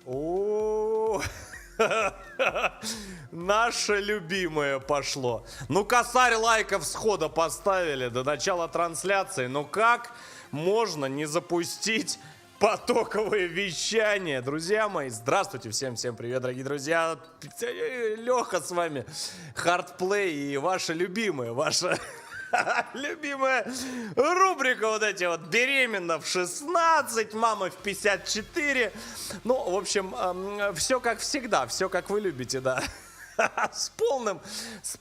О, наше любимое пошло. Ну, косарь лайков схода поставили до начала трансляции. Ну, как можно не запустить потоковое вещание? Друзья мои, здравствуйте, всем привет, дорогие друзья. Леха с вами, Hardplay и ваша любимая рубрика вот эти вот: беременна в 16, мама в 54. Ну, в общем, все как всегда, все как вы любите, да. С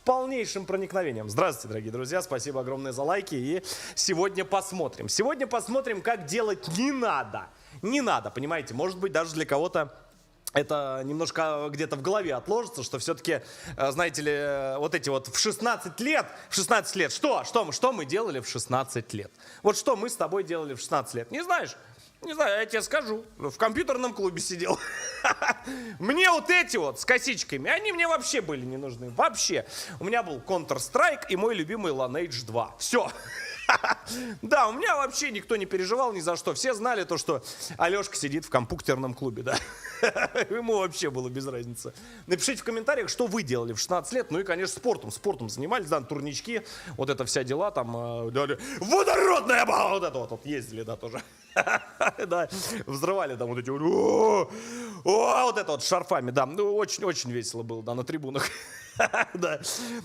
полнейшим проникновением. Здравствуйте, дорогие друзья, спасибо огромное за лайки. И сегодня посмотрим, как делать не надо. Не надо, понимаете, может быть, даже для кого-то это немножко где-то в голове отложится, что все-таки, знаете ли, вот эти вот в 16 лет, что мы делали в 16 лет? Вот что мы с тобой делали в 16 лет? Не знаешь? Не знаю, я тебе скажу. В компьютерном клубе сидел. Мне вот эти вот с косичками, они мне вообще были не нужны. Вообще. У меня был Counter-Strike и мой любимый Lineage 2. Все. Да, у меня вообще никто не переживал ни за что. Все знали то, что Алешка сидит в компьютерном клубе, да. Ему вообще было без разницы. Напишите в комментариях, что вы делали в 16 лет. Ну и, конечно, спортом занимались, да, турнички, вот это вся дела, там, водородная баба, вот это вот ездили, да, тоже. Да, взрывали там вот эти вот это вот шарфами, да. Ну, очень весело было, да, на трибунах. Да.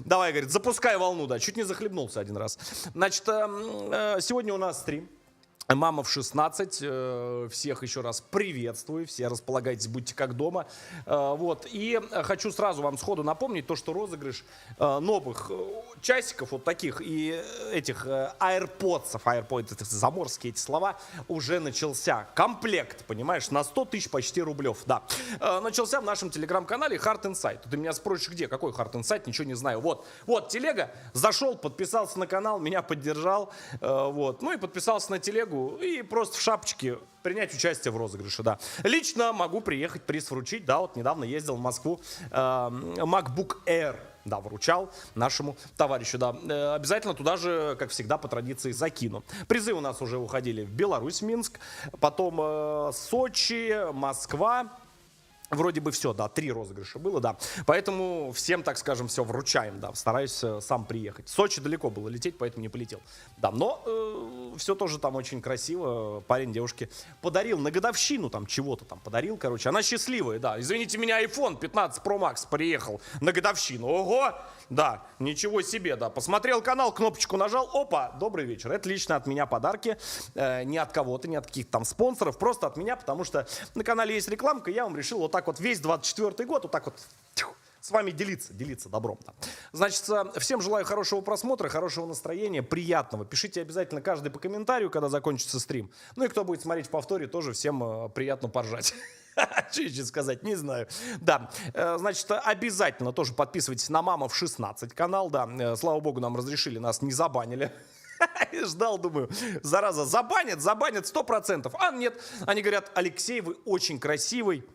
Давай, говорит, запускай волну, да. Чуть не захлебнулся один раз. Значит, сегодня у нас стрим. Мама в 16, всех еще раз приветствую, все располагайтесь, будьте как дома. Вот, и хочу сразу вам сходу напомнить то, что розыгрыш новых часиков вот таких и этих AirPods, это заморские эти слова, уже начался. Комплект, понимаешь, на 100 тысяч почти рублев, да. Начался в нашем телеграм-канале Hard Insight. Ты меня спросишь, где, какой Hard Insight, ничего не знаю. Вот телега, зашел, подписался на канал, меня поддержал, вот, ну и подписался на телегу. И просто в шапочке принять участие в розыгрыше, да. Лично могу приехать, приз вручить, да, вот недавно ездил в Москву, MacBook Air, да, вручал нашему товарищу, да. Обязательно туда же, как всегда, по традиции закину. Призы у нас уже уходили в Беларусь, Минск, потом Сочи, Москва. Вроде бы все, да, 3 розыгрыша было, да. Поэтому всем, так скажем, все вручаем, да. Стараюсь сам приехать. В Сочи далеко было лететь, поэтому не полетел. Да, но все тоже там очень красиво. Парень девушке подарил на годовщину там чего-то там подарил, короче. Она счастливая, да. Извините меня, iPhone 15 Pro Max приехал на годовщину. Ого! Да, ничего себе, да. Посмотрел канал, кнопочку нажал, опа, добрый вечер. Это лично от меня подарки. Не от кого-то, не от каких-то там спонсоров, просто от меня, потому что на канале есть рекламка, я вам решил вот так вот весь 24-й год вот так вот с вами делиться добром. Да. Значит, всем желаю хорошего просмотра, хорошего настроения, приятного. Пишите обязательно каждый по комментарию, когда закончится стрим. Ну и кто будет смотреть в повторе, тоже всем приятно поржать. Что еще сказать, не знаю. Да, значит, обязательно тоже подписывайтесь на «Мама в 16» канал, да. Слава богу, нам разрешили, нас не забанили. Ждал, думаю, зараза, забанят 100%. А нет, они говорят: Алексей, вы очень красивый,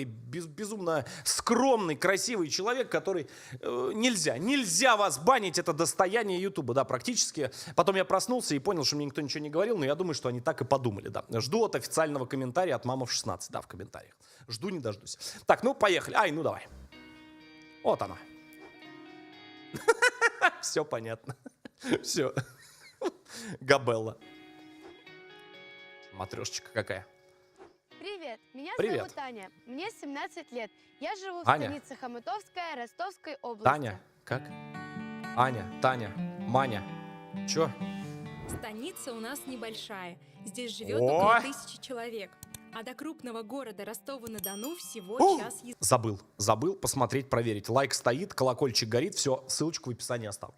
безумно скромный, красивый человек, который нельзя вас банить, это достояние Ютуба, да, практически. Потом я проснулся и понял, что мне никто ничего не говорил, но я думаю, что они так и подумали, да. Жду от официального комментария от «Мамы в 16», да, в комментариях. Жду, не дождусь. Так, ну, поехали. Ну давай. Вот она. Все понятно. Все. Габелла. Матрешечка какая. Привет, меня Привет. зовут Таня, мне 17 лет. Я живу в Аня. станице Хомутовская Ростовской области. Таня, как? Аня, Таня, Маня. Чё? Станица у нас небольшая. Здесь живет О! около 1000 человек. А до крупного города Ростова-на-Дону всего час езды. Забыл посмотреть, проверить. Лайк стоит, колокольчик горит, все, ссылочку в описании оставлю.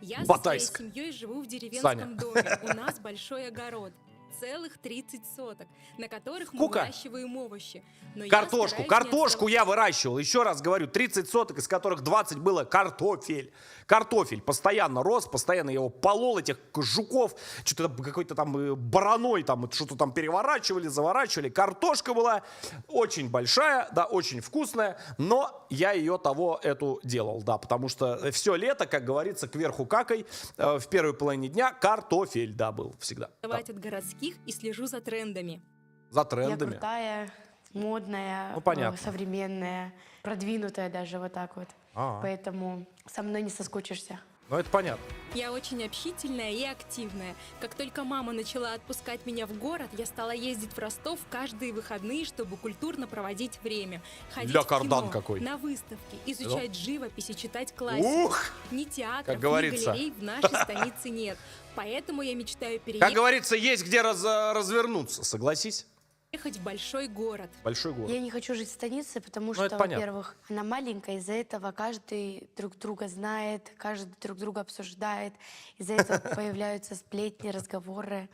Я со своей Батайск. семьей живу в деревенском Саня. доме. У нас большой огород. целых 30 соток, на которых мы Сколько? выращиваем овощи. Но я Картошку, стараюсь не картошку я выращивал. Еще раз говорю, 30 соток, из которых 20 было картофель. Картофель постоянно рос, постоянно я его полол, этих жуков, что-то какой-то там бараной, там что-то там переворачивали, заворачивали. Картошка была очень большая, да, очень вкусная, но я ее эту делал, да, потому что все лето, как говорится, кверху какой, в первой половине дня картофель, да, был всегда. Да. отставать от городских и слежу за трендами. За Я трендами. крутая, модная, Ну, понятно. современная, продвинутая даже вот так вот. А. Поэтому со мной не соскучишься. Ну, это понятно. Я очень общительная и активная. Как только мама начала отпускать меня в город, я стала ездить в Ростов каждые выходные, чтобы культурно проводить время. Ходить Ля в кардан кино, какой. на выставки, изучать живопись и читать классику. Ух! Ни театров, Как ни говорится. галерей в нашей станице нет. Поэтому я мечтаю Как переехать говорится, есть где развернуться, согласись? в большой город. Большой город. Я не хочу жить в станице, потому это что, понятно. во-первых, она маленькая, из-за этого каждый друг друга знает, каждый друг друга обсуждает, из-за этого появляются сплетни, разговоры.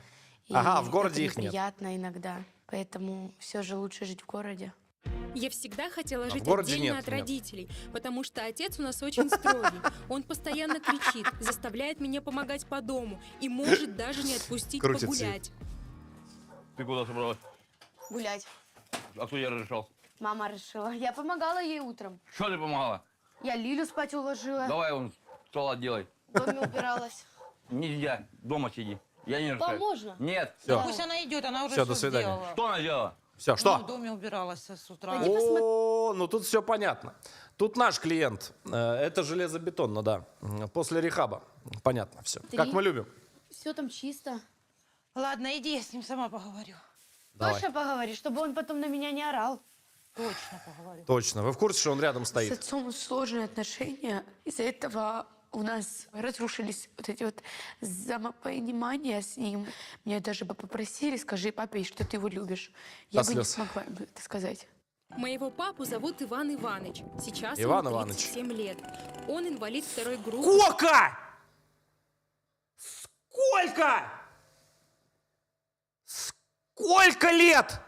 И Ага, в городе это их нет. неприятно иногда. Поэтому все же лучше жить в городе. Я всегда хотела жить в городе отдельно нет, от нет. родителей, потому что отец у нас очень строгий. Он постоянно кричит, заставляет меня помогать по дому и может даже не отпустить Крутится. погулять. Ты куда собралась? Гулять. А кто я разрешал? Мама решила. Я помогала ей утром. Что ты помогала? Я Лилю спать уложила, Давай он салат делай. в доме убиралась. Нельзя, дома сиди. Я не разрешаю. Можно? Нет. Всё. Пусть она идет, она уже Всё, все до свидания. сделала. Что она делала? Все, Ну, в что? доме убиралась с утра. Пойди посмотри. О, ну тут все понятно. Тут наш клиент. Это железобетонно, да. После рехаба. Понятно все. Как мы любим. Все там чисто. Ладно, иди, я с ним сама поговорю. Давай. Точно поговори, чтобы он потом на меня не орал. Точно поговорю. Точно. Вы в курсе, что он рядом С стоит? отцом сложные отношения. Из-за этого у нас разрушились вот эти вот взаимопонимания с ним. Меня даже попросили, скажи папе, что ты его любишь. Я До бы не слез. смогла им это сказать. Моего папу зовут Иван Иванович. Сейчас Иван ему Иванович. 37 лет. Он инвалид второй группы. Сколько? Сколько? Сколько лет?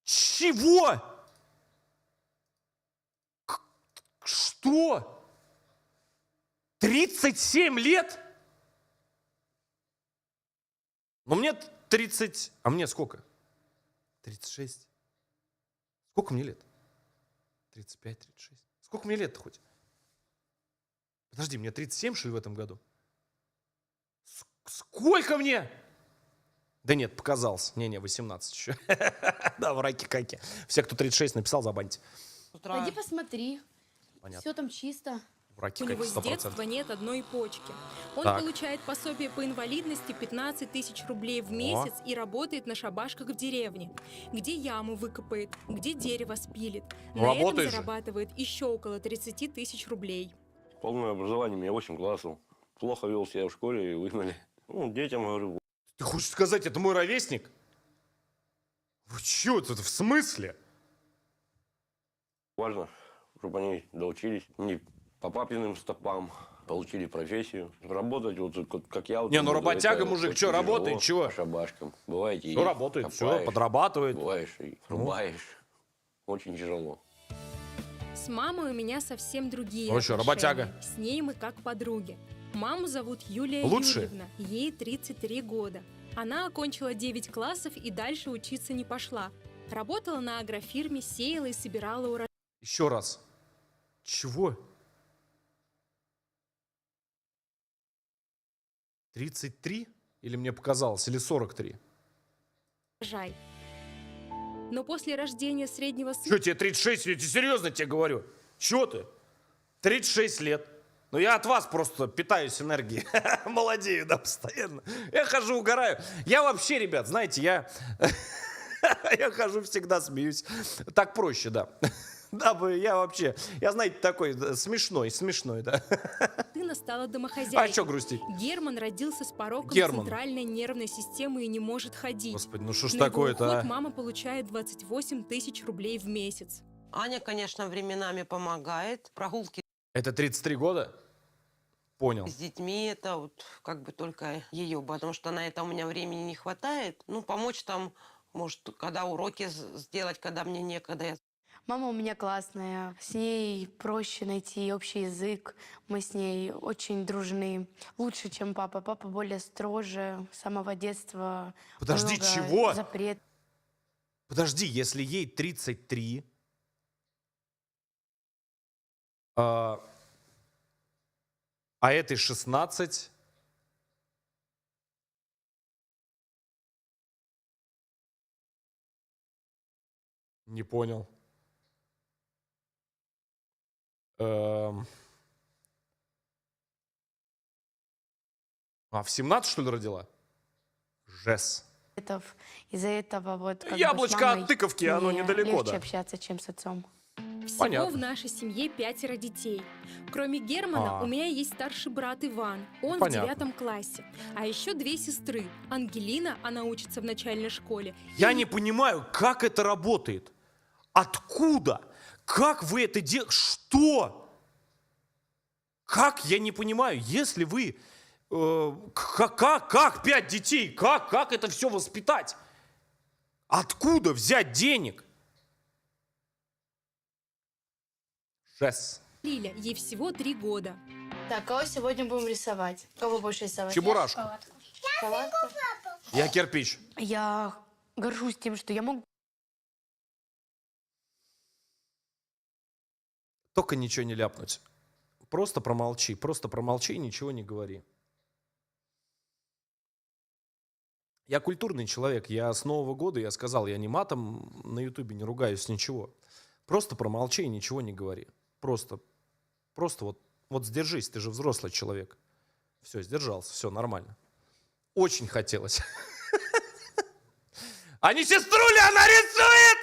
Чего? Что? 37 лет? Ну, мне 30... А мне сколько? 36. Сколько мне лет? 35, 36. Сколько мне лет-то хоть? Подожди, мне 37, что ли, в этом году? Сколько мне? Да нет, показался. Не-не, 18 еще. Да, в раки-каки. Все, кто 36 написал, забаньте. С утра. Пойди посмотри. Понятно. Все там чисто. В раки У него какие с детства 100%. нет одной почки. Он Так. получает пособие по инвалидности 15 тысяч рублей в месяц и работает на шабашках в деревне, где яму выкопает, где дерево спилит. Ну, На работает этом же. зарабатывает еще около 30 тысяч рублей. Полное образование, у меня 8 классов. Плохо вел себя в школе и выгнали. Ну, детям говорю, Ты хочешь сказать, это мой ровесник? Вы что, это в смысле? важно, чтобы они доучились не по папиным стопам, получили профессию. Работать, вот как я. Вот, Не, ну, работяга, это мужик, очень чё, тяжело работает, чего? По шабашкам. Бывает и Все работает, все, копаешь, подрабатывает. бываешь и рубаешь. Очень тяжело. С мамой у меня совсем другие Ну что, отношения. работяга? С ней мы как подруги. Маму зовут Юлия Лучше? Юрьевна, ей 33 года. Она окончила 9 классов и дальше учиться не пошла. Работала на агрофирме, сеяла и собирала урожай. Еще раз. Чего? 33? Или мне показалось? Или 43? Но после рождения среднего сына Что, тебе 36? Я тебе серьезно тебе говорю. Чего ты? 36 лет. Ну, я от вас просто питаюсь энергией. Молодею, да, постоянно. Я хожу, угораю. Я вообще, ребят, знаете, я хожу всегда, смеюсь. Так проще, да. Да, я вообще, я, знаете, такой смешной, да. стала А домохозяйкой. что грустить? Герман родился с пороком Герман. центральной нервной системы и не может ходить. Господи, ну что ж На его такое-то, уход а? мама получает 28 тысяч рублей в месяц. Аня, конечно, временами помогает. Прогулки Это 33 года? Понял. С детьми это вот как бы только ее, потому что на это у меня времени не хватает. Ну, помочь там, может, когда уроки сделать, когда мне некогда. Мама у меня классная, с ней проще найти общий язык, мы с ней очень дружны, лучше, чем папа. Папа более строже, с самого детства. Подожди, много чего? запрет. Подожди, если ей 33, а этой 16, не понял. В 17, что ли, родила? Жесть. Из-за этого вот как бы с Яблочко мамой от тыковки, оно мне недалеко, легче да. общаться, чем с отцом. Всего Понятно. в нашей семье 5 детей. Кроме Германа, А. у меня есть старший брат Иван. Он Понятно. в 9 классе. А еще 2 сестры. Ангелина, она учится в начальной школе. Я не понимаю, как это работает. Откуда? Как вы это делаете? Что? Как? Я не понимаю. Если вы... как 5 детей? Как это все воспитать? Откуда взять денег? Жесть. Лиля, ей всего 3 года. Так, кого сегодня будем рисовать? Кого больше рисовать? Чебурашку. Шоколадку. Я кирпич. Я горжусь тем, что я могу. Только ничего не ляпнуть. Просто промолчи и ничего не говори. Я культурный человек. Я с Нового года, я сказал, я не матом на Ютубе не ругаюсь, ничего. Просто промолчи и ничего не говори. Просто вот сдержись, ты же взрослый человек. Все, сдержался, все, нормально. Очень хотелось. А не сеструля, она рисует!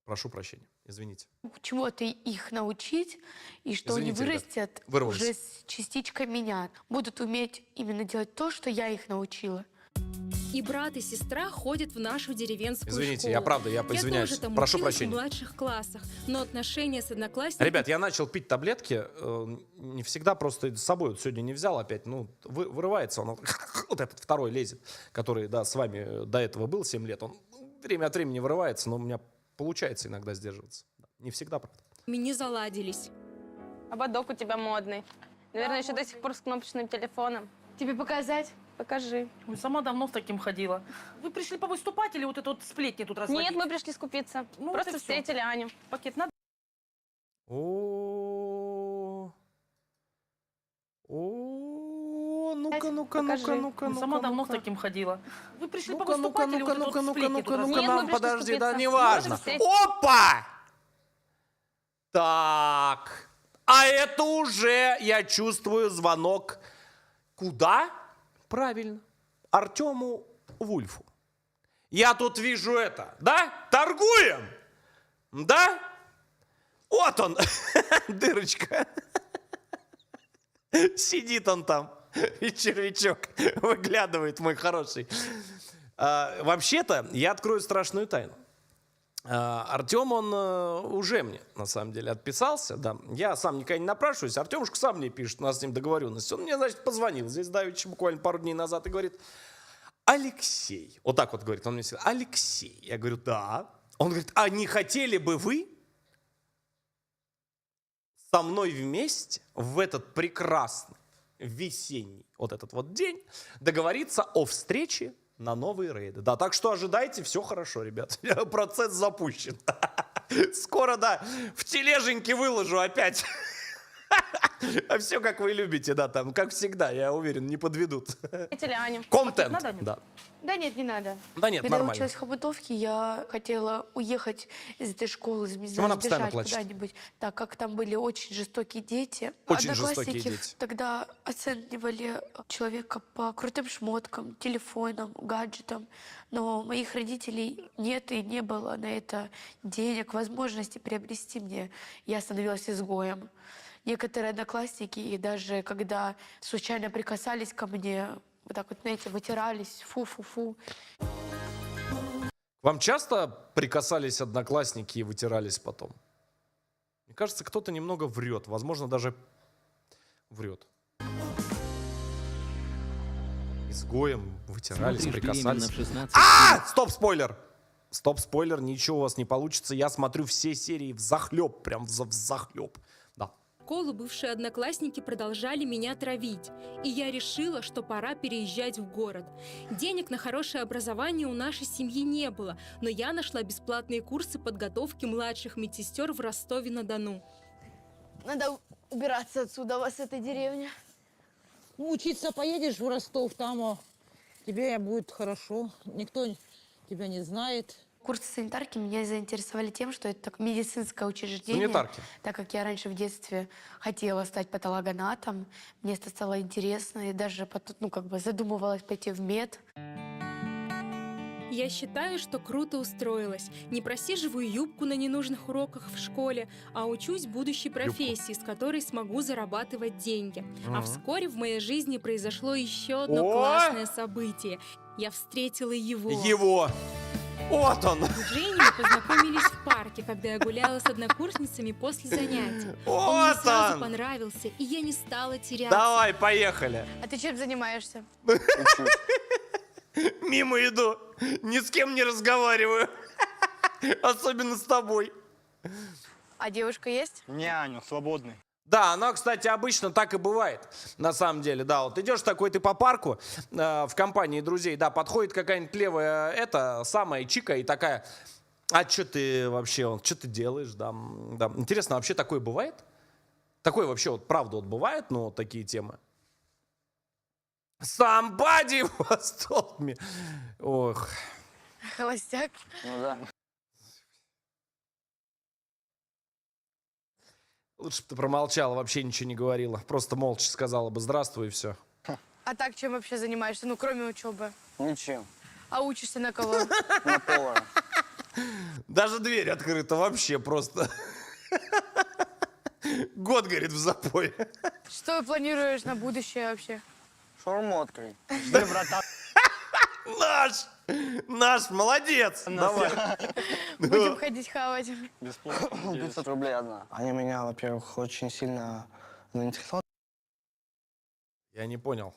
Прошу прощения, извините. Чего-то их научить, и что Извините, они ребят, вырастят вырвались. уже с частичкой меня. Будут уметь именно делать то, что я их научила. И брат, и сестра ходят в нашу деревенскую Извините, школу. я правда, я извиняюсь. тоже там Прошу училась прощения. в младших классах, но отношения с одноклассниками... Ребят, я начал пить таблетки, не всегда просто с собой. Вот сегодня не взял опять, вырывается он, вот этот второй лезет, который, да, с вами до этого был 7 лет, он время от времени вырывается, но у меня получается иногда сдерживаться. Не всегда, правда. не заладились. Ободок у тебя модный. Наверное, еще до сих пор с кнопочным телефоном. Тебе показать? Покажи. Ой, сама давно с таким ходила. Вы пришли повыступать или вот это вот сплетни тут разводить? Нет, мы пришли скупиться. Ну, Просто вот и всё. встретили Аню. Пакет надо? О, ну-ка, Покажи. Ну, сама давно с таким ходила. Вы пришли Ну-ка, повыступать или вот это вот сплетни тут разводить? Нет, мы нам, пришли подожди, да, скупиться. неважно. Просто встретить. Опа! Так, а это уже, я чувствую, звонок куда? Правильно, Артему Вульфу. Я тут вижу это, да? Торгуем, да? Вот он, дырочка. Сидит он там, и червячок выглядывает, мой хороший. Вообще-то, я открою страшную тайну. Артем, он уже мне, на самом деле, отписался, да. Я сам никогда не напрашиваюсь, Артемушка сам мне пишет, у нас с ним договоренность. Он мне, значит, позвонил здесь давеча, буквально пару дней назад, и говорит: Алексей, вот так вот говорит, он мне всегда: Алексей. Я говорю: да. Он говорит: а не хотели бы вы со мной вместе в этот прекрасный весенний вот этот вот день договориться о встрече на новые рейды? Да, так что ожидайте, все хорошо, ребят. Процесс запущен. Скоро, да, в тележеньке выложу опять. А все, как вы любите, да, там, как всегда, я уверен, не подведут. Встретили Аню. Контент, Надо, Анют? да. Да нет, не надо. Да нет, Когда я нормально. училась в Хобутовке, я хотела уехать из этой школы, не Почему она знаю, постоянно сбежать плачет? куда-нибудь, так как там были очень жестокие дети. Очень жестокие Одноклассники дети. тогда оценивали человека по крутым шмоткам, телефонам, гаджетам, но моих родителей нет и не было на это денег, возможности приобрести мне. Я становилась изгоем. Некоторые одноклассники, и даже когда случайно прикасались ко мне, вот так вот, знаете, вытирались, фу-фу-фу. Вам часто прикасались одноклассники и вытирались потом? Мне кажется, кто-то немного врет. Возможно, даже врет. Изгоем вытирались, прикасались. Стоп, спойлер! Стоп, спойлер, ничего у вас не получится. Я смотрю все серии взахлеб, прям взахлеб. Да. В школу бывшие одноклассники продолжали меня травить, и я решила, что пора переезжать в город. Денег на хорошее образование у нашей семьи не было, но я нашла бесплатные курсы подготовки младших медсестер в Ростове-на-Дону. Надо убираться отсюда, вас этой деревни. Ну, учиться поедешь в Ростов, там тебе будет хорошо. Никто тебя не знает. Курсы санитарки меня заинтересовали тем, что это такое медицинское учреждение. Санитарки. Так как я раньше в детстве хотела стать патологоанатом, мне это стало интересно, и даже задумывалась пойти в мед. Я считаю, что круто устроилась. Не просиживаю юбку на ненужных уроках в школе, а учусь будущей профессии, с которой смогу зарабатывать деньги. А вскоре в моей жизни произошло еще одно классное событие. Я встретила его. Вот он! С Женей мы познакомились в парке, когда я гуляла с однокурсницами после занятий. Он мне Вот сразу он! понравился, и я не стала теряться. Давай, поехали. А ты чем занимаешься? Мимо иду. Ни с кем не разговариваю. Особенно с тобой. А девушка есть? Не, Аню, свободный. Да, она, кстати, обычно так и бывает. На самом деле, да. Вот идешь такой ты по парку в компании друзей, да, подходит какая-нибудь левая, самая чика и такая: а что ты вообще, что ты делаешь, да, да. Интересно, вообще такое бывает? Такое вообще, вот правда, вот бывает, ну, вот такие темы? Somebody was told me. Ох. Холостяк? Ну да. Лучше бы ты промолчала, вообще ничего не говорила. Просто молча сказала бы здравствуй и все. А так чем вообще занимаешься? Ну, кроме учебы. Ничем. А учишься на кого? На повара. Даже дверь открыта вообще просто. Год, говорит, в запое. Что планируешь на будущее вообще? Шаурму открыть. Жди, братан. Наш, молодец. Давай. Будем ходить хавать. Бесплатно. 500 рублей одна. Они меня, во-первых, очень сильно заинтересовали. Я не понял.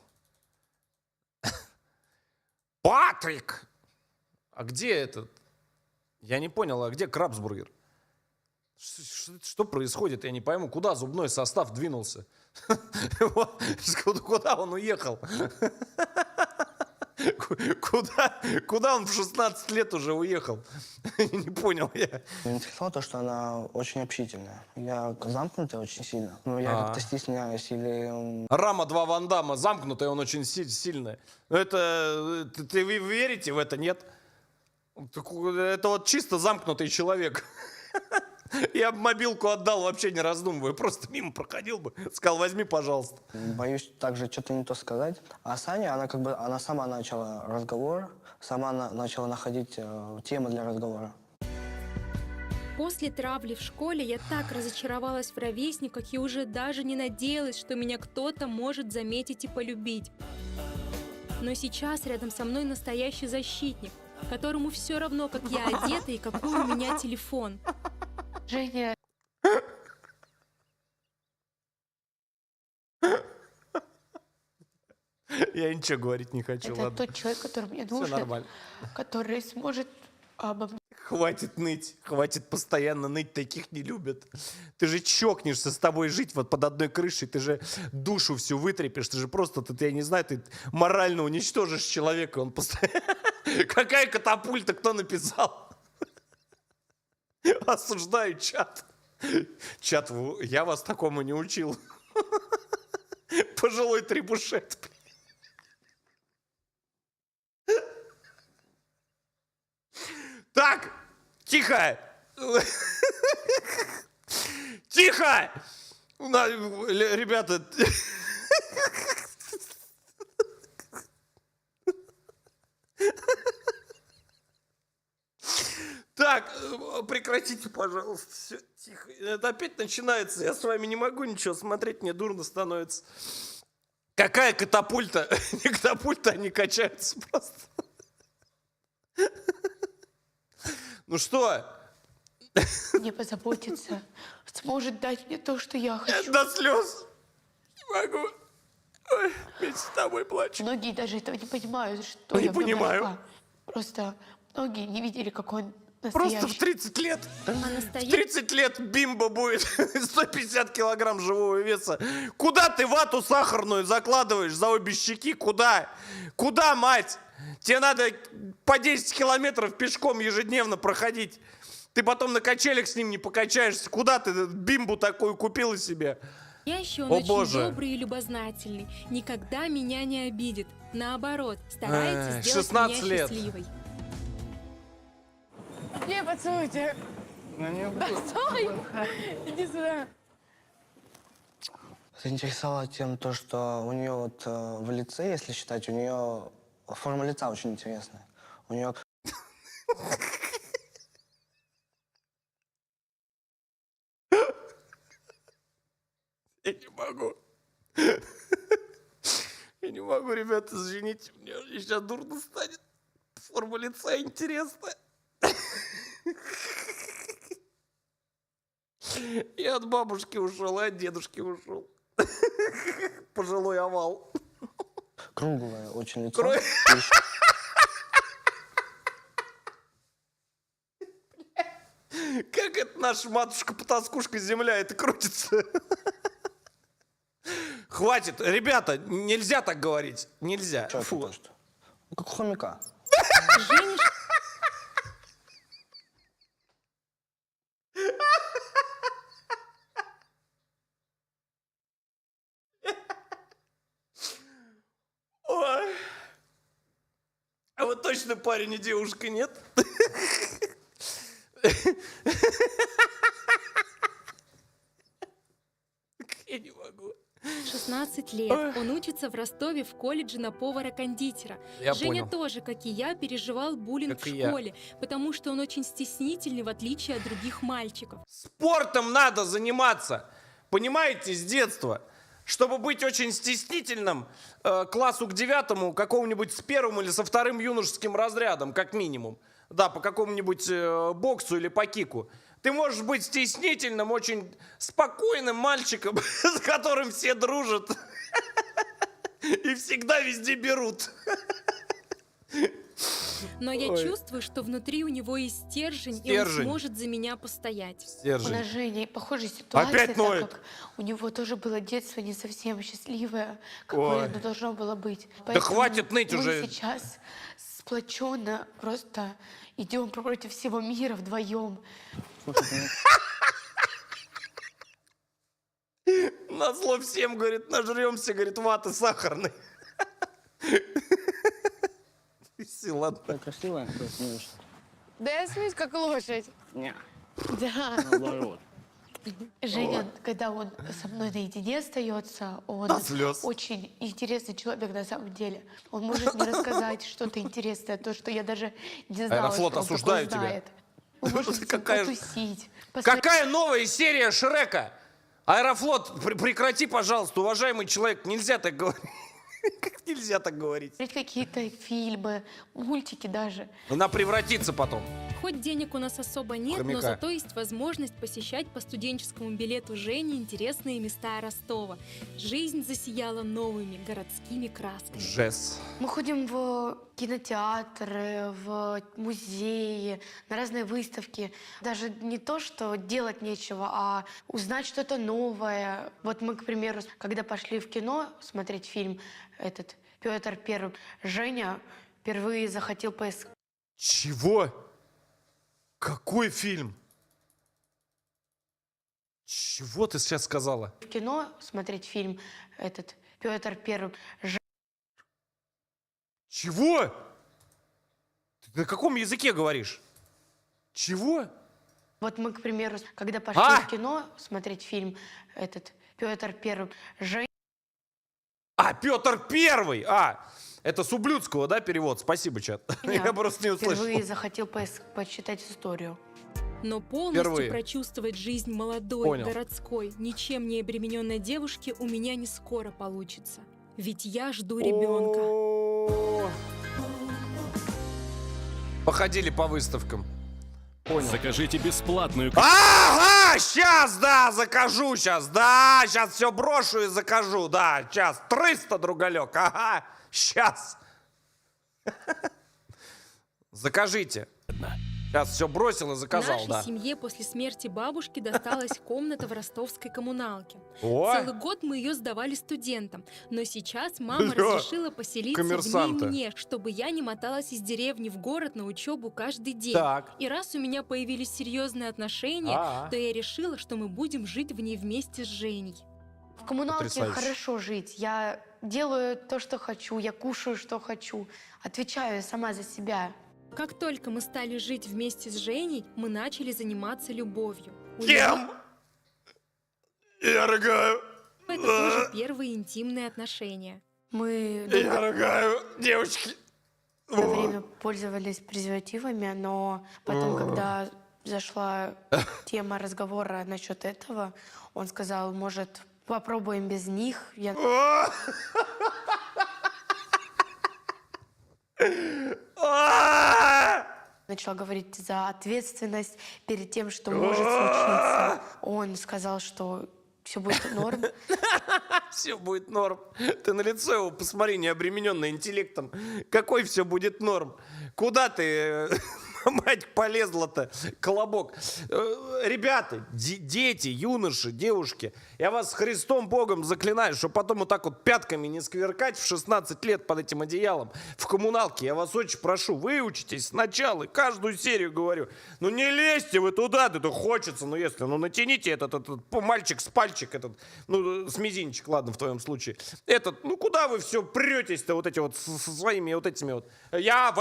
Патрик! А где этот? Я не понял, а где Крабсбургер? Что происходит? Я не пойму. Куда зубной состав двинулся? Куда он уехал? Куда он в 16 лет уже уехал? Не понял я. Меня интересовало то, что она очень общительная. Я замкнутая очень сильно. Но я как-то стесняюсь или... Рама 2 Ван Дамма замкнутая, он очень сильный. Это... Вы верите в это, нет? Это вот чисто замкнутый человек. Я бы мобилку отдал, вообще не раздумывая. Просто мимо проходил бы. Сказал: возьми, пожалуйста. Боюсь также что-то не то сказать. А Саня, она сама начала разговор, сама начала находить темы для разговора. После травли в школе я так разочаровалась в ровесниках и уже даже не надеялась, что меня кто-то может заметить и полюбить. Но сейчас рядом со мной настоящий защитник, которому все равно, как я одета и какой у меня телефон. Женя, Я ничего говорить не хочу, это ладно. тот человек, который мне Все нужен, нормально. который сможет обо мне. Хватит ныть, хватит постоянно ныть, таких не любят. Ты же чокнешься с тобой жить вот под одной крышей, ты же душу всю вытрепишь, ты же просто, я не знаю, ты морально уничтожишь человека, он постоянно... Какая катапульта, кто написал? Осуждаю чат. Чат, я вас такому не учил. Пожилой требушет. Так, тихо! Тихо! Ребята... Так, прекратите, пожалуйста. Все, тихо. Это опять начинается. Я с вами не могу ничего смотреть, мне дурно становится. Какая катапульта? Не катапульта, они качаются просто. Ну что? мне позаботиться, сможет дать мне то, что я хочу. До слез. Не могу. Ой, вместе с тобой плачу. Многие даже этого не понимают, что Не я в нем понимаю. нашла. Просто многие не видели, какой он Просто настоящий. в 30 лет. А В настоящий 30 лет бимба будет 150 килограмм живого веса. Куда ты вату сахарную закладываешь за обе щеки? Куда? Куда, мать? Тебе надо по 10 километров пешком ежедневно проходить. Ты потом на качелях с ним не покачаешься. Куда ты бимбу такую купила себе? он О, очень Боже. добрый и любознательный. Никогда меня не обидит. Наоборот, старается Эх, сделать 16 меня лет. счастливой. Не, поцелуйте. Да стой! Иди сюда. Заинтересовало тем, то, что у нее вот в лице, если считать, у нее форма лица очень интересная. У нее Я не могу. Я не могу, ребята, извините. Мне сейчас дурно станет. Форма лица интересная. И от бабушки ушел, и от дедушки ушел. Пожилой овал. круглое очень лицо. Кро- И ещё- Как это наша матушка-потаскушка земля, это крутится. Хватит, ребята, нельзя так говорить. Нельзя. чё Фу. это что? Ну, как у хомяка. Женя Ой. А вы точно парень и девушка, нет? Я не могу. 16 лет. Он учится в Ростове в колледже на повара-кондитера. Я Женя понял. тоже, как и я, переживал буллинг Как в и я. школе, потому что он очень стеснительный, в отличие от других мальчиков. Спортом надо заниматься, понимаете, с детства. Чтобы быть очень стеснительным, классу к 9, какому-нибудь с 1 или со 2 юношеским разрядом, как минимум. Да, по какому-нибудь боксу или по кику. Ты можешь быть стеснительным, очень спокойным мальчиком, с которым все дружат. И всегда везде берут. Но я Ой. чувствую, что внутри у него есть стержень, и Стержень. он сможет за меня постоять. У Стержень. нас с Женей похожая ситуация, Опять так ноет. как у него тоже было детство не совсем счастливое, какое Ой. оно должно было быть. Да хватит ныть мы уже. сейчас сплоченно просто идем против всего мира вдвоем. Назло всем, говорит, нажремся, говорит, ваты сахарной. Ладно. Красивая, ты смеешься. Да я смеюсь, как лошадь. Не, Да. наоборот. Женя, когда он со мной наедине остается, он До слез. очень интересный человек на самом деле. Он может мне рассказать что-то интересное, то, что я даже не знала, Аэрофлот, что он такое осуждаю тебя. знает. Он может с ним Какая- потусить, посмотреть. Какая новая серия Шрека? Аэрофлот, прекрати, пожалуйста, уважаемый человек, нельзя так говорить. Как нельзя так говорить? Смотреть какие-то фильмы, мультики даже. Она превратится потом. Хоть денег у нас особо нет, Хомяка. но зато есть возможность посещать по студенческому билету Жени интересные места Ростова. Жизнь засияла новыми городскими красками. Жесть. Мы ходим в кинотеатры, в музеи, на разные выставки. Даже не то, что делать нечего, а узнать что-то новое. Вот мы, к примеру, когда пошли в кино смотреть фильм этот Петр I, Женя впервые захотел поискать. Чего? Какой фильм? Чего ты сейчас сказала? В кино смотреть фильм этот Петр I, Чего? Ты на каком языке говоришь? Чего? Вот мы, к примеру, когда пошли в кино смотреть фильм этот Петр I, Женя А, Петр Первый! Это с ублюдского, да, перевод? Спасибо, чат. Я просто не услышал. впервые захотел почитать историю. Но полностью Впервые. прочувствовать жизнь молодой, Понял. городской, ничем не обремененной девушки у меня не скоро получится. Ведь я жду ребенка. О. Походили по выставкам. Закажите бесплатную... Ага, сейчас, да, закажу сейчас, да, сейчас все брошу и закажу, да, сейчас, 300, другалек, ага, сейчас. Закажите. Сейчас все бросил и заказал, Нашей да. семье после смерти бабушки досталась комната в ростовской коммуналке. Ой. Целый год мы ее сдавали студентам, но сейчас мама Бля, разрешила поселиться в коммерсанты. ней мне, чтобы я не моталась из деревни в город на учебу каждый день. Так. И раз у меня появились серьезные отношения, А-а. то я решила, что мы будем жить в ней вместе с Женей. В коммуналке Потрясающе. хорошо жить. Я делаю то, что хочу, я кушаю, что хочу. Отвечаю сама за себя. Как только мы стали жить вместе с Женей, мы начали заниматься любовью. У Кем? Я рыгаю. Лёвы это тоже первые интимные отношения. Мы Я долгое рыгаю, девочки. время пользовались презервативами, но потом, когда зашла тема разговора насчет этого, он сказал, может, попробуем без них. Я начала говорить за ответственность перед тем, что может случиться. Он сказал, что все будет норм. Все будет норм. Ты на лицо его посмотри, не обремененный интеллектом. Какой все будет норм? Куда ты, мать, полезла-то, колобок? Ребята, дети, юноши, девушки, я вас Христом Богом заклинаю, что потом вот так вот пятками не скверкать в 16 лет под этим одеялом в коммуналке. Я вас очень прошу, выучитесь сначала, каждую серию говорю. Ну не лезьте вы туда, это хочется, ну если, ну натяните этот мальчик с пальчик, этот, ну с мизинчик, ладно, в твоем случае. Этот, ну куда вы все претесь-то вот эти вот со своими вот этими вот. Я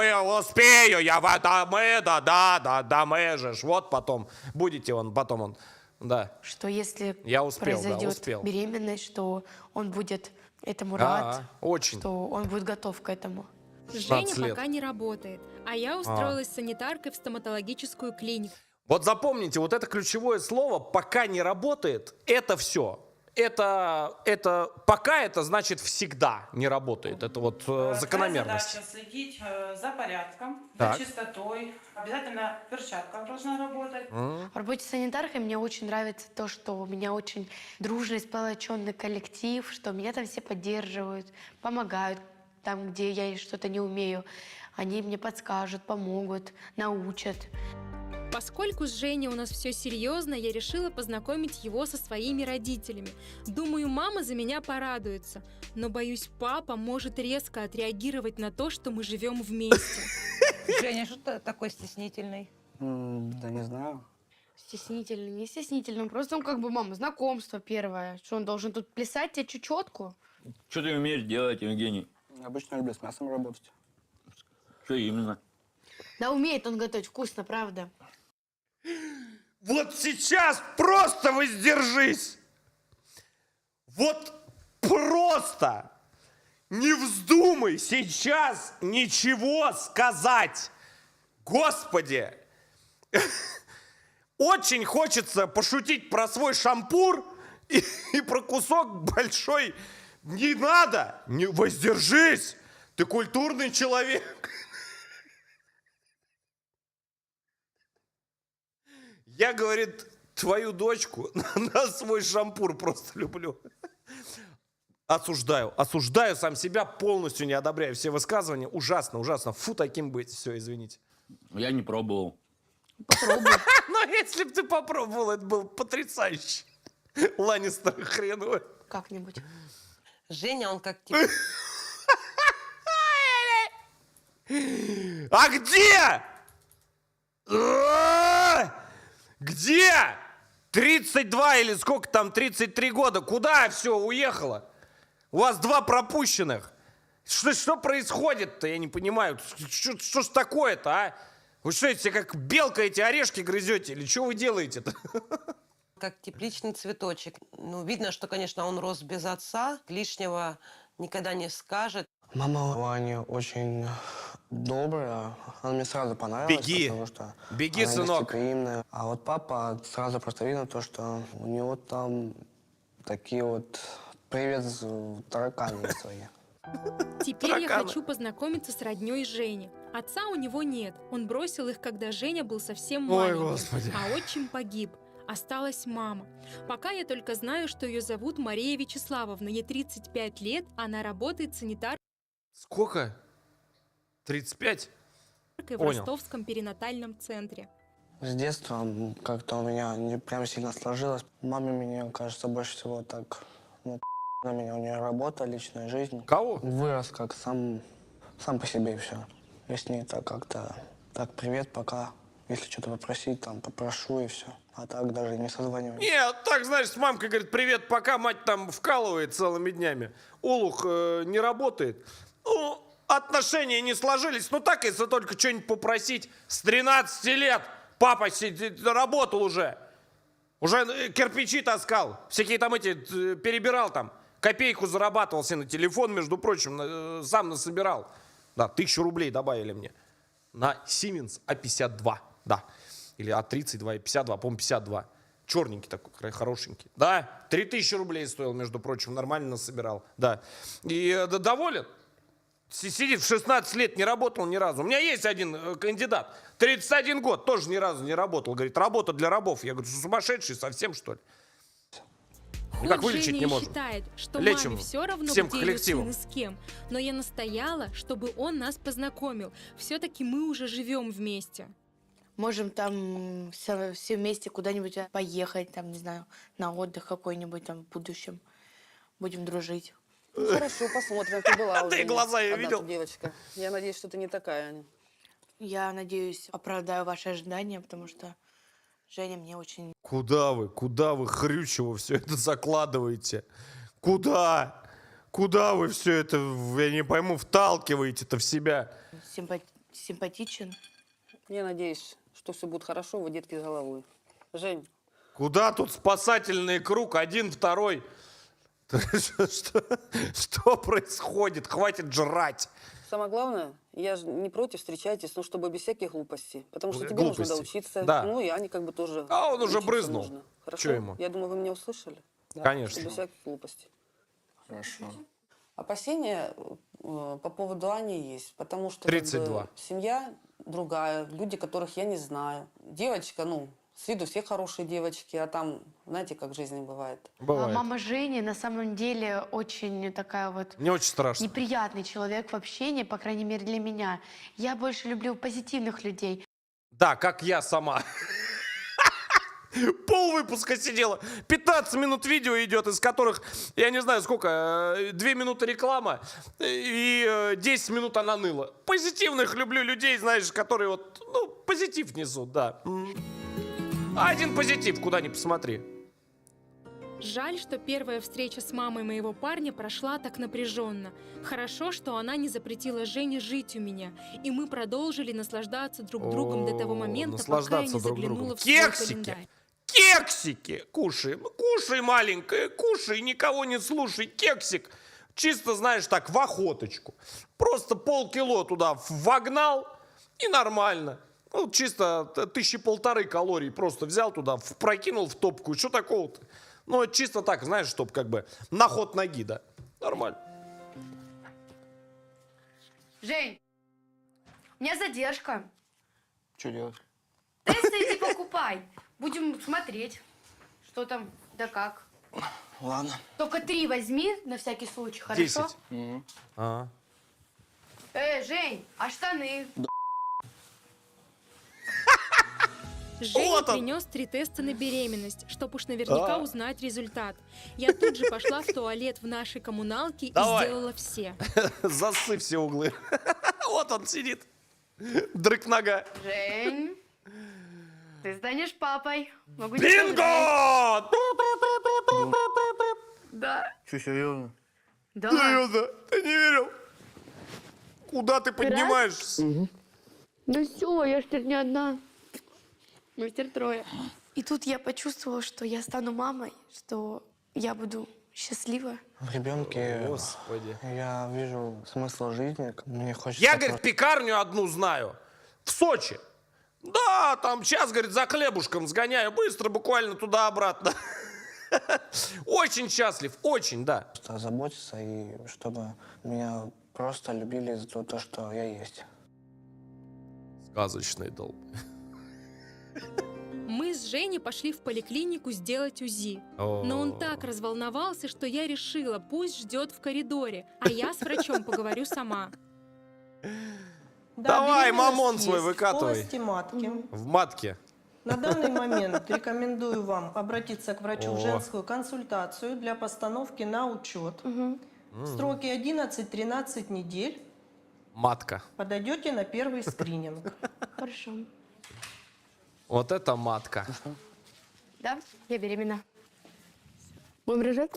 успею, я в это мы, да, мы же ж. Вот потом будете потом он, да. Что если Я успел, да, произойдет успел. беременность, что он будет этому рад, очень. что он будет готов к этому. 16 Женя лет. пока не работает, а я устроилась санитаркой в стоматологическую клинику. Вот запомните, вот это ключевое слово «пока не работает» — это все. Это пока это значит всегда не работает. Это вот закономерность. Твоя задача следить за порядком, Так. за чистотой. Обязательно в перчатках должна работать. В работе санитаркой мне очень нравится то, что у меня очень дружный, сплоченный коллектив, что меня там все поддерживают, помогают там, где я что-то не умею. Они мне подскажут, помогут, научат. Поскольку с Женей у нас все серьезно, я решила познакомить его со своими родителями. Думаю, мама за меня порадуется. Но, боюсь, папа может резко отреагировать на то, что мы живем вместе. Женя, что ты такой стеснительный? Да не знаю. Стеснительно, не стеснительно. Просто он как бы, мама, знакомство первое. Что он должен тут плясать тебе чечетку? Что ты умеешь делать, Евгений? Обычно люблю с мясом работать. Что именно? Да умеет он готовить вкусно, правда. Вот сейчас просто воздержись. Вот просто не вздумай сейчас ничего сказать. Господи, очень хочется пошутить про свой шампур и про кусок большой. Не надо, не воздержись. Ты культурный человек. Я, говорит, твою дочку на свой шампур просто люблю. Осуждаю сам себя, полностью не одобряю все высказывания. Ужасно, ужасно. Фу, таким быть. Все, извините. Я не пробовал. Попробуй. Но если бы ты попробовал, это был потрясающе. Ланнистер хреновый. Как-нибудь. Женя, он как типа... А где? Где? 32 или сколько там, 33 года. Куда все уехало? У вас 2 пропущенных. Что происходит-то, я не понимаю. Что ж такое-то, а? Вы что, эти, как белка, эти орешки грызете? Или что вы делаете-то? как тепличный цветочек. Ну, видно, что, конечно, он рос без отца, лишнего никогда не скажет. Мама Ваня очень добрая, она мне сразу понравилась. Беги, потому что беги, она сынок. гостеприимная. А вот папа, сразу просто видно то, что у него там такие вот привет тараканы свои. Теперь я Тараканы. хочу познакомиться с роднёй Жени. Отца у него нет. Он бросил их, когда Женя был совсем Ой, маленьким, Господи. а отчим погиб. Осталась мама. Пока я только знаю, что ее зовут Мария Вячеславовна. Ей 35 лет, она работает санитаркой Сколько? 35? в Понял. Ростовском перинатальном центре. С детства как-то у меня не прям сильно сложилось. Маме, мне кажется, больше всего так, ну, на меня, у нее работа, личная жизнь. Кого? Вырос как сам по себе и все. Я с ней так как-то, так, привет, пока. Если что-то попросить, там, попрошу и все. А так даже не созваниваюсь. Нет, так, знаешь, с мамкой говорит, привет, пока, мать там вкалывает целыми днями. Олух не работает. Ну, отношения не сложились. Ну так, если только что-нибудь попросить. С 13 лет папа работал уже. Уже кирпичи таскал. Всякие там эти, перебирал там. Копейку зарабатывал себе на телефон, между прочим, сам насобирал. Да, 1000 рублей добавили мне. На Siemens A52, да. Или A32 и 52, по-моему, 52. Черненький такой, хорошенький. Да, 3000 рублей стоил, между прочим, нормально насобирал. Да. И доволен. Сидит в 16 лет, не работал ни разу. У меня есть один кандидат, 31 год, тоже ни разу не работал. Говорит, работа для рабов. Я говорю, сумасшедший совсем, что ли? Никак Хоть вылечить Женя не и можем. считает, что Лечим маме все равно, всем где ее коллективом. сын и с кем. Но я настояла, чтобы он нас познакомил. Все-таки мы уже живем вместе. Можем там все вместе куда-нибудь поехать, там, не знаю, на отдых какой-нибудь там в будущем. Будем дружить. Ну, хорошо, посмотрим. Ты была Ты уже глаза ее одна видел? тут девочка. Я надеюсь, что ты не такая, Аня. Я надеюсь, оправдаю ваши ожидания, потому что Женя мне очень Куда вы, хрючево, все это закладываете? Куда? Куда вы все это, я не пойму, вталкиваете-то в себя? симпатичен. Я надеюсь, что все будет хорошо, вы детки с головой. Жень, Куда тут спасательный круг, один, второй? Что происходит? Хватит жрать. самое главное, я же не против, встречайтесь, но чтобы без всяких глупостей. Потому что тебе Глупости. нужно доучиться. Да. Ну и Ане как бы тоже. А он уже учиться брызнул. нужно. Хорошо? Чё ему? Я думаю, вы меня услышали. Да? Конечно. Без всяких глупостей. Хорошо. Опасения по поводу Ани есть, потому что как бы, 32. семья другая, люди, которых я не знаю. Девочка, ну, с виду все хорошие девочки, а там, знаете, как в жизни бывает. Бывает. Мама Жени на самом деле очень такая вот Мне очень страшно. неприятный человек в общении, по крайней мере для меня. Я больше люблю позитивных людей. Да, как я сама. Пол выпуска сидела. 15 минут видео идет, из которых, я не знаю сколько, 2 минуты реклама и 10 минут она ныла. Позитивных люблю людей, знаешь, которые вот, ну, позитив несут, да. Один позитив, куда ни посмотри. Жаль, что первая встреча с мамой моего парня прошла так напряженно. Хорошо, что она не запретила Жене жить у меня, и мы продолжили наслаждаться друг другом до того момента, пока я наслаждаться не друг заглянула другом. в свой Кексики! календарь. Кексики! Кушай, ну, кушай, маленькая, кушай, никого не слушай, кексик. Чисто, знаешь, так, в охоточку. Просто полкило туда вогнал, и нормально. Ну, чисто 1500 калорий просто взял туда, прокинул в топку. Что такого-то? Ну, чисто так, знаешь, чтоб как бы на ход ноги, да. Нормально. Жень, у меня задержка. Что делать? Тесты иди покупай. Будем смотреть, что там, да как. Ладно. Только 3 возьми на всякий случай, хорошо? 10. Ага. Жень, а штаны? Женя Вот он. принес 3 теста на беременность, чтобы уж наверняка узнать результат. Я тут же пошла в туалет в нашей коммуналке Давай. и сделала все. Засыпь все углы. Вот он сидит. Дрык нога. Жень, ты станешь папой. Могу тебе сказать. Бинго! Да. Что, серьезно? Да. Серьезно? Ты не верил? Куда ты поднимаешься? Да все, я ж теперь не одна. Мы теперь 3. И тут я почувствовала, что я стану мамой, что я буду счастлива. В ребенке Господи. я вижу смысл жизни. Мне хочется... Я, говорит, пекарню одну знаю. В Сочи. Да, там сейчас, говорит, за хлебушком сгоняю. Быстро, буквально туда-обратно. Очень счастлив, очень, да. Просто заботиться и чтобы меня просто любили за то, что я есть. Сказочный долб. Мы с Женей пошли в поликлинику сделать УЗИ. Но он так разволновался, что я решила, пусть ждет в коридоре, а я с врачом поговорю сама. Давай, мамон свой выкатывай. В полости матки. В матке. На данный момент рекомендую вам обратиться к врачу в женскую консультацию для постановки на учет. В сроки 11-13 недель Матка. подойдете на первый скрининг. Хорошо. Вот это матка. Да, я беременна. Будем рожать?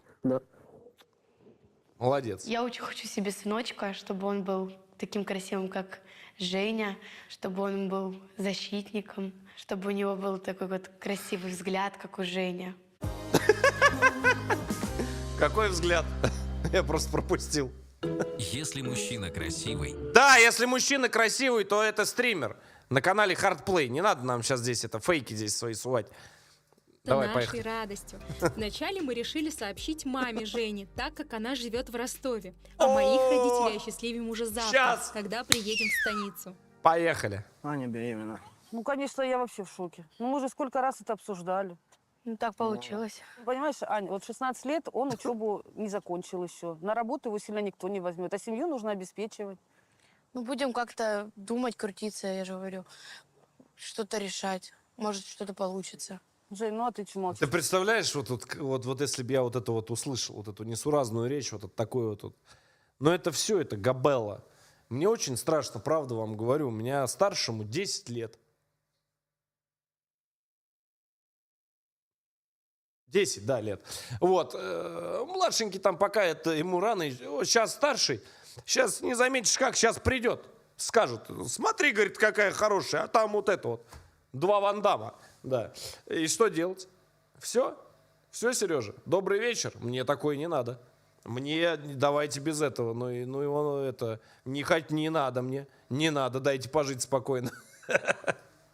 Молодец. Я очень хочу себе сыночка, чтобы он был таким красивым, как Женя, чтобы он был защитником, чтобы у него был такой вот красивый взгляд, как у Жени. Какой взгляд? Я просто пропустил. Если мужчина красивый, Да, если мужчина красивый, то это стример. На канале Hardplay. Не надо нам сейчас здесь фейки здесь свои сувать. Давай, нашей поехали. радостью. Вначале мы решили сообщить маме Жени, так как она живет в Ростове. А моих родителей осчастливим уже завтра, Щас. когда приедем в станицу. Поехали. Аня беременна. Ну, конечно, я вообще в шоке. Ну, мы же сколько раз это обсуждали. Ну, так получилось. Понимаешь, Аня, вот в 16 лет он учебу не закончил еще. На работу его сильно никто не возьмет, а семью нужно обеспечивать. Ну, будем как-то думать, крутиться, я же говорю. Что-то решать. Может, что-то получится. Жень, ну а ты чего молчишь? Ты представляешь, вот если бы я вот это вот услышал, вот эту несуразную речь, вот это такое вот. Но это все, это габелла. Мне очень страшно, правда вам говорю. У меня старшему 10 лет. 10, да, лет. Вот. Младшенький там пока это ему рано. Сейчас старший. Сейчас не заметишь как, сейчас придет. Скажут, смотри, говорит, какая хорошая, а там вот это вот. 2 Ван Дамма. Да. И что делать? Все? Все, Сережа? Добрый вечер. Мне такое не надо. Мне давайте без этого. Ну и это не надо мне. Не надо, дайте пожить спокойно.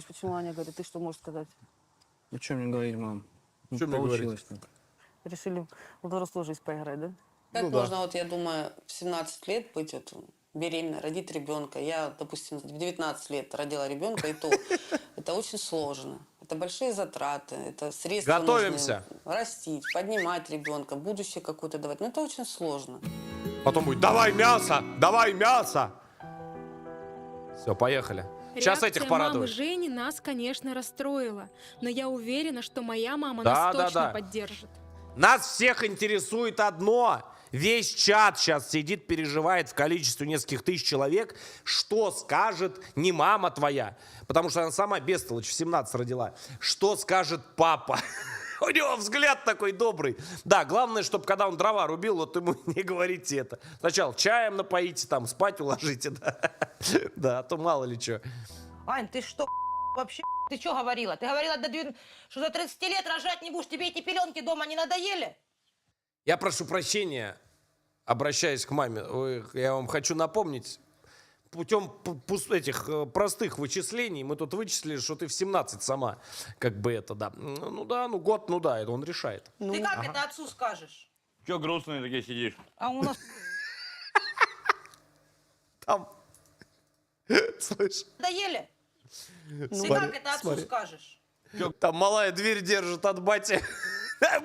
Почему Аня говорит, ты что можешь сказать? Ну, что мне говорить, мам? Ну, Что мне получилось. Решили в взрослую жизнь поиграть, да? Как Ну да. можно, вот я думаю, в 17 лет быть вот беременной, родить ребенка. Я, допустим, в 19 лет родила ребенка, и то это очень сложно. Это большие затраты, это средства Готовимся. нужно растить, поднимать ребенка, будущее какое-то давать. Но это очень сложно. Потом будет, давай мясо, давай мясо. Все, поехали. Сейчас Реакция этих мамы порадуешь. Жени нас, конечно, расстроила. Но я уверена, что моя мама Да, нас да, точно да. поддержит. Нас всех интересует одно. Весь чат сейчас сидит, переживает в количестве нескольких тысяч человек, что скажет не мама твоя, потому что она сама бестолочь в 17 родила. Что скажет папа? У него взгляд такой добрый. Да, главное, чтобы когда он дрова рубил, вот ему не говорите это. Сначала чаем напоите, там спать уложите, да. Да, а то мало ли что. Ань, ты что вообще? Ты что говорила? Ты говорила, что до 30 лет рожать не будешь, тебе эти пеленки дома не надоели? Я прошу прощения, обращаясь к маме, я вам хочу напомнить, путем этих простых вычислений мы тут вычислили, что ты в 17 сама, как бы это, да. Ну да, ну год, ну да, это он решает. Ты как это отцу скажешь? Че грустный такие сидишь? А у нас Там, слышь, надоели? Ты смотри, как это отцу смотри. скажешь? Там малая дверь держит от бати.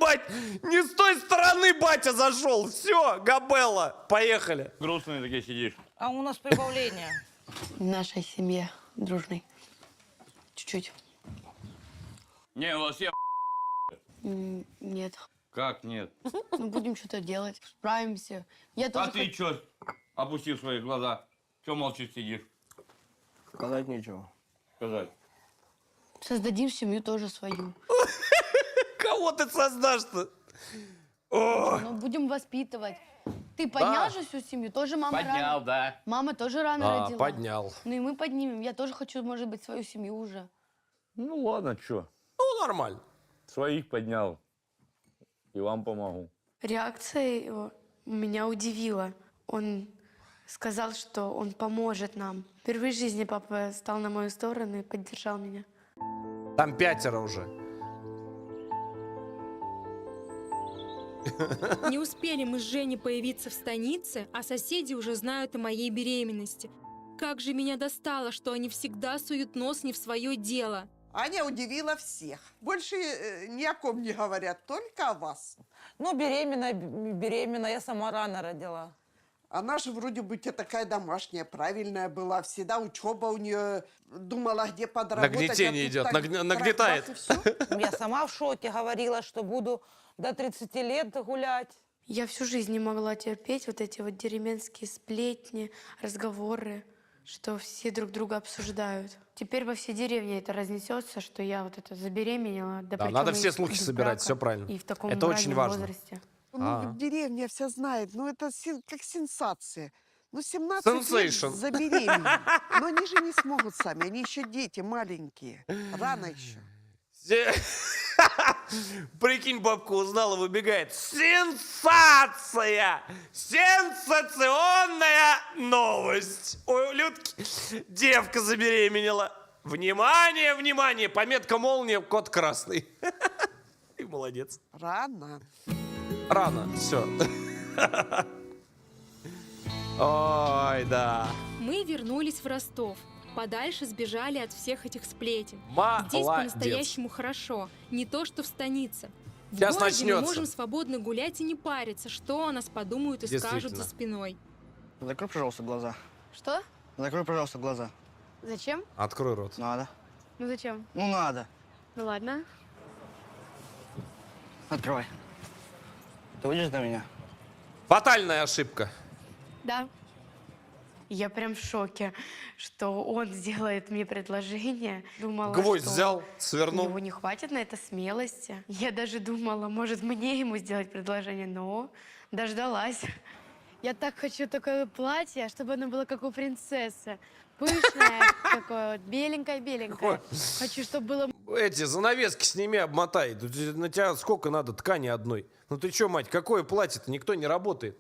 Бать, не с той стороны батя зашел. Все, Габелла, поехали. Грустный такие сидишь. А у нас прибавление. В нашей семье дружной. Чуть-чуть. Не, у вас все Нет. Как нет? Ну, будем что-то делать. Справимся. Я А тоже ты че, опустив свои глаза, че молчишь сидишь? Сказать нечего. Сказать. создадим семью тоже свою. Кого ты создашь-то? Ну, будем воспитывать. Ты поднял Да. же всю семью? Тоже мама Поднял, рано. да. Мама тоже рано Да, родила. поднял. Ну и мы поднимем. Я тоже хочу, может быть, свою семью уже. Ну ладно, что. Ну, нормально. Своих поднял. И вам помогу. Реакция его меня удивила. Он сказал, что он поможет нам. Впервые в жизни папа стал на мою сторону и поддержал меня. Там 5 уже. Не успели мы с Женей появиться в станице, а соседи уже знают о моей беременности. Как же меня достало, что они всегда суют нос не в свое дело. Аня удивила всех. Больше ни о ком не говорят, только о вас. Ну, беременна, я сама рано родила. Она же вроде бы такая домашняя, правильная была. Всегда учеба у нее, думала, где подработать. Нагнетение идет, нагнетает. Я сама в шоке говорила, что буду до 30 лет гулять. Я всю жизнь не могла терпеть вот эти вот деревенские сплетни, разговоры, что все друг друга обсуждают. Теперь во всей деревне это разнесется, что я вот это забеременела. Да, причем надо и все слухи без собирать, брака, все правильно. И в таком Это очень раннем важно. возрасте. Ну, деревня вся знает, ну это как сенсация. Ну, 17 Sensation. лет забеременеть. Но они же не смогут сами, они еще дети маленькие. Рано еще. Прикинь, бабка узнала, выбегает. Сенсация! Сенсационная новость! Ой, у Людки девка забеременела. Внимание, внимание! Пометка молния, код красный. И молодец. Рано. Рано, все. Ой, да. Мы вернулись в Ростов. Подальше сбежали от всех этих сплетен. Молодец. Здесь по-настоящему хорошо. Не то, что в станице. В Сейчас городе мы начнется. можем свободно гулять и не париться, что о нас подумают и скажут Действительно. за спиной. Закрой, пожалуйста, глаза. Что? Закрой, пожалуйста, глаза. Зачем? Открой рот. Надо. Ну зачем? Ну, надо. Ну ладно. Открывай. Ты выйдешь до меня? Фатальная ошибка. Да. Я прям в шоке, что он сделает мне предложение. Думала, Гвоздь что взял, у свернул. него не хватит на это смелости. Я даже думала, может, мне ему сделать предложение, но дождалась. Я так хочу такое платье, чтобы оно было как у принцессы. Пышное такое, вот, беленькое-беленькое. Хочу, чтобы было... Эти занавески сними, обмотай. Тут на тебя сколько надо ткани одной? Ну ты что, мать, какое платье-то? Никто не работает.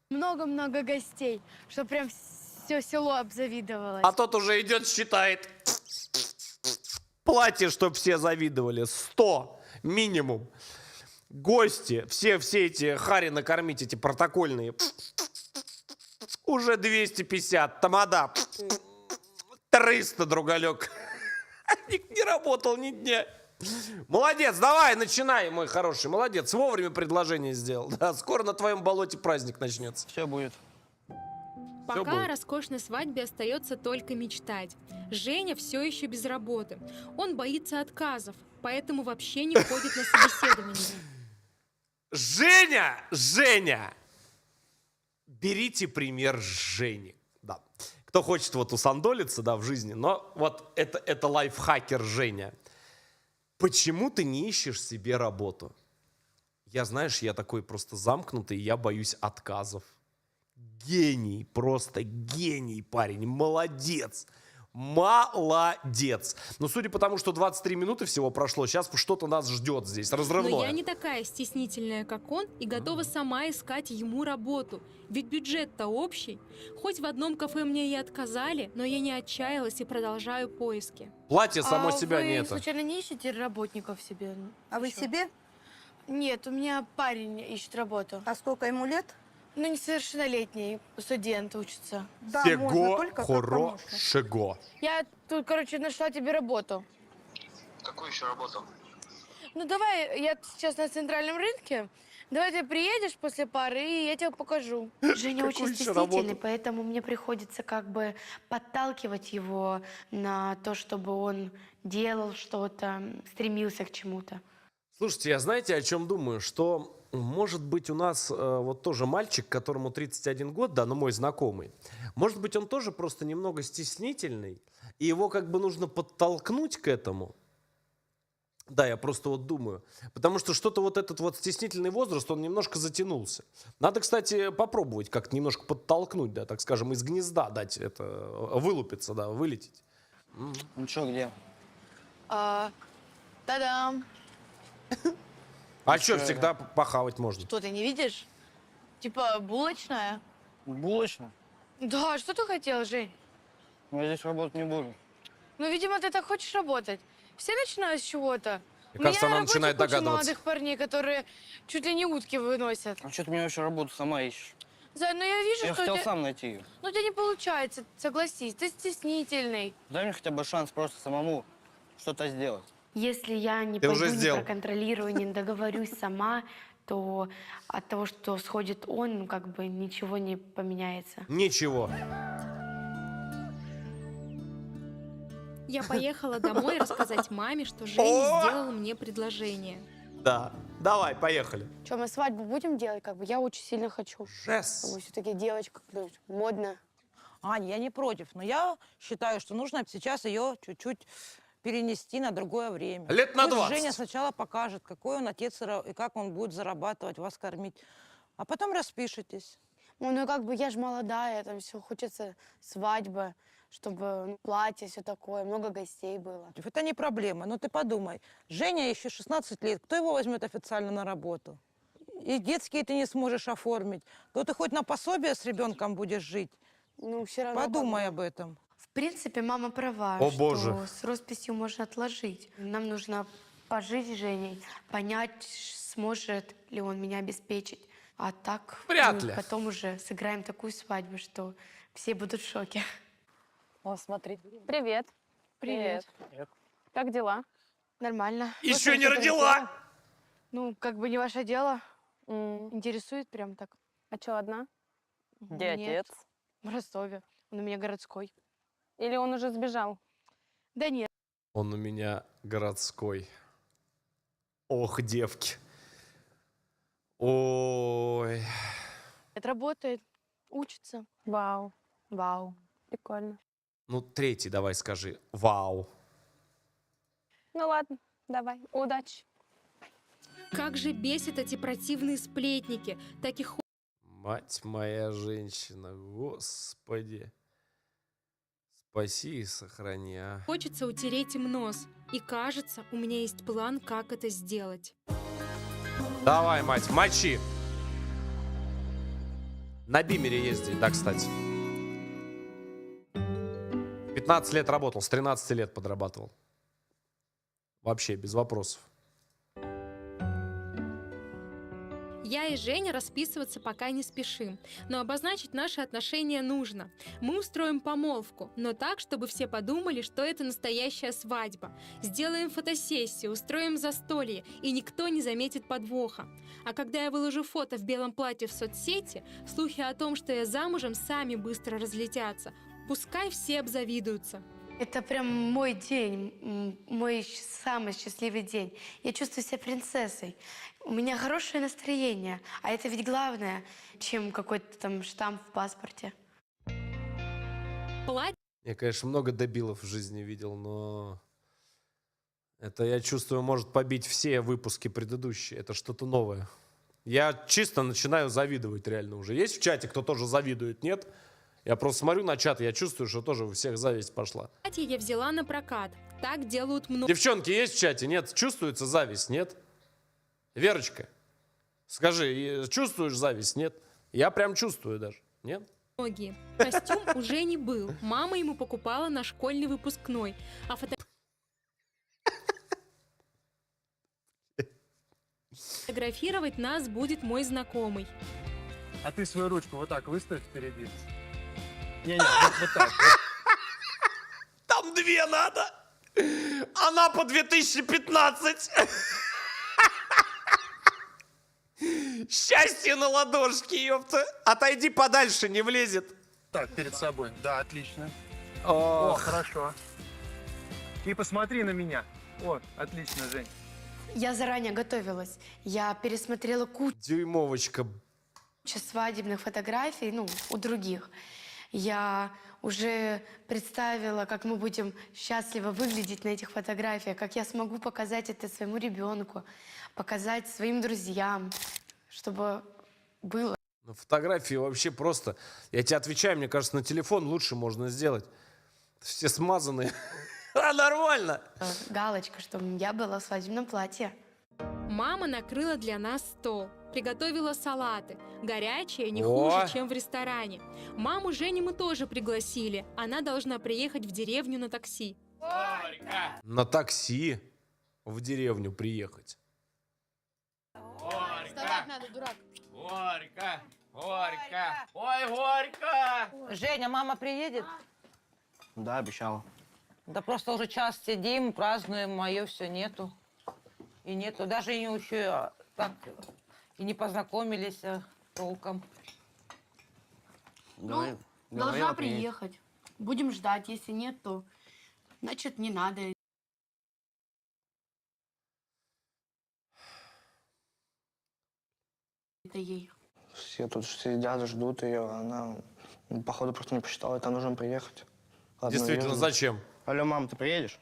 Много-много гостей, чтобы прям все село обзавидовалось. А тот уже идет, считает. Платье, чтоб все завидовали. 100 минимум. Гости, все эти хари накормить, эти протокольные. Уже 250. Тамада. 300, другалек. Не работал ни дня. Молодец, давай, начинай, мой хороший. Молодец, вовремя предложение сделал. Да, скоро на твоем болоте праздник начнется. Все будет. Пока будет. о роскошной свадьбе остается только мечтать. Женя все еще без работы. Он боится отказов, поэтому вообще не ходит на собеседование. Женя! Берите пример с Жени. Да. Кто хочет вот усандолиться, да, в жизни, но вот это лайфхакер Женя. Почему ты не ищешь себе работу? Я, знаешь, я такой просто замкнутый, я боюсь отказов. Гений, просто гений, парень, молодец. Молодец. Но судя по тому, что 23 минуты всего прошло, сейчас что-то нас ждет здесь, разрывное. Но я не такая стеснительная, как он, и готова сама искать ему работу. Ведь бюджет-то общий. Хоть в одном кафе мне и отказали, но я не отчаялась и продолжаю поиски. Платье само себя вы не это. случайно не ищете работников себе? А вы Ещё? себе? Нет, у меня парень ищет работу. А сколько ему лет? Ну, несовершеннолетний, студент учится. Да, можно, только как помощник. хорошего. Я тут, короче, нашла тебе работу. Какую еще работу? Ну, давай, я сейчас на центральном рынке. Давай ты приедешь после пары, и я тебе покажу. Женя очень Какую ещё стеснительный, работу? поэтому мне приходится как бы подталкивать его на то, чтобы он делал что-то, стремился к чему-то. Слушайте, я знаете, о чем думаю? Что, может быть, у нас вот тоже мальчик, которому 31 год, да, ну мой знакомый, может быть, он тоже просто немного стеснительный, и его как бы нужно подтолкнуть к этому. Да, я просто вот думаю. Потому что что-то вот этот вот стеснительный возраст, он немножко затянулся. Надо, кстати, попробовать как-то немножко подтолкнуть, да, так скажем, из гнезда дать это, вылупиться, да, вылететь. Ну что, где? Та-дам! А что, всегда похавать можно? Что, ты не видишь? Типа булочная? Булочная? Да, что ты хотел, Жень? Я здесь работать не буду. Ну, видимо, ты так хочешь работать. Все начинают с чего-то. Мне кажется, У меня она на работе начинает куча догадываться. молодых парней, которые чуть ли не утки выносят. А что ты мне вообще работу сама ищешь? Зай, ну я вижу, Я что у хотел тебя... сам найти ее. Ну, у тебя не получается, согласись. Ты стеснительный. Дай мне хотя бы шанс просто самому что-то сделать. Если я не Ты пойду, уже не сделал. проконтролирую, не договорюсь сама, то от того, что сходит он, ну, как бы ничего не поменяется. Ничего. Я поехала домой рассказать маме, что Женя сделал мне предложение. Да. Давай, поехали. Что, мы свадьбу будем делать? Как бы я очень сильно хочу. Жест. Все-таки девочка модная. Аня, я не против, но я считаю, что нужно сейчас ее чуть-чуть перенести на другое время. Лет на Пусть 20. Женя сначала покажет, какой он отец и как он будет зарабатывать, вас кормить. А потом распишитесь. Ну, как бы я же молодая, там все хочется свадьбы, чтобы платье, все такое, много гостей было. Это не проблема, но ты подумай. Женя еще 16 лет, кто его возьмет официально на работу? И детские ты не сможешь оформить. То ты хоть на пособие с ребенком будешь жить. Ну, все равно. Подумай об этом. В принципе, мама права, О, что Боже. с росписью можно отложить. Нам нужно пожить с Женей, понять, сможет ли он меня обеспечить. А так Вряд мы ли. потом уже сыграем такую свадьбу, что все будут в шоке. О, смотри. Привет. Привет. Как дела? Нормально. Еще Просто не что-то родила. хотела. Ну, как бы не ваше дело. Интересует прям так. А что, одна? Где отец? В Ростове. Он у меня городской. Или он уже сбежал? Да нет. Он у меня городской. Ох, девки. Ой. Это работает, учится. Вау. Вау. Прикольно. Ну, третий давай скажи. Вау. Ну ладно, давай. Удачи. Как же бесят эти противные сплетники. Таких Мать моя женщина. Господи. Спаси и сохрани, а. хочется утереть им нос. И кажется, у меня есть план, как это сделать. Давай, мать, мочи. На бимере ездить, да, кстати. 15 лет работал, с 13 лет подрабатывал. Вообще, без вопросов. Я и Женя расписываться пока не спешим, но обозначить наши отношения нужно. Мы устроим помолвку, но так, чтобы все подумали, что это настоящая свадьба. Сделаем фотосессию, устроим застолье, и никто не заметит подвоха. А когда я выложу фото в белом платье в соцсети, слухи о том, что я замужем, сами быстро разлетятся. Пускай все обзавидуются. Это прям мой день, мой самый счастливый день. Я чувствую себя принцессой. У меня хорошее настроение, а это ведь главное, чем какой-то там штамп в паспорте. Платье Я, конечно, много дебилов в жизни видел, но это, я чувствую, может побить все выпуски предыдущие. Это что-то новое. Я чисто начинаю завидовать реально уже. Есть в чате, кто тоже завидует, нет? Я просто смотрю на чат, и я чувствую, что тоже у всех зависть пошла. я взяла на прокат. Так делают многие. Девчонки есть в чате? Нет? Чувствуется зависть? Нет? Верочка, скажи, чувствуешь зависть? Нет? Я прям чувствую даже. Нет? Костюм уже не был. Мама ему покупала на школьный выпускной. А фотографировать нас будет мой знакомый. А ты свою ручку вот так выставь впереди. Не-не, вот так. Там две надо. Она по 2015. Счастье на ладошке, ёпта. Отойди подальше, не влезет. Так, перед собой. Да, отлично. Ох. О, хорошо. И посмотри на меня. Вот, отлично, Жень. Я заранее готовилась. Я пересмотрела кучу Дюймовочка. свадебных фотографий, ну, у других. Я уже представила, как мы будем счастливо выглядеть на этих фотографиях, как я смогу показать это своему ребенку, показать своим друзьям, чтобы было. На фотографии вообще просто. Я тебе отвечаю, мне кажется, на телефон лучше можно сделать. Все смазанные. А нормально. Галочка, что я была в свадебном платье. Мама накрыла для нас стол, приготовила салаты. Горячие не О! хуже, чем в ресторане. Маму Жени мы тоже пригласили. Она должна приехать в деревню на такси. На такси. в деревню приехать. Вставать надо, дурак. Горько, горько, ой, горько! Женя, мама приедет? Да, обещала. Да просто уже час сидим, празднуем, мое все нету. И нету. Даже и еще так и не познакомились толком. Говори- Должна говорила, приедет. приехать. Будем ждать. Если нет, то значит не надо. Это ей. Все тут сидят, ждут ее. Она, походу, просто не посчитала, это нужно приехать. Ладно, Действительно, её ждут. зачем? Алло, мам, ты приедешь?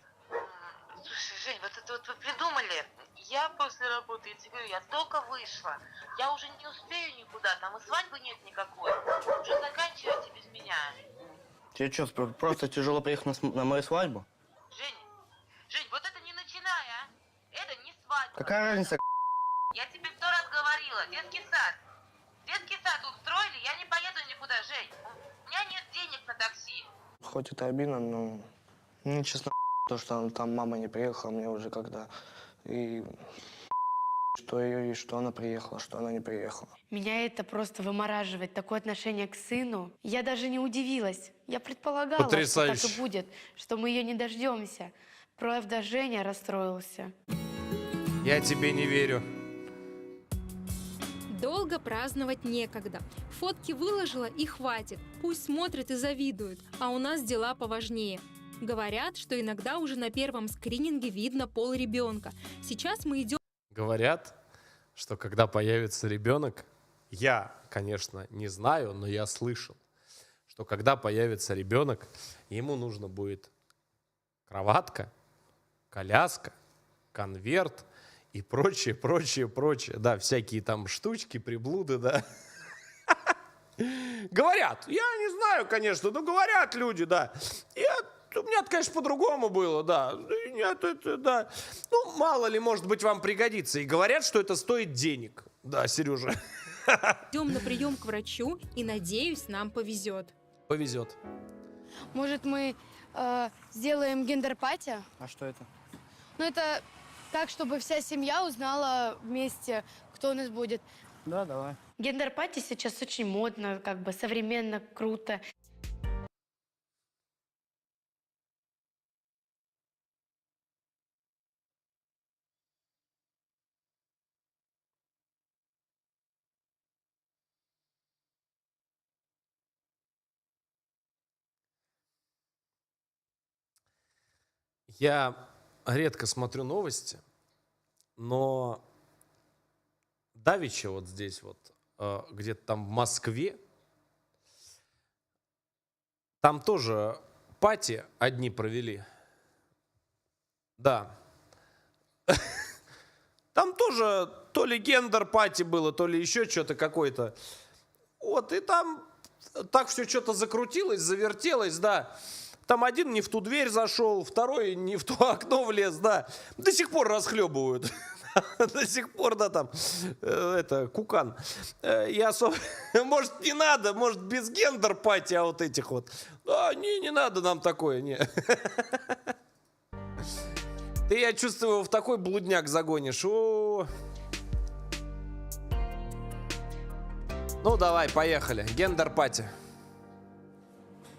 Слушай, Жень, вот это вот вы придумали. Я после работы, я тебе говорю, я только вышла. Я уже не успею никуда, там и свадьбы нет никакой. Уже заканчивайте без меня. Тебе что, просто тяжело приехать на мою свадьбу? Жень, вот это не начинай, а? Это не свадьба. Какая разница? Я тебе 100 раз говорила, детский сад. Детский сад устроили, я не поеду никуда, Жень. У меня нет денег на такси. Хоть это обидно, но мне честно то, что там мама не приехала, мне уже когда и что ее и что она приехала, что она не приехала. Меня это просто вымораживает, такое отношение к сыну. Я даже не удивилась. Я предполагала, что так Потрясающе. и будет, что мы ее не дождемся. Правда, Женя расстроился. Я тебе не верю. Долго праздновать некогда. Фотки выложила и хватит. Пусть смотрят и завидуют. А у нас дела поважнее. Говорят, что иногда уже на первом скрининге видно пол ребенка. Сейчас мы идем... Говорят, что когда появится ребенок, я, конечно, не знаю, но я слышал, что когда появится ребенок, ему нужно будет кроватка, коляска, конверт и прочее, прочее, прочее. Да, всякие там штучки, приблуды, да. Говорят, я не знаю, конечно, но говорят люди, да. У меня, конечно, по-другому было, да. Нет, это, да. Ну, мало ли, может быть, вам пригодится. И говорят, что это стоит денег. Да, Сережа. Идем на прием к врачу и, надеюсь, нам повезет. Повезет. Может, мы сделаем гендер-пати? А что это? Ну, это так, чтобы вся семья узнала вместе, кто у нас будет. Да, давай. Гендер-пати сейчас очень модно, как бы современно, круто. Я редко смотрю новости, но давеча вот здесь вот, где-то там в Москве, там тоже пати одни провели. Да. Там тоже то ли гендер-пати было, то ли еще что-то какое-то. Вот, и там так все что-то закрутилось, завертелось, да. Там один не в ту дверь зашел, второй не в то окно влез, да. До сих пор расхлебывают. До сих пор, да, там, это, кукан. Я особо, может, не надо, может, без гендер-пати, а вот этих вот. Да, не надо нам такое, не. Ты, я чувствую, его в такой блудняк загонишь. О. Ну, давай, поехали. Гендер-пати.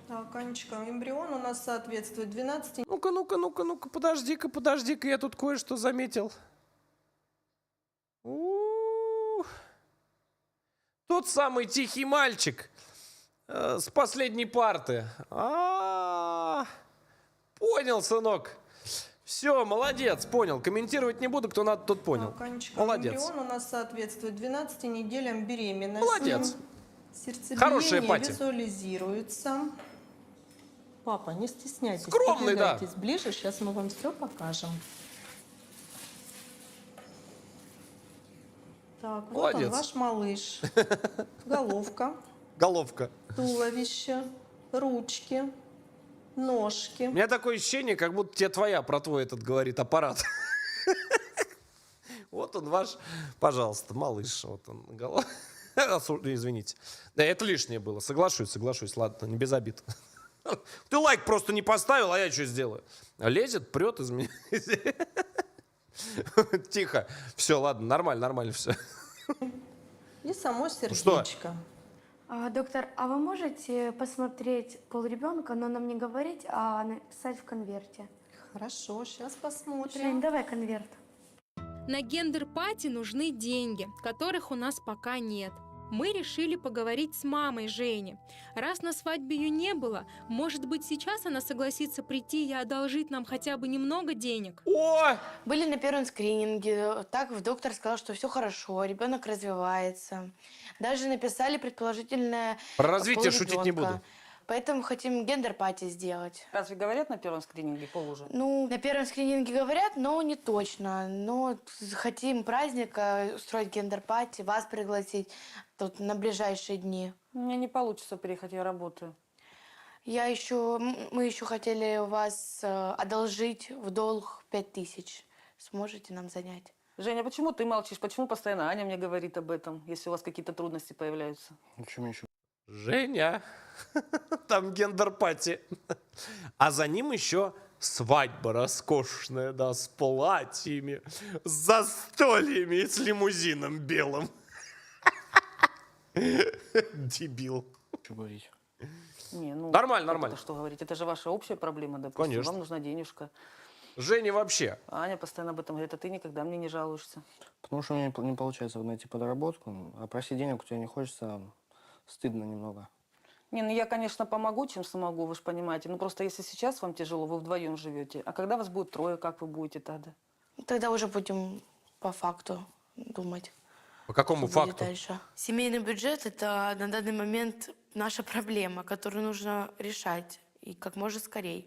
Так, Анечка, эмбрион у нас соответствует 12... Ну-ка, подожди-ка, я тут кое-что заметил. Тот самый тихий мальчик с последней парты. Понял, сынок. Все, молодец, понял. Комментировать не буду, кто надо, тот понял. Так, Анечка, Молодец. эмбрион у нас соответствует 12 неделям беременности. Молодец. Сердцебиение Хорошая пати. визуализируется. Папа, не стесняйтесь. Скромный, да. Подвигайтесь ближе, сейчас мы вам все покажем. Так, вот Молодец. он, ваш малыш. Головка, Головка. туловище, ручки, ножки. У меня такое ощущение, как будто тебе твоя про твой этот говорит аппарат. Вот он ваш, пожалуйста, малыш. Вот он, извините. Да, это лишнее было. Соглашусь. Ладно, не без обид. Ты лайк просто не поставил, а я что сделаю? Лезет, прет из меня. Тихо. Все, ладно, нормально все. И само что? сердечко. Доктор, а вы можете посмотреть пол ребенка, но нам не говорить, а написать в конверте? Хорошо, сейчас Жень, посмотрим. давай конверт. На гендер-пати нужны деньги, которых у нас пока нет. Мы решили поговорить с мамой Жени. Раз на свадьбе ее не было, может быть, сейчас она согласится прийти и одолжить нам хотя бы немного денег? О! Были на первом скрининге. Так доктор сказал, что все хорошо, ребенок развивается. Даже написали предположительное Про развитие пол шутить не ребенка. буду. Поэтому хотим гендер-пати сделать. Разве говорят на первом скрининге пол уже? Ну, на первом скрининге говорят, но не точно. Но хотим праздник устроить гендер-пати, вас пригласить тут на ближайшие дни. У меня не получится приехать, я работаю. Мы еще хотели у вас одолжить в долг 5000. Сможете нам занять? Женя, почему ты молчишь? Почему постоянно Аня мне говорит об этом, если у вас какие-то трудности появляются? Женя, там гендер-пати. А за ним еще свадьба роскошная, да, с платьями, с застольями и с лимузином белым. Дебил. Что говорить? Не, ну, Нормально. Это что говорить? Это же ваша общая проблема, допустим. Конечно. Вам нужна денежка. Женя вообще. Аня постоянно об этом говорит, а ты никогда мне не жалуешься. Потому что у меня не получается найти подработку, а просить денег у тебя не хочется, стыдно немного. Не, ну я, конечно, помогу, чем смогу, вы же понимаете. Ну просто если сейчас вам тяжело, вы вдвоем живете. А когда вас будет трое, как вы будете тогда? Тогда уже будем по факту думать. По какому что будет факту? дальше. Семейный бюджет – это на данный момент наша проблема, которую нужно решать и как можно скорее.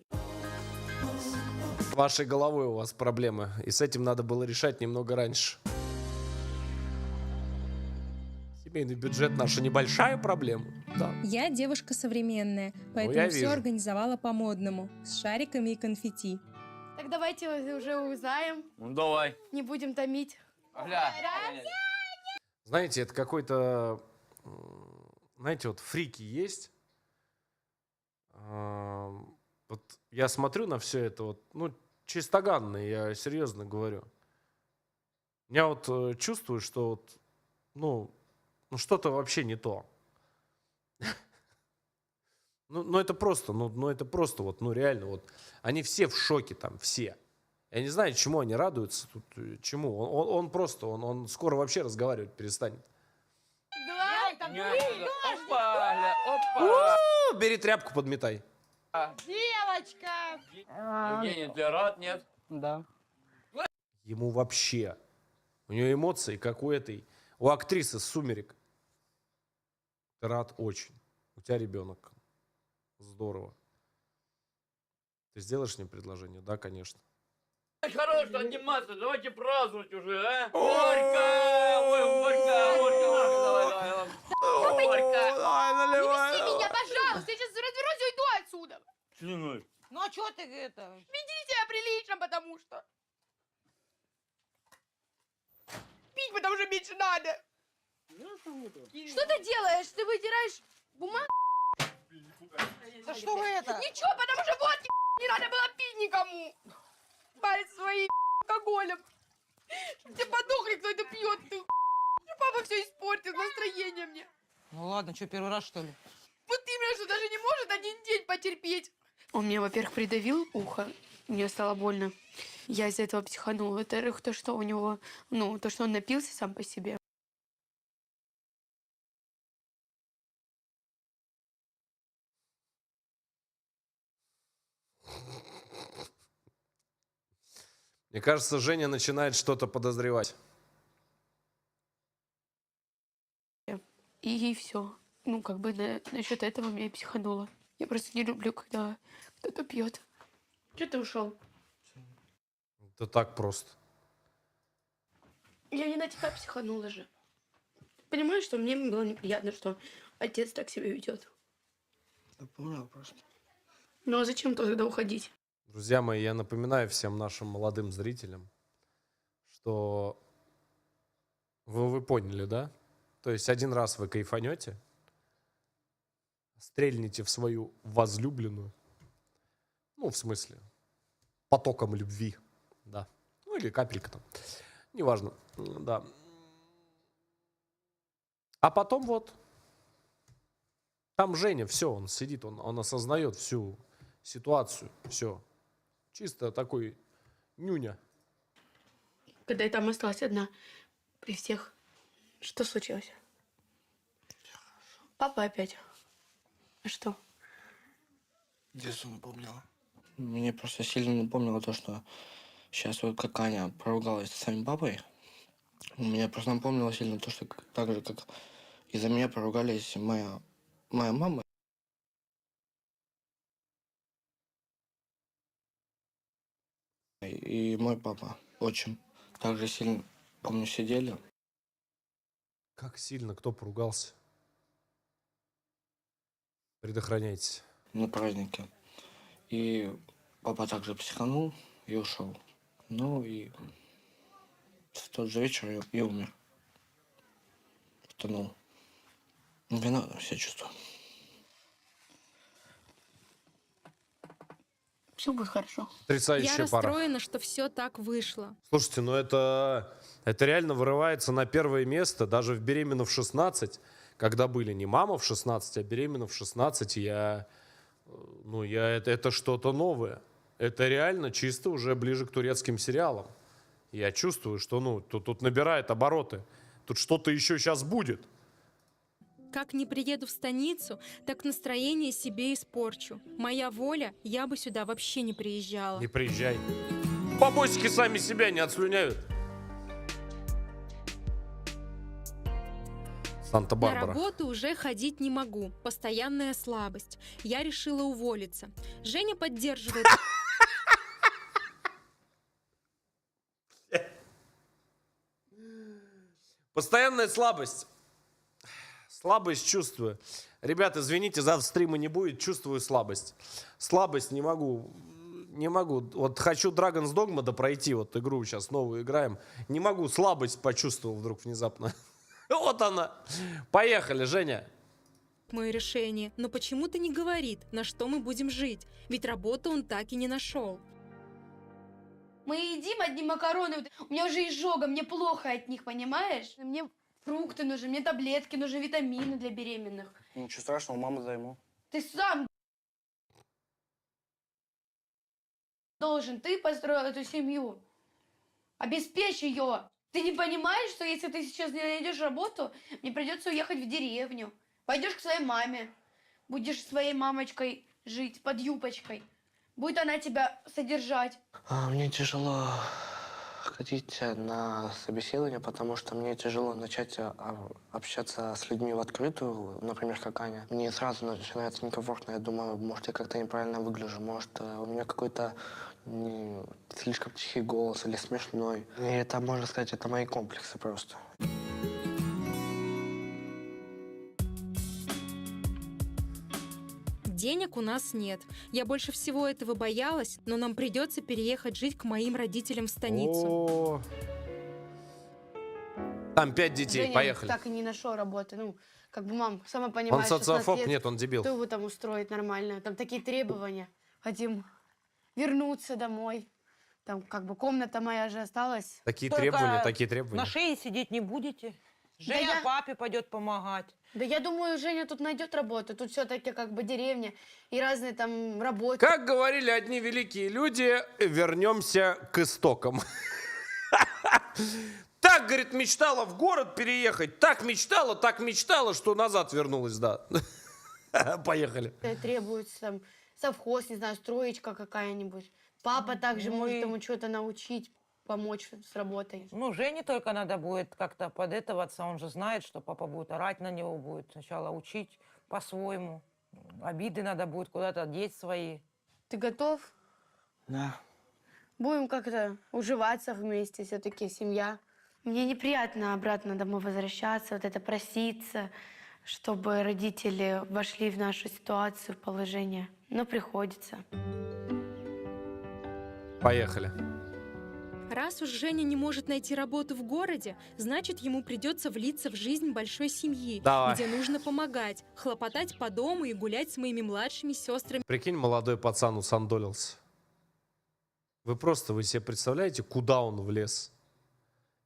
Вашей головой у вас проблемы, и с этим надо было решать немного раньше. Семейный бюджет – наша небольшая проблема. Да. Я девушка современная, я поэтому все вижу. организовала по-модному, с шариками и конфетти. Так давайте уже узнаем, Ну давай. не будем томить. Знаете, это какой-то... Знаете, вот фрики есть. Вот я смотрю на все это, вот, ну, чистоганно, я серьезно говорю. Я вот чувствую, что вот, ну что-то вообще не то. Ну, это просто, это просто, вот, ну, реально, вот, они все в шоке там, все. Я не знаю, чему они радуются, тут, чему. Он просто, он скоро вообще разговаривать перестанет. У, бери тряпку, подметай. Девочка! Евгений, ты рад, нет? Да. Ему вообще. У нее эмоции, как у этой, у актрисы «Сумерек». Ты рад очень. У тебя ребенок. Здорово. Ты сделаешь мне предложение? Да, конечно. Хорош отниматься, давайте праздновать уже, а? Борька! Ой, Борька! Давай, наливай. меня, пожалуйста! Я сейчас развернусь и уйду отсюда! Слюной. Ну а что ты это? Веди себя прилично, потому что... Пить потому что меньше надо! Что ты делаешь? Ты вытираешь бумагу? Да что вы это? Ничего, потому что водки не надо было пить никому! Палец своим алкоголем! Чтоб тебе подохли, кто это пьет, ты папа все испортил, настроение мне! Ну ладно, что, первый раз, что ли? Вот именно, что даже не может один день потерпеть! Он меня, во-первых, придавил ухо, мне стало больно. Я из-за этого психанула. Во-вторых, то, что у него, то, что он напился сам по себе. Мне кажется, Женя начинает что-то подозревать. И все. Насчет этого меня и психануло. Я просто не люблю, когда кто-то пьет. Че ты ушел? Это так просто. Я не на тебя психанула же. Понимаешь, что мне было неприятно, что отец так себя ведет. Я понял просто. Ну а зачем тогда уходить? Друзья мои, я напоминаю всем нашим молодым зрителям, что вы поняли, да? То есть один раз вы кайфанете, стрельните в свою возлюбленную, ну, в смысле, потоком любви, да. Ну, или капелька там. Неважно. Да. А потом вот. Там Женя, все, он сидит, он осознает всю ситуацию. Все. Чисто такой нюня. Когда я там осталась одна при всех, что случилось? Папа опять. А что? Детство напомнило. Мне просто сильно напомнило то, что сейчас вот как Аня поругалась с своим папой. Мне просто напомнило сильно то, что так же, как из-за меня поругались моя мама и мой папа. Очень. Так же сильно, помню, сидели. Как сильно кто поругался? Предохраняйтесь. На празднике. И папа также психанул и ушел. Ну и в тот же вечер и умер. Утонул. Виновато себя чувствую. Все будет хорошо. Я Потрясающая пара. расстроена, что все так вышло. Слушайте, ну это реально вырывается на первое место, даже в беременна в 16, когда были не мама в 16, а беременна в 16, это что-то новое. Это реально чисто уже ближе к турецким сериалам. Я чувствую, что тут набирает обороты. Тут что-то еще сейчас будет. Как не приеду в станицу, так настроение себе испорчу. Моя воля, я бы сюда вообще не приезжала. Не приезжай. Бабосики сами себя не отслюняют. На Санта-Барбара. работу уже ходить не могу. Постоянная слабость. Я решила уволиться. Женя поддерживает. Постоянная слабость. Слабость чувствую. Ребят, извините, завтра стрима не будет, чувствую слабость. Слабость не могу. Не могу. Вот хочу Dragon's Dogma пройти, вот игру сейчас новую играем. Не могу, слабость почувствовал вдруг внезапно. Вот она. Поехали, Женя. Мое решение, но почему-то не говорит, на что мы будем жить. Ведь работу он так и не нашел. Мы едим одни макароны. У меня уже изжога, мне плохо от них, понимаешь? Мне фрукты нужны, мне таблетки нужны, витамины для беременных. Ничего страшного, маму займу. Ты сам должен, ты построил эту семью. Обеспечь ее. Ты не понимаешь, что если ты сейчас не найдешь работу, мне придется уехать в деревню. Пойдешь к своей маме, будешь своей мамочкой жить под юбочкой. Будет она тебя содержать. Мне тяжело ходить на собеседование, потому что мне тяжело начать общаться с людьми в открытую, например, как Аня. Мне сразу начинается некомфортно. Я думаю, может, я как-то неправильно выгляжу, может, у меня какой-то слишком тихий голос или смешной. И это, можно сказать, это мои комплексы просто. Денег у нас нет. Я больше всего этого боялась, но нам придется переехать жить к моим родителям в станицу. О. Там 5 детей, Женя поехали. так и не нашел работы. Ну, как бы, мам, сама Он понимаешь, 16 социофоб, лет, нет, он дебил. кто его там устроит нормально? Там такие требования. Хотим вернуться домой. Там как бы комната моя же осталась. Такие Только требования, такие требования. На шее сидеть не будете. Женя папе пойдет помогать. Да я думаю, Женя тут найдет работу. Тут все-таки как бы деревня и разные там работы. Как говорили одни великие люди, вернемся к истокам. Так, говорит, мечтала в город переехать, так мечтала, что назад вернулась, да. Поехали. Требуется там совхоз, не знаю, строечка какая-нибудь. Папа также может ему что-то научить, помочь с работой. Ну, Жене только надо будет как-то подэтоваться. Он же знает, что папа будет орать на него, будет сначала учить по-своему. Обиды надо будет куда-то деть свои. Ты готов? Да. Будем как-то уживаться вместе, все-таки семья. Мне неприятно обратно домой возвращаться, вот это проситься, чтобы родители вошли в нашу ситуацию, положение. Но приходится. Поехали. Раз уж Женя не может найти работу в городе, значит, ему придется влиться в жизнь большой семьи, Давай. где нужно помогать, хлопотать по дому и гулять с моими младшими сестрами. Прикинь, молодой пацан усандолился. Вы себе представляете, куда он влез?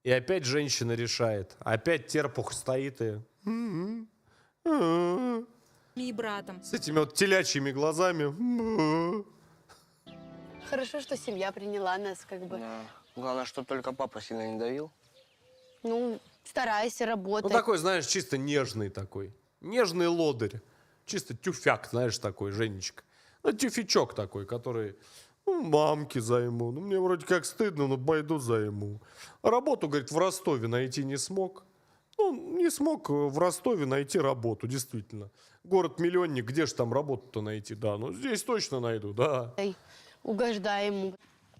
И опять женщина решает. Опять терпух стоит и... И братом. С этими вот телячьими глазами. Хорошо, что семья приняла нас, как бы. Да. Главное, чтобы только папа сильно не давил. Ну, старайся, работай. Ну, такой, знаешь, чисто нежный такой. Нежный лодырь. Чисто тюфяк, знаешь, такой, Женечка. Ну, тюфячок такой, который... Ну, мамки займу. Ну, мне вроде как стыдно, но пойду займу. А работу, говорит, в Ростове найти не смог. Ну, не смог в Ростове найти работу, действительно. Город-миллионник, где же там работу-то найти? Да, ну здесь точно найду, да. Угождай ему.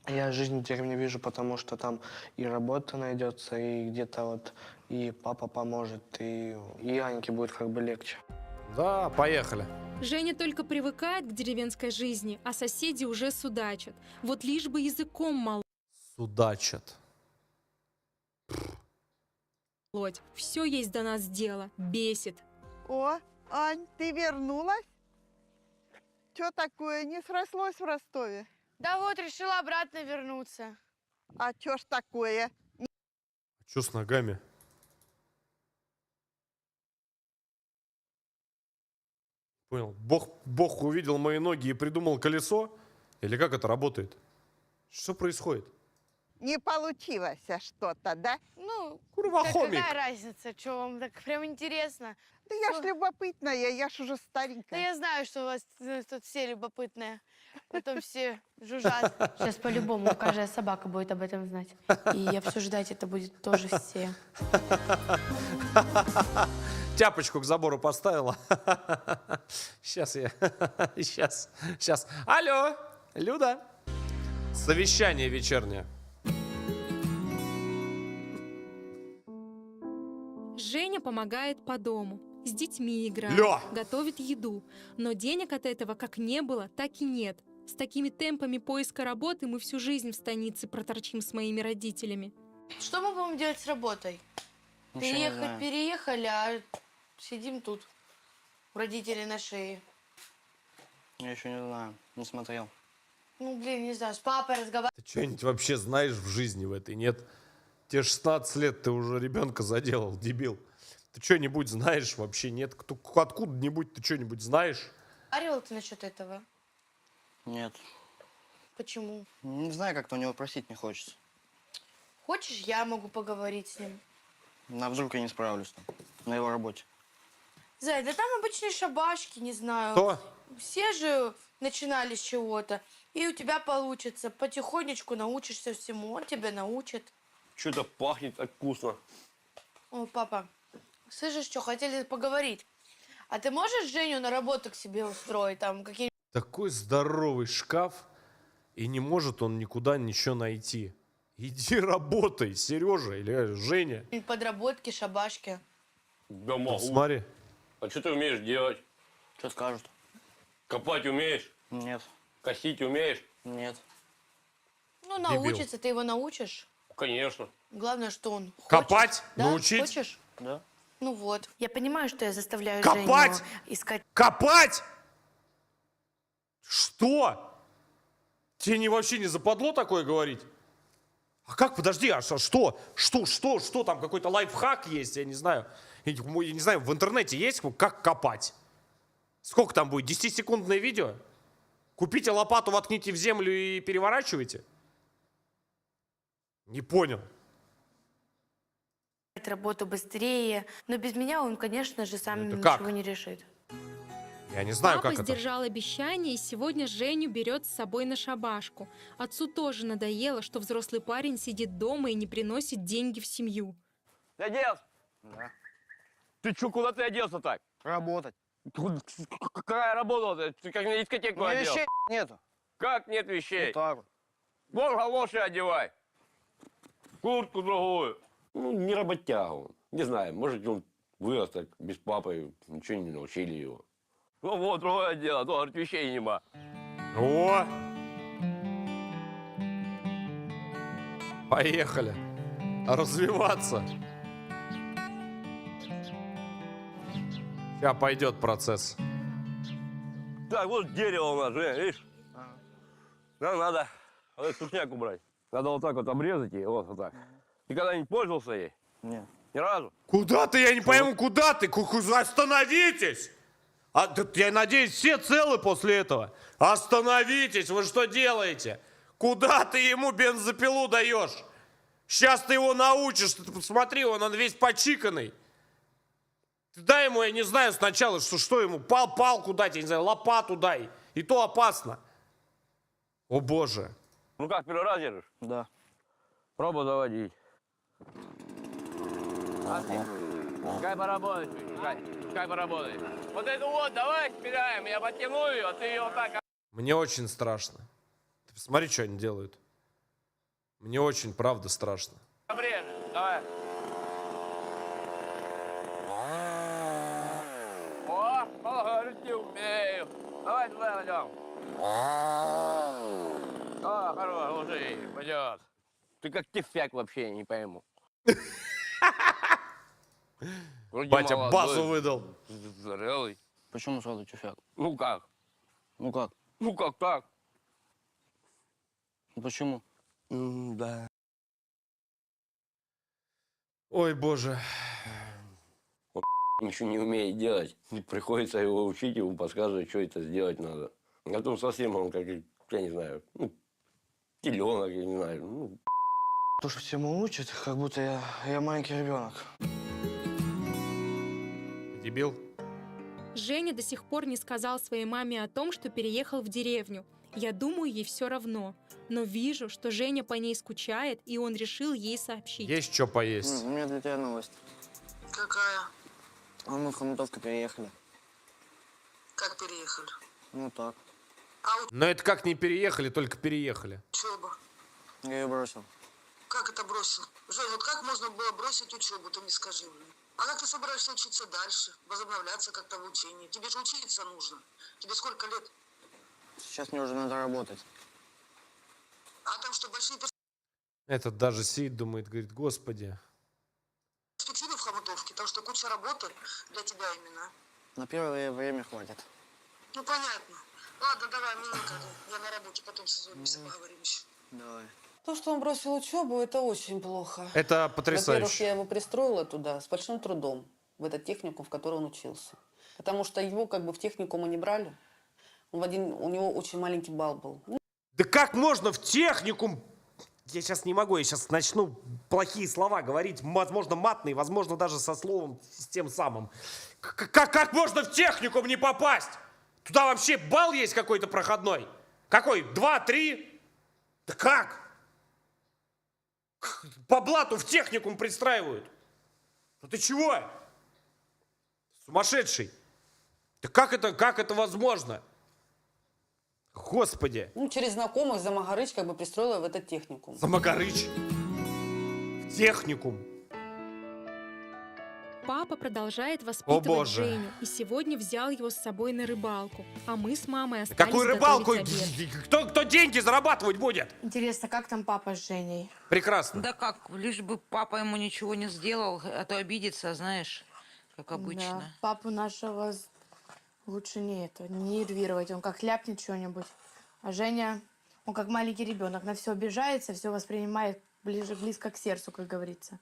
Я жизнь теперь не вижу, потому что там и работа найдется, и где-то вот и папа поможет, и Аньке будет как бы легче. Да, поехали. Женя только привыкает к деревенской жизни, а соседи уже судачат. Вот лишь бы языком Судачат. молоть. Все есть до нас дело. Бесит. О, Ань, ты вернулась? Что такое, не срослось в Ростове? Да вот, решила обратно вернуться. А что ж такое? Что с ногами? Понял. Бог увидел мои ноги и придумал колесо? Или как это работает? Что происходит? Не получилось что-то, да? Ну, Курвахомик. какая разница, что вам так прям интересно? Да я ж любопытная, я ж уже Да старенькая. я знаю, что у вас тут все любопытные. Потом все жужжат. Сейчас по-любому каждая собака будет об этом знать. И обсуждать это будет тоже все. Тяпочку к забору поставила. Сейчас я. Сейчас. Алло, Люда. Совещание вечернее. Женя помогает по дому. С детьми играет, Ля! готовит еду. Но денег от этого как не было, так и нет. С такими темпами поиска работы мы всю жизнь в станице проторчим с моими родителями. Что мы будем делать с работой? Ничего не знаю. Переехали, а сидим тут. У родителей на шее. Я еще не знаю, не смотрел. Ну, блин, не знаю, с папой разговаривать. Ты что-нибудь вообще знаешь в жизни в этой, нет? Тебе 16 лет, ты уже ребенка заделал, дебил. Ты что-нибудь знаешь вообще, нет? Откуда-нибудь ты что-нибудь знаешь? Говорил ты насчет этого? Нет. Почему? Не знаю, как-то у него просить не хочется. Хочешь, я могу поговорить с ним? А вдруг я не справлюсь там, на его работе. Зай, да там обычные шабашки, не знаю. Кто? Все же начинали с чего-то. И у тебя получится. Потихонечку научишься всему. Он тебя научит. Что-то пахнет так вкусно. О, папа, слышишь, что, хотели поговорить. А ты можешь Женю на работу к себе устроить? Там какие-нибудь... Такой здоровый шкаф, и не может он никуда ничего найти. Иди работай, Сережа или Женя. подработки, шабашки. Да могу. Смотри. А что ты умеешь делать? Что скажут? Копать умеешь? Нет. Косить умеешь? Нет. Ну, научится, ты его научишь. Конечно. Главное, что он хочет. Копать? Да? Научить? Хочешь? Да. Ну вот. Я понимаю, что я заставляю Копать? Женю искать... Копать? Что? Тебе вообще не западло такое говорить? А как, подожди, а что? Что там, какой-то лайфхак есть, я не знаю. Я не знаю, в интернете есть, как копать? Сколько там будет, 10-секундное видео? Купите лопату, воткните в землю и переворачивайте? Не понял. Работу быстрее. Но без меня он, конечно же, сам Это ничего как? не решит. Я не знаю, Папа как это. сдержал обещание и сегодня Женю берет с собой на шабашку. Отцу тоже надоело, что взрослый парень сидит дома и не приносит деньги в семью. Ты оделся? Да. Ты что, куда ты оделся так? Работать. Какая работа? Ты как на дискотеку У меня одел. вещей нету. Как нет вещей? Вот так вот. Вон галоши одевай. Куртку другую. Ну, не работяга он. Не знаю, может, он вырос так без папы, ничего не научили его. Ну вот, другое дело, то говорит, вещей нема. О! Поехали. Развиваться. Сейчас пойдет процесс. Так, вот дерево у нас, видишь? Да, надо Вот этот сушняк убрать. Надо вот так вот обрезать ее, вот так. Ты когда-нибудь пользовался ей? Нет. Ни разу? Куда ты? Я не пойму, куда ты? Остановитесь! Я надеюсь, все целы после этого. Остановитесь! Вы что делаете? Куда ты ему бензопилу даешь? Сейчас ты его научишь. Ты посмотри, он весь почиканный. Ты дай ему, я не знаю, сначала, что ему, палку дать, я не знаю, лопату дай. И то опасно. О боже. Ну как, первый раз держишь? Да. Пробуй заводить. Пускай поработает, пускай поработает. Вот эту вот давай спиляем, я подтяну ее, а ты ее вот так. Мне очень страшно. Ты посмотри, что они делают. Мне очень, правда, страшно. Обрежь, давай. О, говорю, не умею. Давай туда найдем. О, хорош, уже пойдет. Ты как тефяк вообще, не пойму. Вроде Батя молодой, базу выдал. Зрелый. Почему сразу тюфяк? Ну как? Ну как? Ну как так? Почему? Да. Ой, боже. Ничего не умеет делать. Приходится его учить, ему подсказывать, что это сделать надо. А то совсем он как, я не знаю, теленок, я не знаю. То, что всему учат, как будто я маленький ребенок. Дебил. Женя до сих пор не сказал своей маме о том, что переехал в деревню. Я думаю, ей все равно. Но вижу, что Женя по ней скучает, и он решил ей сообщить. Есть что поесть. У меня для тебя новость. Какая? А мы в Хомутовку переехали. Как переехали? Ну так. Но это как не переехали, только переехали. Учеба. Я ее бросил. Как это бросил? Жень, вот как можно было бросить учебу, ты мне скажи, блин. А как ты собираешься учиться дальше? Возобновляться как-то в учении? Тебе же учиться нужно. Тебе сколько лет? Сейчас мне уже надо работать. А там что, большие Этот даже сидит, думает, говорит, господи. перспективы в Хомутовке? Там что, куча работы для тебя именно? На первое время хватит. Ну, понятно. Ладно, давай, минутка. Я на работе, потом созвонимся, поговорим еще. Давай. То, что он бросил учебу, это очень плохо. Это Во-первых, потрясающе. я его пристроила туда с большим трудом, в этот техникум, в котором он учился. Потому что его как бы в техникуму не брали. У него очень маленький балл был. Да как можно в техникум? Я сейчас не могу, я сейчас начну плохие слова говорить, возможно, матные, возможно, даже со словом с тем самым. Как можно в техникум не попасть? Туда вообще балл есть какой-то проходной? Какой? 2, 3? Да как? По блату в техникум пристраивают. Ну ты чего? Сумасшедший. Да как это возможно? Господи. Ну, через знакомых Замагарыч как бы пристроила в этот техникум. Замагарыч. В техникум. Папа продолжает воспитывать Боже. Женю и сегодня взял его с собой на рыбалку. А мы с мамой остались Какую рыбалку? готовить обед. Кто деньги зарабатывать будет? Интересно, как там папа с Женей? Прекрасно. Да как, лишь бы папа ему ничего не сделал, а то обидится, знаешь, как обычно. Да, папу нашего лучше не нервировать. Он как ляпнет что-нибудь. А Женя, он как маленький ребенок, на все обижается, все воспринимает близко к сердцу, как говорится.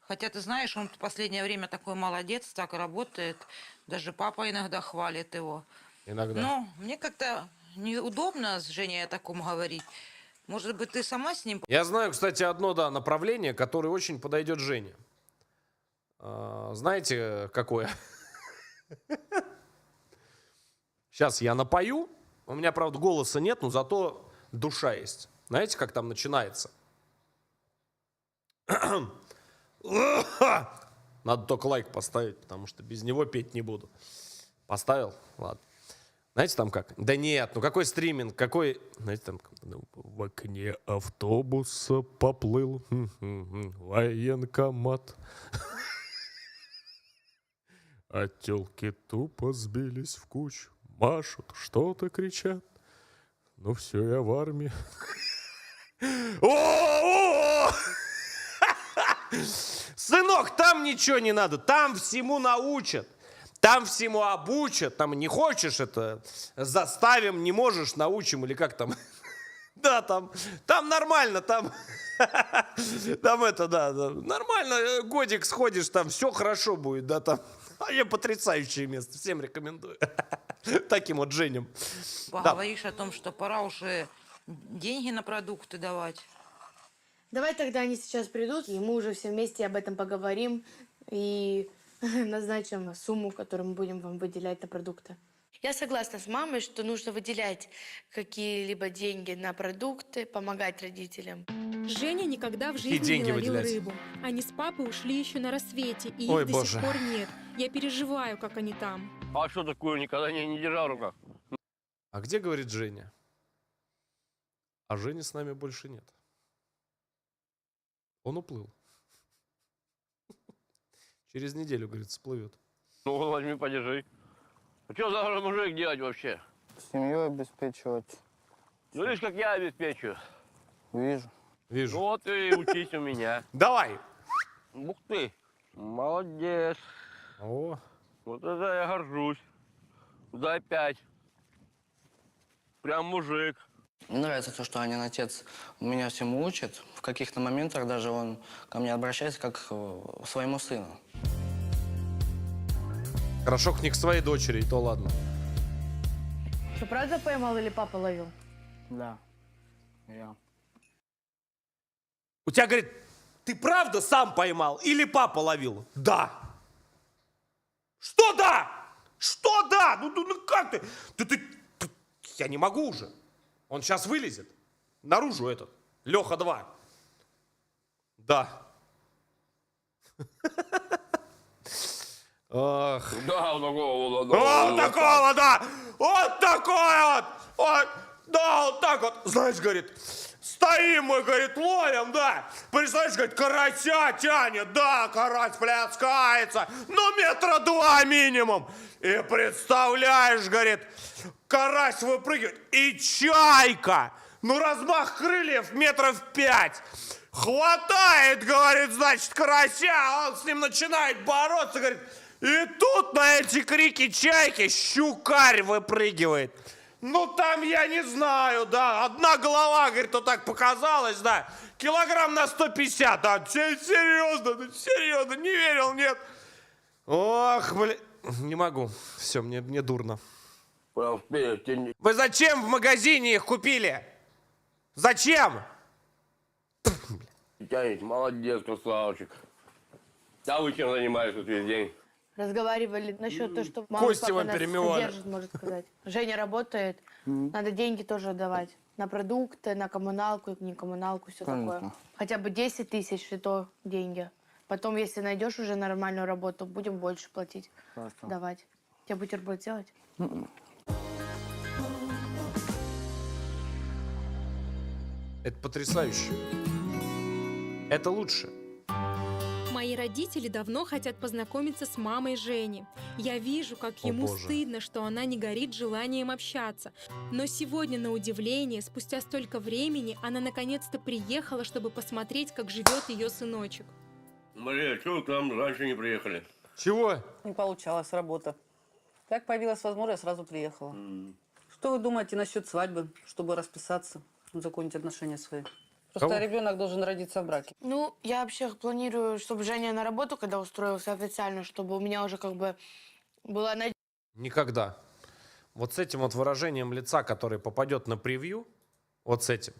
Хотя, ты знаешь, он в последнее время такой молодец, так работает. Даже папа иногда хвалит его. Иногда. Но мне как-то неудобно с Женей о таком говорить. Может быть, ты сама с ним... Я знаю, кстати, одно направление, которое очень подойдет Жене. Знаете, какое? Сейчас я напою. У меня, правда, голоса нет, но зато душа есть. Знаете, как там начинается? Надо только лайк поставить, потому что без него петь не буду. Поставил? Ладно. Знаете там как? Да нет, ну какой стриминг, какой... Знаете там... В окне автобуса поплыл военкомат. А тёлки тупо сбились в кучу, машут, что-то кричат. Ну все, я в армии. О! Сынок, там ничего не надо, там всему научат, там всему обучат, там не хочешь это, заставим, не можешь, научим, или как там, Да, там нормально, там это, да, нормально, годик сходишь, там все хорошо будет, да, там. А я потрясающее место, всем рекомендую. Таким вот Женям. Поговоришь о том, что пора уже деньги на продукты давать. Давай тогда они сейчас придут, и мы уже все вместе об этом поговорим и назначим сумму, которую мы будем вам выделять на продукты. Я согласна с мамой, что нужно выделять какие-либо деньги на продукты, помогать родителям. Женя никогда в Какие жизни деньги не ловил выделять? рыбу. Они с папой ушли еще на рассвете, и Ой, их до боже. сих пор нет. Я переживаю, как они там. А что такое, никогда не держал в руках? А где, говорит, Женя? А Жени с нами больше нет. Он уплыл. Через неделю, говорит, всплывет. Ну, возьми, подержи. А что за мужик делать вообще? Семью обеспечивать. Ну, видишь, как я обеспечиваю. Вижу. Вижу. Ну, вот и учись у меня. Давай. Ух ты, молодец. О. Вот это я горжусь. Дай 5. Прям мужик. Мне нравится то, что Анин отец меня всему учит. В каких-то моментах даже он ко мне обращается как к своему сыну. Хорошо, к не к своей дочери, и то ладно. Что, правда поймал или папа ловил? Да. Я. У тебя, говорит, ты правда сам поймал или папа ловил? Да. Что да? Что да? Ну как ты? Я не могу уже. Он сейчас вылезет. Наружу этот. Леха 2. Да. Ах. Да, вот такого, Вот такого, да! Вот такой вот! Вот, да, вот так вот. Знаешь, говорит, стоим мы, говорит, ловим, да. Представляешь, говорит, карася тянет, да, карась пляскается. Ну, 2 метра минимум. И представляешь, говорит, карась выпрыгивает. И чайка, ну, размах крыльев 5 метров. Хватает, говорит, значит, карася, он с ним начинает бороться, говорит. И тут на эти крики чайки щукарь выпрыгивает. Ну, там, я не знаю, да, одна голова, говорит, вот так показалась, да, килограмм на 150, да, серьезно, не верил, нет. Ох, блин, не могу, все, мне дурно. Вы зачем в магазине их купили? Зачем? Тянет, молодец, красавчик. А вы чем занимаетесь тут весь день? Разговаривали насчет того, что мама Кости папа вам нас перемывали. содержит, можно сказать. Женя работает, надо деньги тоже отдавать. На продукты, на коммуналку, не коммуналку, все такое. Хотя бы 10 тысяч, и то деньги. Потом, если найдешь уже нормальную работу, будем больше платить, давать. Тебе бутерброд делать? Это потрясающе. Это лучше. Мои родители давно хотят познакомиться с мамой Жени. Я вижу, как ему Боже. стыдно, что она не горит желанием общаться. Но сегодня, на удивление, спустя столько времени, она наконец-то приехала, чтобы посмотреть, как живет ее сыночек. Мария, что вы к нам раньше не приехали? Чего? Не получалась работа. Как появилась возможность, я сразу приехала. Что вы думаете насчет свадьбы, чтобы расписаться, закончить отношения свои? Просто Кого? ребенок должен родиться в браке. Ну, я вообще планирую, чтобы Женя на работу, когда устроился официально, чтобы у меня уже как бы была надежда. Никогда. Вот с этим вот выражением лица, который попадет на превью, вот с этим.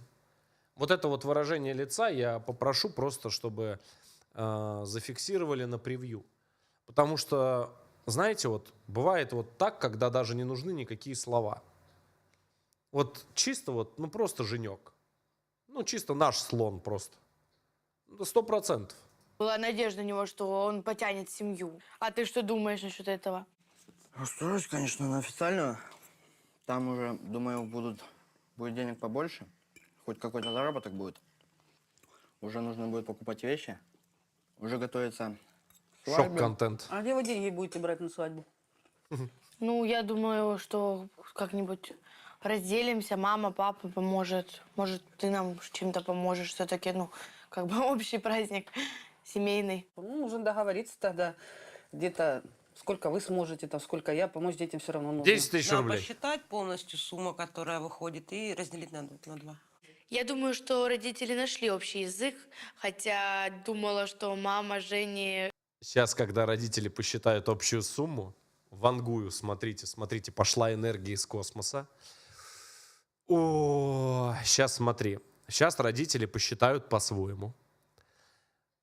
Вот это вот выражение лица я попрошу просто, чтобы зафиксировали на превью. Потому что, знаете, вот бывает вот так, когда даже не нужны никакие слова. Вот чисто вот, ну просто Женек. Ну, чисто наш слон просто. 100%. Была надежда на него, что он потянет семью. А ты что думаешь насчет этого? Устроюсь, конечно, на официальную. Там уже, думаю, будет денег побольше. Хоть какой-то заработок будет. Уже нужно будет покупать вещи. Уже готовится к свадьбе. Шок-контент. А где вы деньги будете брать на свадьбу? Ну, я думаю, что как-нибудь разделимся, мама, папа поможет. Может, ты нам чем-то поможешь. Все-таки, ну, как бы общий праздник семейный. Ну, нужно договориться тогда где-то, сколько вы сможете, там, сколько я, помочь детям все равно нужно. 10 тысяч Да, рублей. посчитать полностью сумму, которая выходит, и разделить на 2. Я думаю, что родители нашли общий язык, хотя думала, что мама Жени... Сейчас, когда родители посчитают общую сумму, вангую, смотрите, пошла энергия из космоса. О, сейчас смотри. Сейчас родители посчитают по-своему.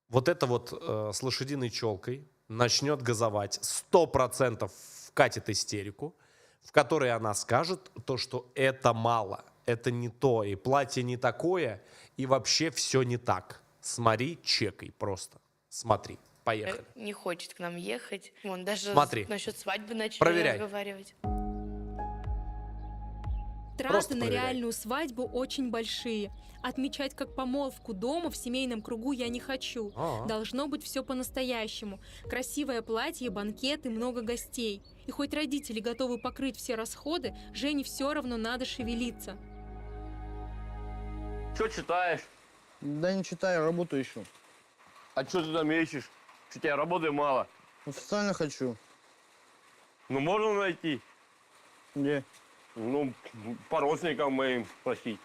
Вот это вот с лошадиной челкой начнет газовать, 100% вкатит истерику, в которой она скажет то, что это мало, это не то, и платье не такое, и вообще все не так. Смотри, чекай просто. Смотри, поехали. не хочет к нам ехать. Он даже Смотри. насчет свадьбы начали Проверяй. разговаривать. Траты на проверяй. реальную свадьбу очень большие. Отмечать как помолвку дома в семейном кругу я не хочу. Должно быть все по-настоящему. Красивое платье, банкет и много гостей. И хоть родители готовы покрыть все расходы, Жене все равно надо шевелиться. Что читаешь? Да не читаю, работу ищу. А что ты там ищешь? Что у тебя работы мало? Официально хочу. Ну, можно найти. Где? Ну, по родственникам моим спросить.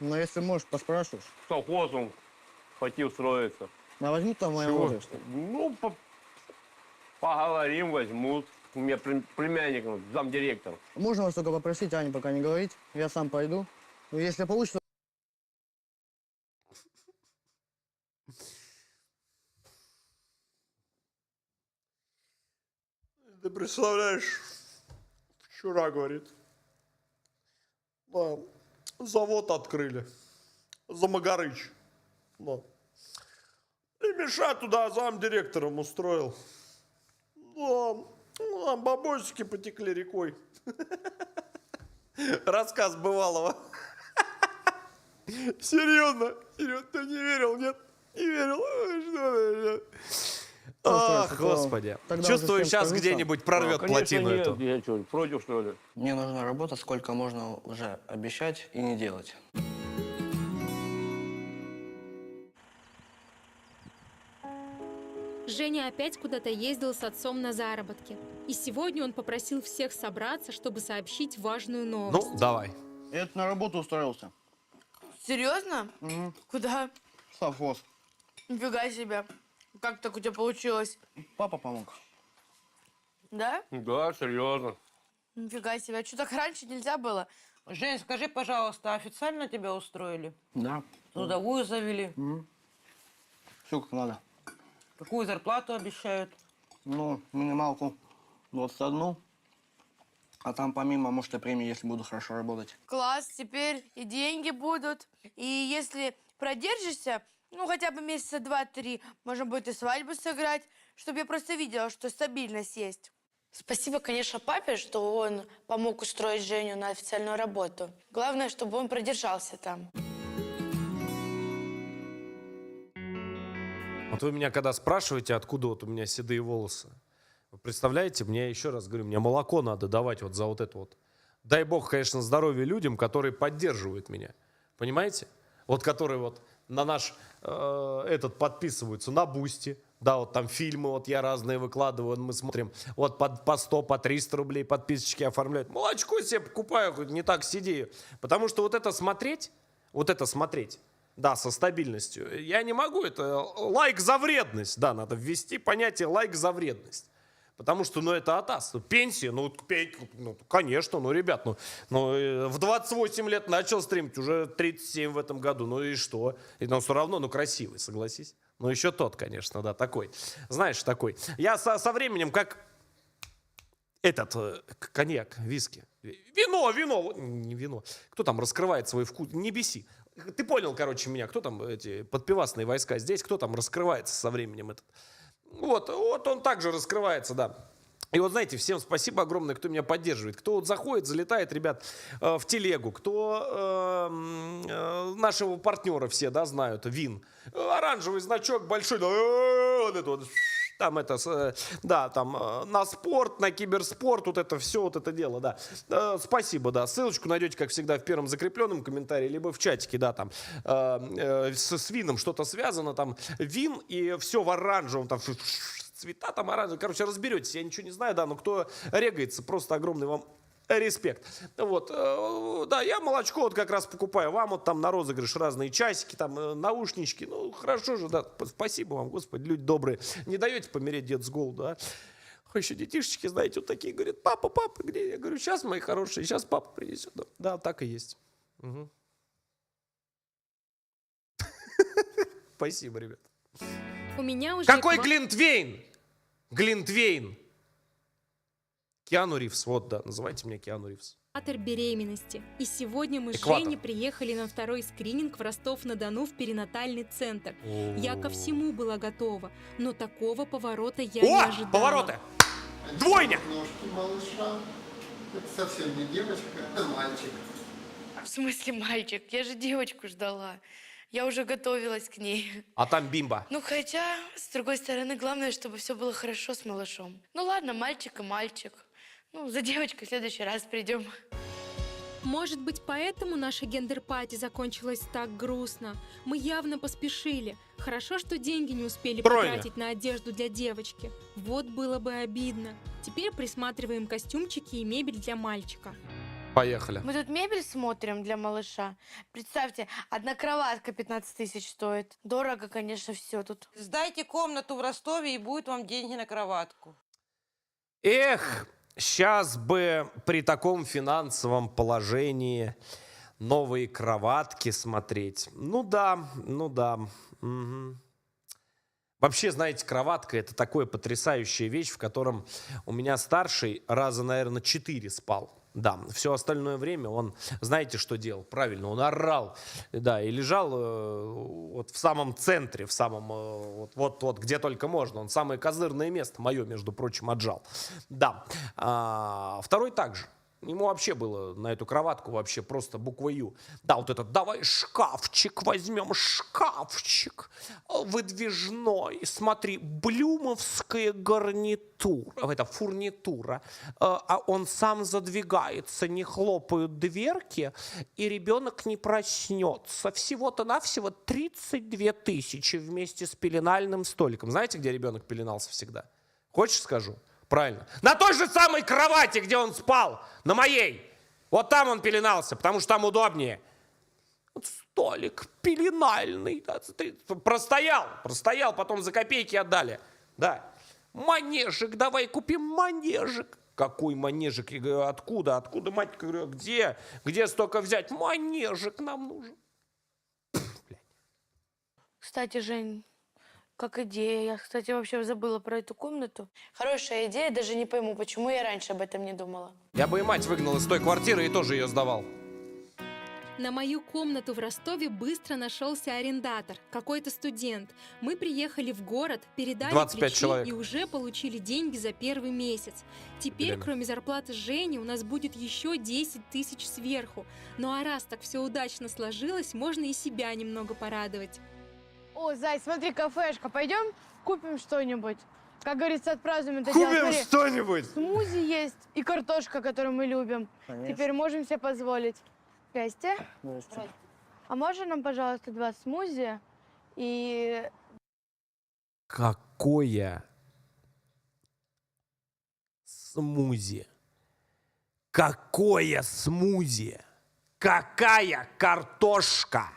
Но если можешь, поспрашиваешь. С колхозом пойти устроиться. А возьмут там моего Чего? возраста? Ну, поговорим, возьмут. У меня племянник, замдиректор. Можно вас только попросить, Ане пока не говорить. Я сам пойду. Ну, если получится... Ты представляешь, вчера, говорит, да, завод открыли, Замагарыч. Да. И Миша туда замдиректором устроил. Да, ну, там бабосики потекли рекой. Рассказ бывалого. Серьезно? Серьезно, ты не верил, нет? Не верил? Ах, господи. Чувствую, сейчас где-нибудь прорвет плотину нет, эту. Я что, против, что ли? Мне нужна работа, сколько можно уже обещать и не делать. Женя опять куда-то ездил с отцом на заработки. И сегодня он попросил всех собраться, чтобы сообщить важную новость. Ну, давай. Это на работу устроился. Серьезно? Угу. Куда? Совхоз. Нифига себе. Как так у тебя получилось? Папа помог. Да? Да, серьезно. Нифига себе. А что, так раньше нельзя было? Жень, скажи, пожалуйста, официально тебя устроили? Да. Трудовую завели? Все как надо. Какую зарплату обещают? Ну, минималку 21. А там помимо, может, и премии, если буду хорошо работать. Класс, теперь и деньги будут. И если продержишься, ну, хотя бы месяца 2-3, можно будет и свадьбу сыграть, чтобы я просто видела, что стабильность есть. Спасибо, конечно, папе, что он помог устроить Женю на официальную работу. Главное, чтобы он продержался там. Вот вы меня когда спрашиваете, откуда вот у меня седые волосы, вы представляете, мне, еще раз говорю, мне молоко надо давать вот за вот это вот. Дай бог, конечно, здоровья людям, которые поддерживают меня. Понимаете? Вот которые вот на наш этот подписываются, на Бусти. Да, вот там фильмы вот я разные выкладываю, мы смотрим. Вот по 100, по 300 рублей подписочки оформляют. Молочко себе покупаю, хоть не так сиди. Потому что вот это смотреть, да, со стабильностью, я не могу, это лайк за вредность. Да, надо ввести понятие лайк за вредность. Потому что, ну, это атас. Пенсия, ну, конечно, ну, ребят, в 28 лет начал стримить, уже 37 в этом году, ну и что? Но все равно, ну, красивый, согласись. Ну, еще тот, конечно, да, такой. Знаешь, такой. Я со временем, как этот коньяк, виски. Вино, не вино. Кто там раскрывает свой вкус? Не беси. Ты понял, короче, меня. Кто там эти подпивасные войска здесь? Кто там раскрывается со временем этот? Вот он также раскрывается, да. И вот, знаете, всем спасибо огромное, кто меня поддерживает. Кто вот заходит, залетает, ребят, в телегу. Кто нашего партнера все, да, знают, Вин. Оранжевый значок большой, да, вот это вот. Там это, да, там на спорт, на киберспорт, вот это все, вот это дело, да. Спасибо, да. Ссылочку найдете, как всегда, в первом закрепленном комментарии, либо в чатике, да, там с Вином что-то связано, там Вин и все в оранжевом, там цвета там оранжевые. Короче, разберетесь, я ничего не знаю, да, но кто регается, просто огромный вам Респект. Вот, да, я молочко вот как раз покупаю. Вам вот там на розыгрыш разные часики, там наушнички. Ну, хорошо же, да. Спасибо вам, Господи, люди добрые. Не даете помереть дед с голоду, а? Еще детишечки, знаете, вот такие говорят: папа, папа, где? Я говорю: сейчас, мои хорошие, сейчас папа принесет. Да, так и есть. Угу. Спасибо, ребят. У меня уже... Какой Глинтвейн? Глинтвейн. Киану Ривз, вот, да, называйте меня Киану Ривз. Беременности. И сегодня мы с Экватор. Женей приехали на второй скрининг в Ростов-на-Дону в перинатальный центр. Я ко всему была готова, но такого поворота я не ожидала. Повороты! Двойня! Ножки малыша. Это совсем не девочка, это мальчик. В смысле мальчик? Я же девочку ждала. Я уже готовилась к ней. А там бимба. Ну, хотя, с другой стороны, главное, чтобы все было хорошо с малышом. Ну, ладно, мальчик и мальчик. Ну, за девочкой в следующий раз придем. Может быть, поэтому наша гендер-пати закончилась так грустно. Мы явно поспешили. Хорошо, что деньги не успели Тройня. потратить на одежду для девочки. Вот было бы обидно. Теперь присматриваем костюмчики и мебель для мальчика. Поехали. Мы тут мебель смотрим для малыша. Представьте, одна кроватка 15 тысяч стоит. Дорого, конечно, все тут. Сдайте комнату в Ростове, и будет вам деньги на кроватку. Эх, сейчас бы при таком финансовом положении новые кроватки смотреть. Ну да, ну да. Угу. Вообще, знаете, кроватка — это такая потрясающая вещь, в котором у меня старший раза, наверное, 4 спал. Да, все остальное время он, знаете, что делал? Правильно, он орал, да, и лежал вот в самом центре, в самом, вот где только можно. Он самое козырное место, мое, между прочим, отжал. Да, второй также. Ему вообще было на эту кроватку вообще просто буква Ю. Да, вот этот: давай шкафчик возьмем, шкафчик выдвижной. Смотри, блюмовская гарнитура, это фурнитура. А он сам задвигается, не хлопают дверки, и ребенок не проснется. Всего-то навсего 32 тысячи вместе с пеленальным столиком. Знаете, где ребенок пеленался всегда? Хочешь, скажу? Правильно. На той же самой кровати, где он спал, на моей. Вот там он пеленался, потому что там удобнее. Вот столик пеленальный. Да, простоял, потом за копейки отдали. Да. Манежик, давай купим манежик. Какой манежик? Я говорю: откуда, мать? Я говорю: где столько взять? Манежик нам нужен. Кстати, Жень, как идея. Я, кстати, вообще забыла про эту комнату. Хорошая идея, даже не пойму, почему я раньше об этом не думала. Я бы и мать выгнал из той квартиры и тоже ее сдавал. На мою комнату в Ростове быстро нашелся арендатор, какой-то студент. Мы приехали в город, передали 25 ключи человек. и уже получили деньги за первый месяц. Теперь, Блин. кроме зарплаты Жени, у нас будет еще 10 тысяч сверху. Ну а раз так все удачно сложилось, можно и себя немного порадовать. О, Зай, смотри, кафешка. Пойдем купим что-нибудь. Как говорится, отпразднуем это дело. Купим Смотри, что-нибудь. смузи есть и картошка, которую мы любим. Конечно. Теперь можем себе позволить. Здрасте. Здрасте. А можно нам, пожалуйста, 2 смузи и... Какое смузи? Какое смузи? Какая картошка?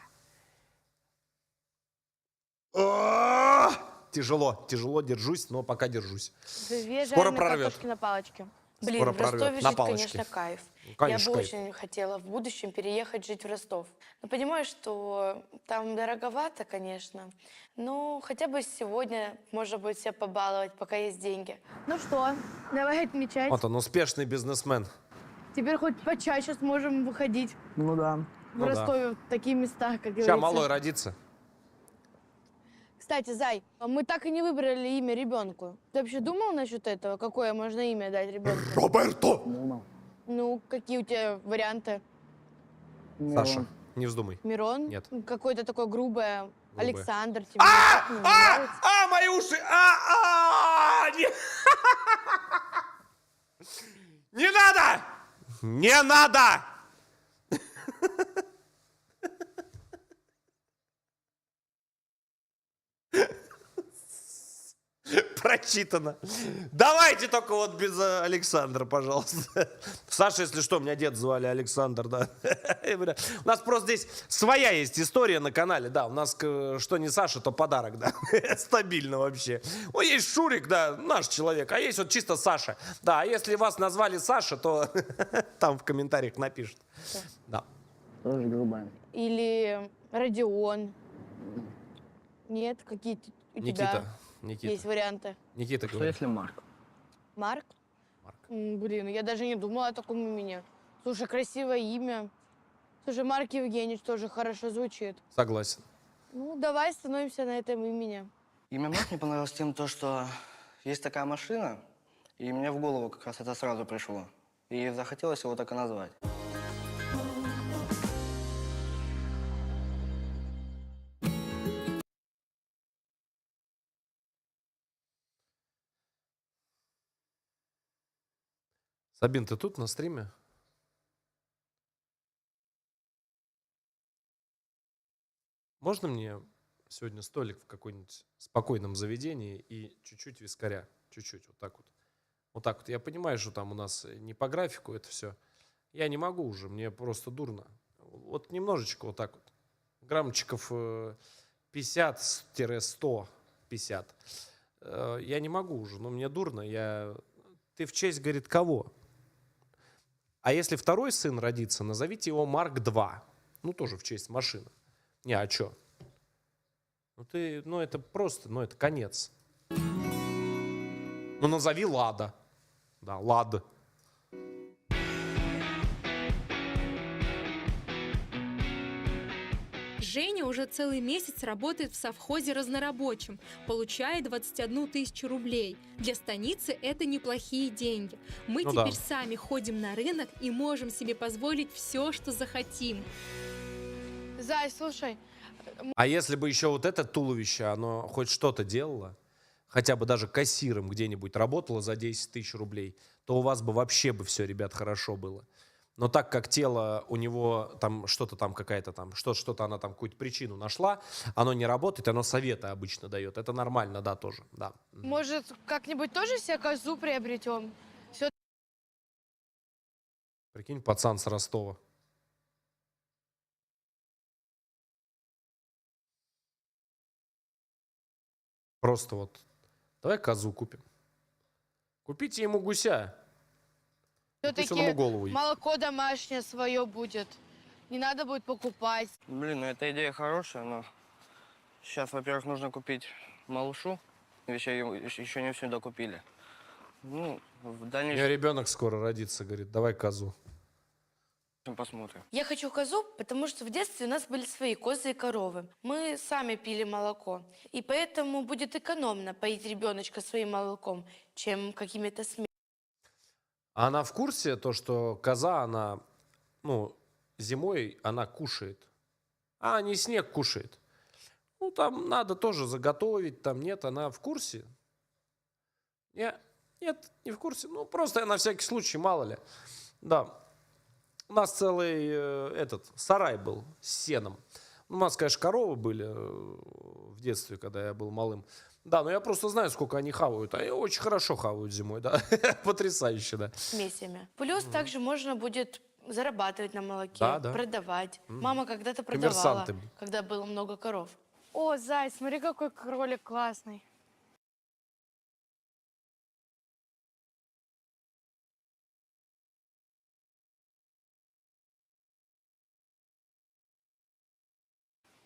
Тяжело, держусь, но пока держусь. 2 Скоро жареные прорвет. картошки на палочке. Блин, Скоро в Ростове прорвет. На жить, палочке. конечно, кайф. Конечно, Я бы кайф. очень хотела в будущем переехать жить в Ростов. Но понимаю, что там дороговато, конечно. Но хотя бы сегодня можно будет себя побаловать, пока есть деньги. Ну что, давай отмечать. Вот он, успешный бизнесмен. Теперь хоть почаще сможем выходить Ну да. в Ну да. Ростове в такие места, как Сейчас говорится. малой родится. Кстати, Зай, мы так и не выбрали имя ребенку. Ты вообще думал насчет этого? Какое можно имя дать ребенку? Роберто! Ну, какие у тебя варианты? Саша, не вздумай. Мирон? Нет. Какое-то такое грубое. Грубое. Александр. Тебе никак не нравится? Мои уши! Не надо! Не надо! прочитано. Давайте только вот без Александра, пожалуйста. Саша, если что, меня дед звали Александр, да. У нас просто здесь своя есть история на канале, да. У нас что не Саша, то подарок, да. Стабильно вообще. Ну, есть Шурик, да, наш человек, а есть вот чисто Саша. Да, а если вас назвали Саша, то там в комментариях напишут. Да. Тоже грубая. Или Родион. Нет, какие-то у тебя Никита. есть варианты? Никита Что говорит. если Марк? Марк? Блин, я даже не думала о таком имени. Слушай, красивое имя. Слушай, Марк Евгеньевич тоже хорошо звучит. Согласен. Ну, давай становимся на этом имени. Имя Марк мне понравилось тем, что есть такая машина, и мне в голову как раз это сразу пришло. И захотелось его так и назвать. Сабин, ты тут на стриме? Можно мне сегодня столик в какой-нибудь спокойном заведении и чуть-чуть вискаря? Чуть-чуть, вот так вот. Вот так вот. Я понимаю, что там у нас не по графику это все. Я не могу уже, мне просто дурно. Вот немножечко вот так вот. Граммчиков 50-150. Я не могу уже, но мне дурно. Ты в честь, говорит, кого? А если второй сын родится, назовите его Марк 2. Ну, тоже в честь машины. Не, а чё? Ну, это просто, это конец. Ну, назови Лада. Да, Лада. Женя уже целый месяц работает в совхозе разнорабочим, получает 21 тысячу рублей. Для станицы это неплохие деньги. Мы теперь сами ходим на рынок и можем себе позволить все, что захотим. Зай, слушай. А если бы еще вот это туловище, оно хоть что-то делало, хотя бы даже кассиром где-нибудь работало за 10 тысяч рублей, то у вас бы вообще бы все, ребят, хорошо было. Но так как тело у него там что-то там какая-то там, что-то она там какую-то причину нашла, оно не работает, оно советы обычно дает. Это нормально, да, тоже, да. Может, как-нибудь тоже себе козу приобретем? Прикинь, пацан с Ростова. Просто вот, давай козу купим. Купите ему гуся. Пусть он ему Все-таки голову ей. молоко домашнее свое будет. Не надо будет покупать. Блин, ну эта идея хорошая, но сейчас, во-первых, нужно купить малышу. Еще не все докупили. Ну, в У меня дальнейшем ребенок скоро родится, говорит, давай козу. посмотрим. Я хочу козу, потому что в детстве у нас были свои козы и коровы. Мы сами пили молоко. И поэтому будет экономно поить ребеночка своим молоком, чем какими-то смесями. А она в курсе, то, что коза, она, зимой она кушает, а не снег кушает? Ну, там надо тоже заготовить, там нет, она в курсе? Нет, не в курсе. Ну, просто я на всякий случай, мало ли. Да. У нас целый сарай был с сеном. У нас, конечно, коровы были в детстве, когда я был малым. Да, но я просто знаю, сколько они хавают. Они очень хорошо хавают зимой, да. Потрясающе, да. Смесями. Плюс также можно будет зарабатывать на молоке, Да, да. продавать. Мама когда-то Коммерсанты. продавала, когда было много коров. О, Зай, смотри, какой кролик классный.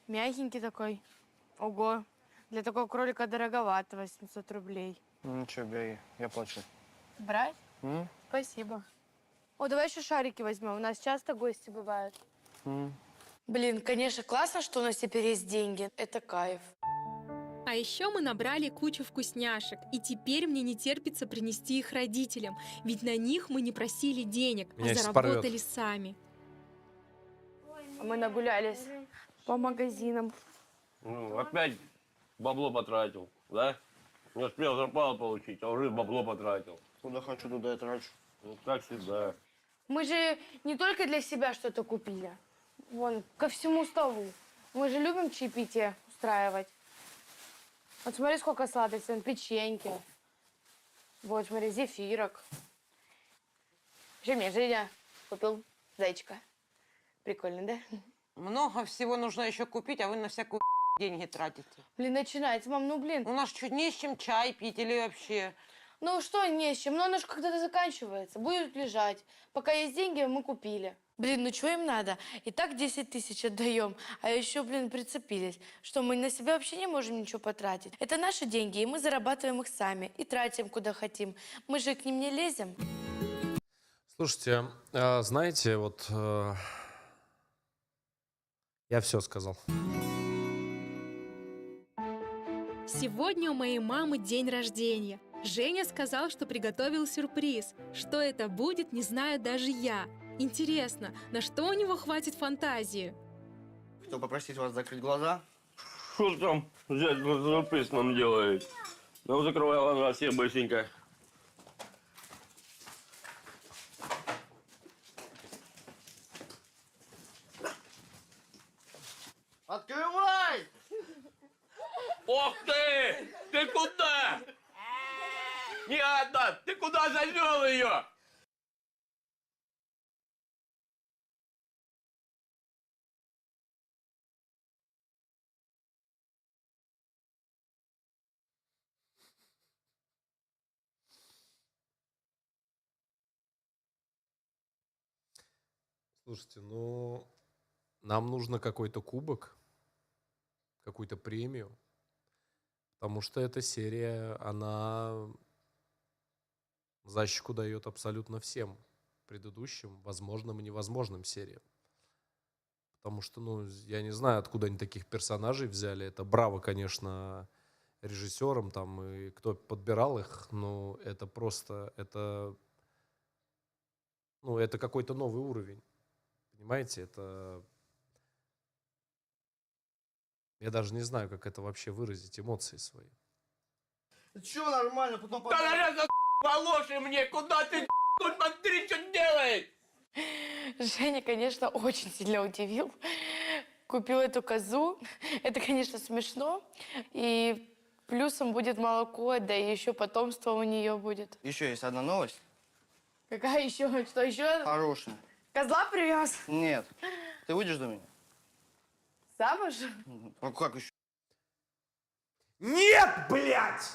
Мягенький такой. Ого. Для такого кролика дороговато, 800 рублей. Ну ничего, бери, я плачу. Брать? Спасибо. О, давай еще шарики возьмем. У нас часто гости бывают. Блин, конечно, классно, что у нас теперь есть деньги. Это кайф. А еще мы набрали кучу вкусняшек, и теперь мне не терпится принести их родителям, ведь на них мы не просили денег, Меня а сейчас заработали сами. Мы нагулялись по магазинам. Ну, опять бабло потратил, да? Не успел зарплату получить, а уже бабло потратил. Куда хочу, туда и трачу. Ну, как всегда. Мы же не только для себя что-то купили. Вон, ко всему столу. Мы же любим чаепитие устраивать. Вот смотри, сколько сладостей, печеньки, Вот, смотри, зефирок. Женя купил зайчика. Прикольно, да? Много всего нужно еще купить, а вы на всякую деньги тратите. Блин, начинается, мам, ну блин. У нас чуть не с чем чай пить или вообще. Ну что не с чем, но оно же когда-то заканчивается. Будет лежать. Пока есть деньги, мы купили. Блин, ну что им надо? И так 10 тысяч отдаем, а еще, блин, прицепились. Что, мы на себя вообще не можем ничего потратить? Это наши деньги, и мы зарабатываем их сами. И тратим, куда хотим. Мы же к ним не лезем. Слушайте, знаете, вот я все сказал. Сегодня у моей мамы день рождения. Женя сказал, что приготовил сюрприз. Что это будет, не знаю даже я. Интересно, на что у него хватит фантазии? Кто попросить вас закрыть глаза? Что там взять сюрприз нам делает? Ну, закрывай глаза все быстренько. Открывай! Ох ты! Ты куда? Не одна! Ты куда завел ее? Слушайте, ну, нам нужно какой-то кубок, какую-то премию, потому что эта серия, она защику дает абсолютно всем предыдущим возможным и невозможным сериям. Потому что, ну, я не знаю, откуда они таких персонажей взяли. Это браво, конечно, режиссерам там и кто подбирал их, но это просто, это какой-то новый уровень. Понимаете, это... Я даже не знаю, как это вообще выразить, эмоции свои. Че нормально, потом... Да, наверное, волоши мне! Куда ты, тут смотри, что делает? Женя, конечно, очень сильно удивил. Купил эту козу. Это, конечно, смешно. И плюсом будет молоко, да и еще потомство у нее будет. Еще есть одна новость. Какая еще? Что еще? Хорошая. Козла привез? Нет. Ты выйдешь за меня? Замуж? А как еще? Нет, блядь!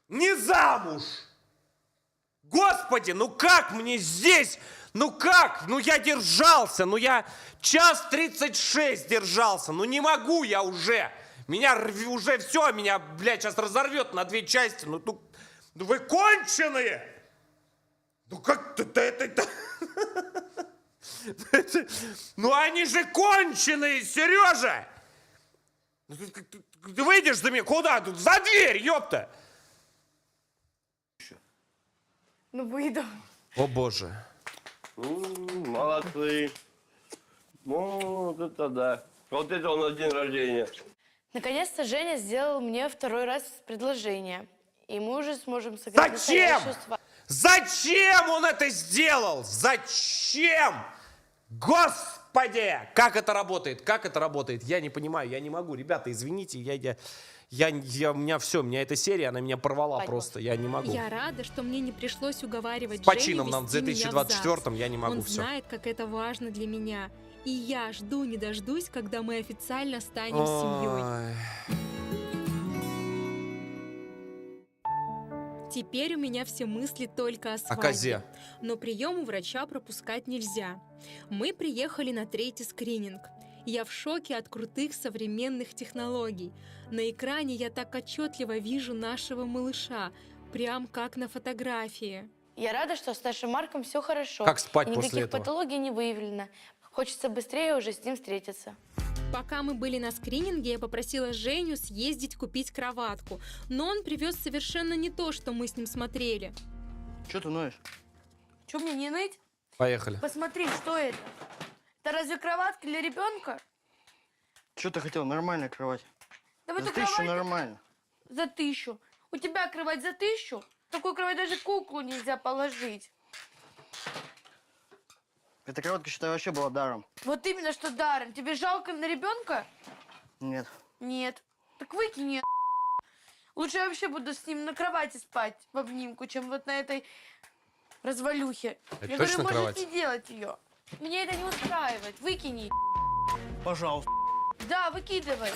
Не замуж! Господи, ну как мне здесь? Ну как? Ну я держался, ну я 1:36 держался, ну не могу я уже. Меня уже все, меня, блядь, сейчас разорвет на 2 части. Ну вы конченые! Ну как это... Ну они же конченые, Сережа! Ты выйдешь за меня? Куда? Тут за дверь, ёпта! Ну выйду. О боже. Молодцы. Ну, вот это да. Вот это у нас день рождения. Наконец-то Женя сделал мне второй раз предложение. И мы уже сможем сыграть Зачем? настоящую свадьбу. Зачем он это сделал? Зачем? Господи! Как это работает? Как это работает? Я не понимаю, я не могу. Ребята, извините, у меня все, меня эта серия, она меня порвала просто. Я не могу. Я рада, что мне не пришлось уговаривать С почином Женю нам в вести меня в ЗАГС. 2024 я не могу Он все. знает, как это важно для меня. И я жду не дождусь, когда мы официально станем семьей. Теперь у меня все мысли только о свадьбе. козе. Но прием у врача пропускать нельзя. Мы приехали на 3-й скрининг. Я в шоке от крутых современных технологий. На экране я так отчетливо вижу нашего малыша, прям как на фотографии. Я рада, что с нашим Марком все хорошо. Как спать и после никаких этого? патологий не выявлено. Хочется быстрее уже с ним встретиться. Пока мы были на скрининге, я попросила Женю съездить купить кроватку. Но он привез совершенно не то, что мы с ним смотрели. Че ты ноешь? Че мне не ныть? Поехали. Посмотри, что это? Это разве кроватка для ребенка? Че ты хотел? Нормальная кровать. Да в За эту 1000 кровать нормально. за 1000. У тебя кровать за 1000? В такую кровать даже куклу нельзя положить. Эта кроватка, считай, вообще была даром. Вот именно что даром. Тебе жалко на ребенка? Нет. Нет. Так выкинь ее. Лучше я вообще буду с ним на кровати спать в обнимку, чем вот на этой развалюхе. Это Я точно говорю, кровать? можете делать ее. Мне это не устраивает. Выкини. Пожалуйста. Да, выкидывай.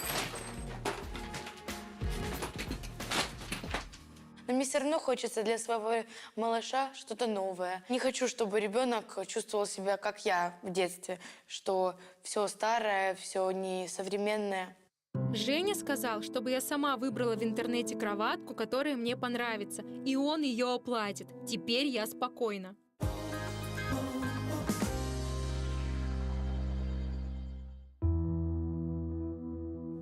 Но мне все равно хочется для своего малыша что-то новое. Не хочу, чтобы ребенок чувствовал себя, как я в детстве, что все старое, все несовременное. Женя сказал, чтобы я сама выбрала в интернете кроватку, которая мне понравится, и он ее оплатит. Теперь я спокойна.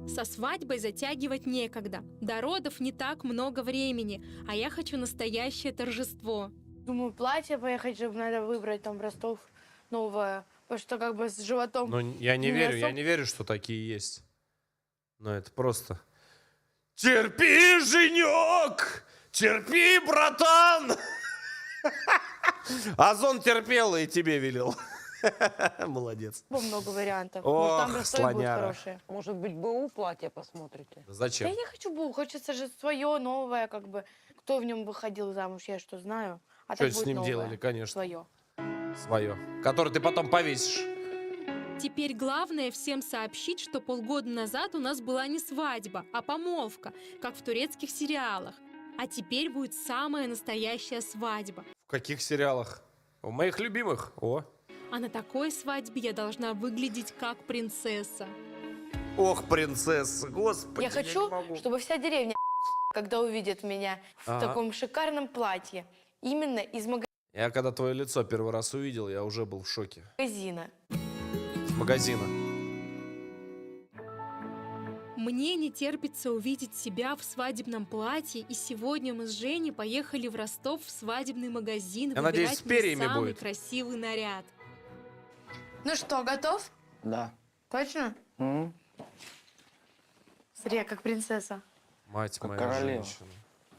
Со свадьбой затягивать некогда. До родов не так много времени, а я хочу настоящее торжество. Думаю, платье поехать, чтобы надо выбрать там в Ростов новое, потому что как бы с животом... Ну, я не верю, я особо- не верю, что такие есть. Но это просто... Терпи, Женек! Терпи, братан! Озон терпел и тебе велел. Молодец. Много вариантов. Ох, Может, там Ростов будет слоняра. хорошее. Может быть, БУ платье посмотрите? Да Зачем? я не хочу БУ, хочется же свое, новое, как бы. Кто в нем выходил замуж, я что знаю. А Что так с будет ним новое, делали, конечно. Свое. Свое. Которое ты потом повесишь. Теперь главное всем сообщить, что полгода назад у нас была не свадьба, а помолвка, как в турецких сериалах. А теперь будет самая настоящая свадьба. В каких сериалах? У моих любимых. О. А на такой свадьбе я должна выглядеть как принцесса. Ох, принцесса, господи. Я хочу, не могу. чтобы вся деревня, когда увидит меня в Ага. таком шикарном платье, именно из Я когда твое лицо первый раз увидел, я уже был в шоке. магазина. С магазина. Мне не терпится увидеть себя в свадебном платье, и сегодня мы с Женей поехали в Ростов в свадебный магазин Я надеюсь, выбирать с мне перьями самый будет. красивый наряд. Ну что, готов? Да. Точно? Смотри, я как принцесса. Мать Как моя королева. женщина.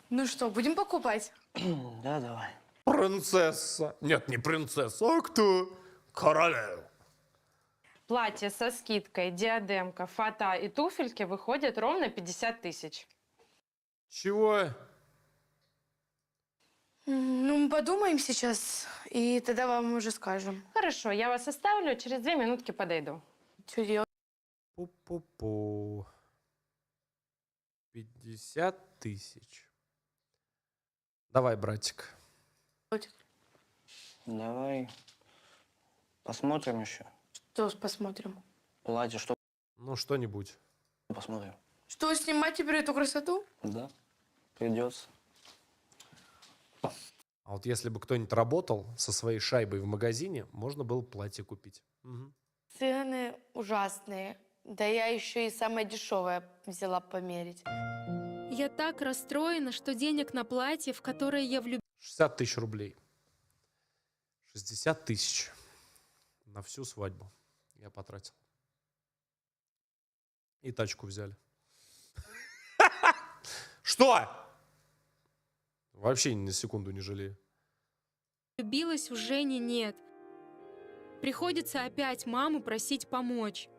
Ну что, будем покупать? Да, давай. Принцесса. Нет, не принцесса, а кто? Королева. Платье со скидкой, диадемка, фата и туфельки выходят ровно 50 тысяч. Чего? Ну, мы подумаем сейчас, и тогда вам уже скажем. Хорошо, я вас оставлю, через 2 минутки подойду. Что делать? Пу-пу-пу. 50 тысяч. Давай, братик. Давай посмотрим еще. Что посмотрим? Платье, что Ну, что-нибудь. посмотрим. Что, снимать теперь эту красоту? Да, придется. А вот если бы кто-нибудь работал со своей шайбой в магазине, можно было платье купить. Мгм. Цены ужасные. Да я еще и самое дешевое взяла померить. Я так расстроена, что денег на платье, в которое я влюбилась, 60 тысяч рублей. 60 тысяч. На всю свадьбу я потратил. И тачку взяли. Что? Вообще ни на секунду не жалею. у Жени нет. Приходится опять маму просить помочь.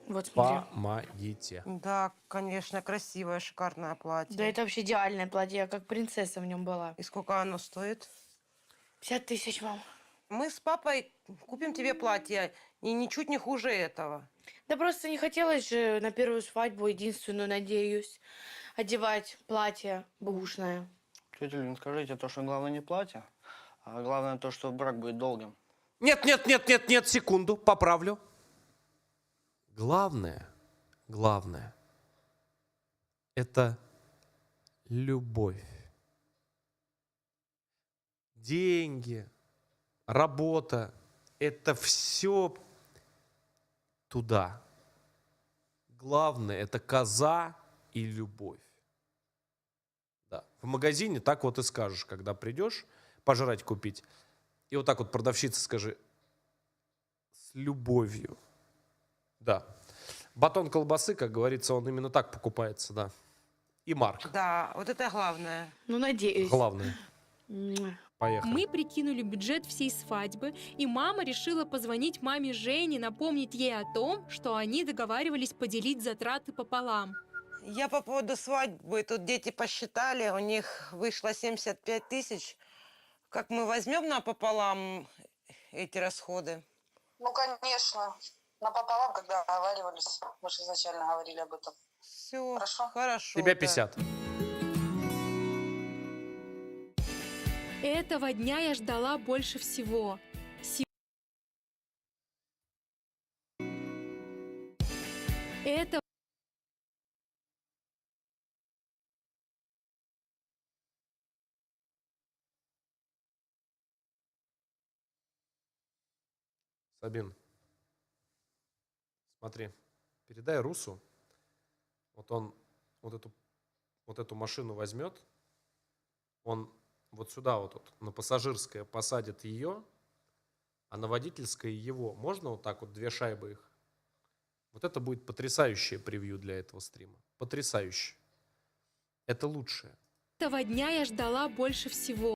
Вот смотри. Помогите. Да, конечно, красивое, шикарное платье. Да это вообще идеальное платье, я как принцесса в нем была. И сколько оно стоит? 50 тысяч, мам. Мы с папой купим тебе платье, и ничуть не хуже этого. Да просто не хотелось же на первую свадьбу, единственную, надеюсь, одевать платье бэушное. Тетя Лен, скажите, то, что главное не платье, а главное то, что брак будет долгим. Нет, нет, нет, нет, нет, секунду, поправлю. Главное, это любовь. Деньги, работа, это все туда. Главное, это коза и любовь. Да. В магазине так вот и скажешь, когда придешь пожрать купить, и вот так вот продавщица скажи: с любовью. Да. Батон колбасы, как говорится, он именно так покупается, да. И марк. Да, вот это главное. Ну, надеюсь. Главное. Поехали. Мы прикинули бюджет всей свадьбы, и мама решила позвонить маме Жене, напомнить ей о том, что они договаривались поделить затраты пополам. Я по поводу свадьбы, тут дети посчитали, у них вышло 75 тысяч. Как мы возьмем напополам эти расходы? Ну, конечно. Напополам, когда договаривались. Мы же изначально говорили об этом. Все, Хорошо? хорошо. Тебя да. 50. Этого дня я ждала больше всего. Это Сабин, смотри, передай Русу, вот он вот эту машину возьмет, он вот сюда вот на пассажирское посадит ее, а на водительское его. Можно вот так вот 2 шайбы их? Вот это будет потрясающее превью для этого стрима. Потрясающе. Это лучшее. этого дня я ждала больше всего.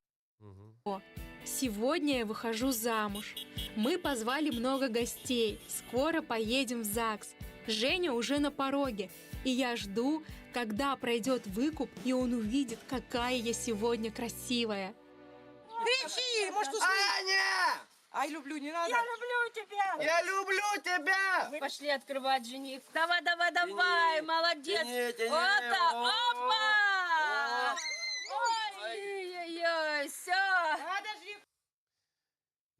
Сегодня я выхожу замуж. Мы позвали много гостей. Скоро поедем в ЗАГС. Женя уже на пороге. И я жду, когда пройдет выкуп, и он увидит, какая я сегодня красивая. Кричи, может, Аня! Ай, люблю, не надо. Я люблю тебя! Я люблю тебя! Пошли открывать жених. Давай, давай, давай, молодец. Вот так, опа! Ой-ой-ой, все.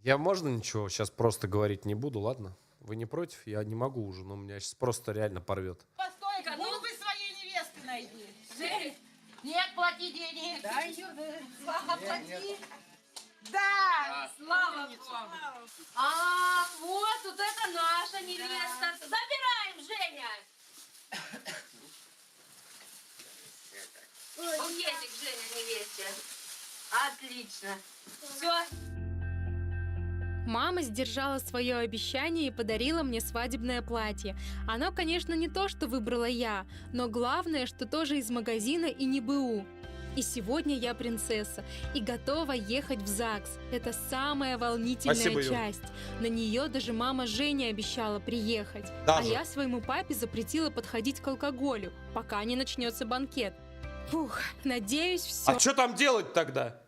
Я можно ничего сейчас просто говорить не буду, ладно? Вы не против? Я не могу уже, но меня сейчас просто реально порвет. Постой-ка, ну вы своей невесты найди. Жень, нет, плати денег. Да, Слава, плати. Да, Слава Богу. А, вот это наша невеста. Забираем, Женя. Букетик, Женя, невесте. Отлично. Все. Мама сдержала свое обещание и подарила мне свадебное платье. Оно, конечно, не то, что выбрала я, но главное, что тоже из магазина и не БУ. И сегодня я принцесса и готова ехать в ЗАГС. Это самая волнительная Спасибо, Юр. часть. На нее даже мама Женя обещала приехать. Даже? А я своему папе запретила подходить к алкоголю, пока не начнется банкет. Фух, надеюсь, все. А что там делать тогда?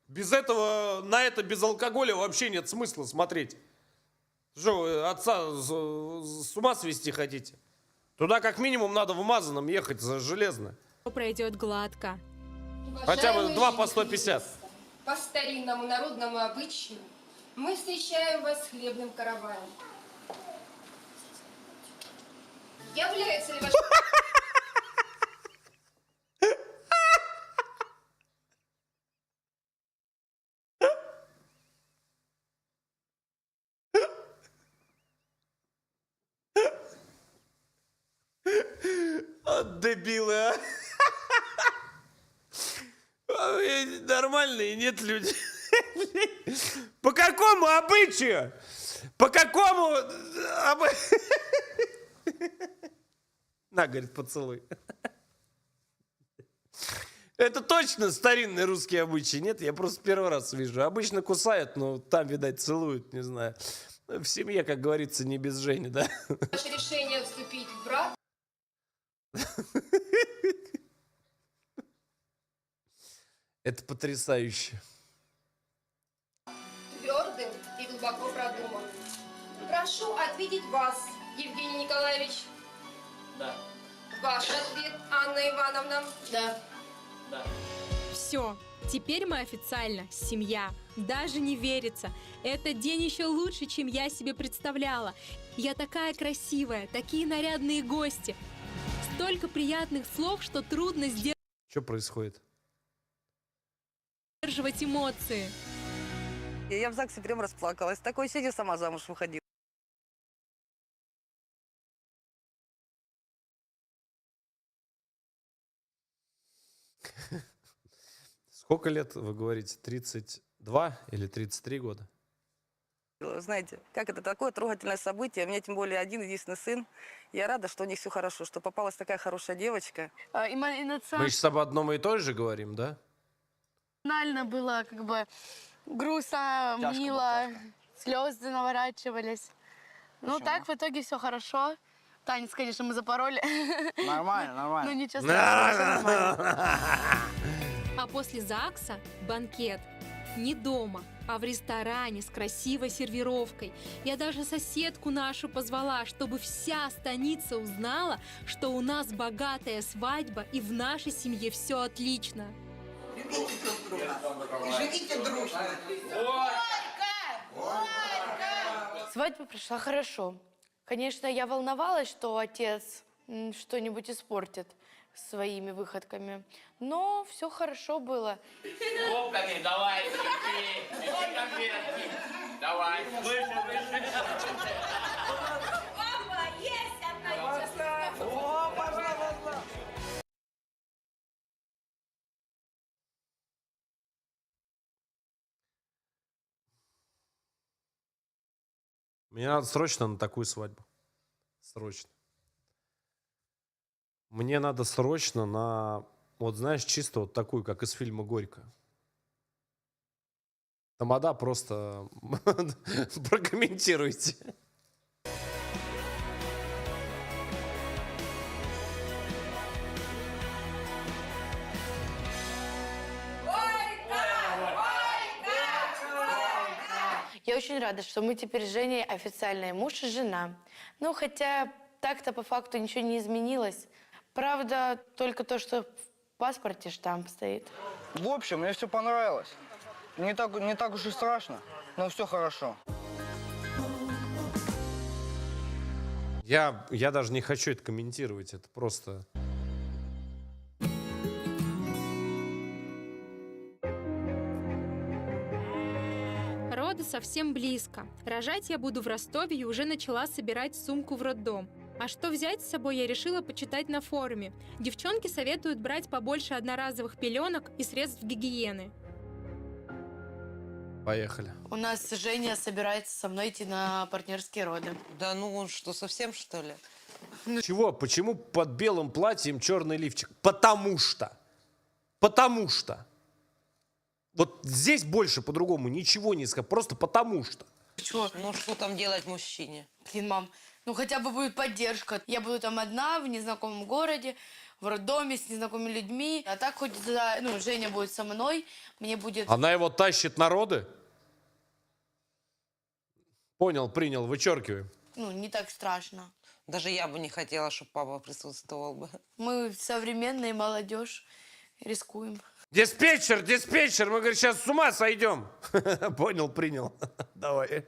Без этого, на это без алкоголя вообще нет смысла смотреть. Что, вы отца с ума свести хотите? Туда как минимум надо в мазаном ехать за железно. Пройдет гладко. Хотя бы 2 по 150. По старинному народному обычаю мы встречаем вас с хлебным караваем. Является ли ваш... Дебилы, а? Нормальные нет люди. По какому обычаю? По какому... На, говорит, поцелуй. Это точно старинный русский обычай, нет? Я просто первый раз вижу. Обычно кусают, но там, видать, целуют, не знаю. В семье, как говорится, не без Жени, да? Ваше решение вступить в брак Это потрясающе. твердым и глубоко продуманным. Прошу ответить вас, Евгений Николаевич. Да. Ваш ответ, Анна Ивановна. Да. Да. Все, теперь мы официально семья. Даже не верится. Этот день еще лучше, чем я себе представляла. Я такая красивая, такие нарядные гости. Столько приятных слов, что трудно Что происходит? сдерживать эмоции. Я в ЗАГСе прям расплакалась. Такой сидя сама замуж выходила. Сколько лет, вы говорите, 32 или 33 года? Знаете, как это такое трогательное событие. У меня тем более один единственный сын. Я рада, что у них все хорошо, что попалась такая хорошая девочка. Мы сейчас об одном и том же говорим, да? Эмоционально было как бы грустно, Тяжко мило, слезы наворачивались. Ну так в итоге все хорошо. Танец, конечно, мы запороли. Нормально, Ну нормально. ничего страшного, всё нормально. А после ЗАГСа банкет. Не дома, а в ресторане с красивой сервировкой. Я даже соседку нашу позвала, чтобы вся станица узнала, что у нас богатая свадьба и в нашей семье все отлично. Любите друг друга. И живите дружно. Свадьба прошла хорошо. Конечно, я волновалась, что отец что-нибудь испортит своими выходками. Но все хорошо было. Губками давай, давай, выше. Папа, есть одна Мне надо срочно на такую свадьбу. Срочно. Мне надо срочно на, вот знаешь, чисто вот такую, как из фильма «Горько». Тамада, просто прокомментируйте. Я очень рада, что мы теперь с Женей официальные муж и жена. Ну, хотя так-то по факту ничего не изменилось. Правда, только то, что в паспорте штамп стоит. В общем, мне все понравилось. Не так уж и страшно, но все хорошо. Я даже не хочу это комментировать, это просто... Роды совсем близко. Рожать я буду в Ростове и уже начала собирать сумку в роддом. А что взять с собой, я решила почитать на форуме. Девчонки советуют брать побольше одноразовых пеленок и средств гигиены. Поехали. У нас Женя собирается со мной идти на партнерские роды. Да ну он что, совсем что ли? Чего? Почему под белым платьем черный лифчик? Потому что. Потому что. Вот здесь больше по-другому ничего не сказать. Просто потому что. Чего? Ну что там делать мужчине? Блин, мам, ну хотя бы будет поддержка. Я буду там одна, в незнакомом городе, в роддоме с незнакомыми людьми. А так хоть Женя будет со мной, мне будет... Она его тащит на роды? Понял, принял, вычеркиваем. Ну, не так страшно. Даже я бы не хотела, чтобы папа присутствовал бы. Мы современные, молодежь, рискуем. Диспетчер, диспетчер, мы, говорит, сейчас с ума сойдем. Понял, принял. Давай.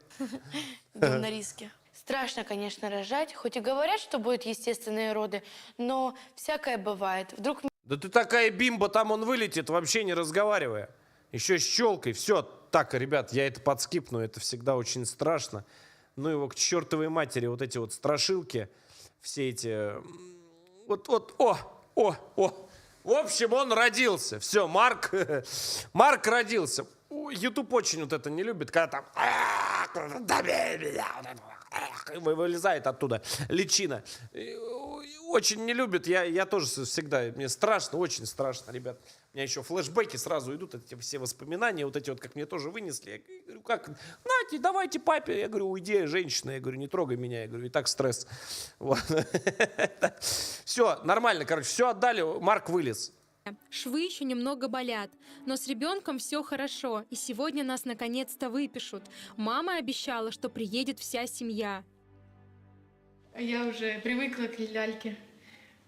Идем на риски. Страшно, конечно, рожать. Хоть и говорят, что будут естественные роды, но всякое бывает. Вдруг... Да ты такая бимба, там он вылетит, вообще не разговаривая. Еще с щелкой. Все, так, ребят, я это подскипну, это всегда очень страшно. Ну его к чертовой матери, вот эти вот страшилки, все эти... О. В общем, он родился. Все, Марк родился. YouTube очень вот это не любит, когда там вылезает оттуда личина. Очень не любит. Я тоже всегда, мне страшно, очень страшно, ребят. У меня еще флешбеки сразу идут, эти все воспоминания, вот эти вот, как мне тоже вынесли. Я говорю, как, Нате, давайте папе. Я говорю, уйди, женщина. Я говорю, не трогай меня. Я говорю, и так стресс. Вот. Все, нормально, короче, все отдали, Марк вылез. Швы еще немного болят, но с ребенком все хорошо, и сегодня нас наконец-то выпишут. Мама обещала, что приедет вся семья. Я уже привыкла к ляльке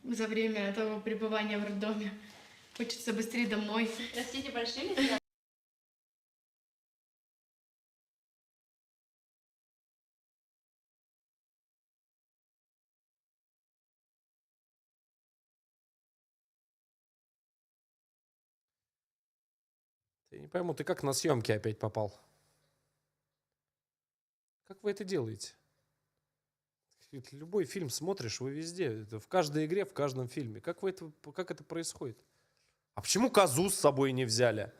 за время этого пребывания в роддоме. Хочется быстрее домой. Простите, большие ли? Я не пойму, ты как на съемки опять попал? Как вы это делаете? Любой фильм смотришь, вы везде. Это в каждой игре, в каждом фильме. Как это происходит? А почему козу с собой не взяли?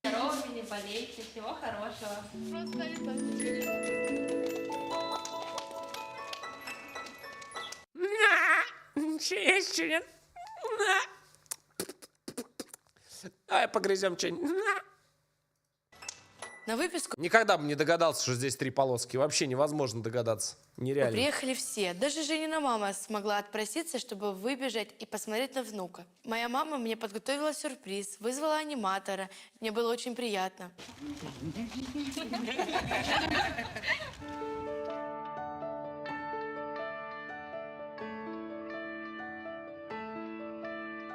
Здоровыми, не болейте, всего хорошего. Просто это... Есть что-нибудь? Давай погрызем что-нибудь. На выписку Никогда бы не догадался, что здесь 3 полоски. Вообще невозможно догадаться. Нереально. приехали все. Даже Женина мама смогла отпроситься, чтобы выбежать и посмотреть на внука. Моя мама мне подготовила сюрприз, вызвала аниматора. Мне было очень приятно.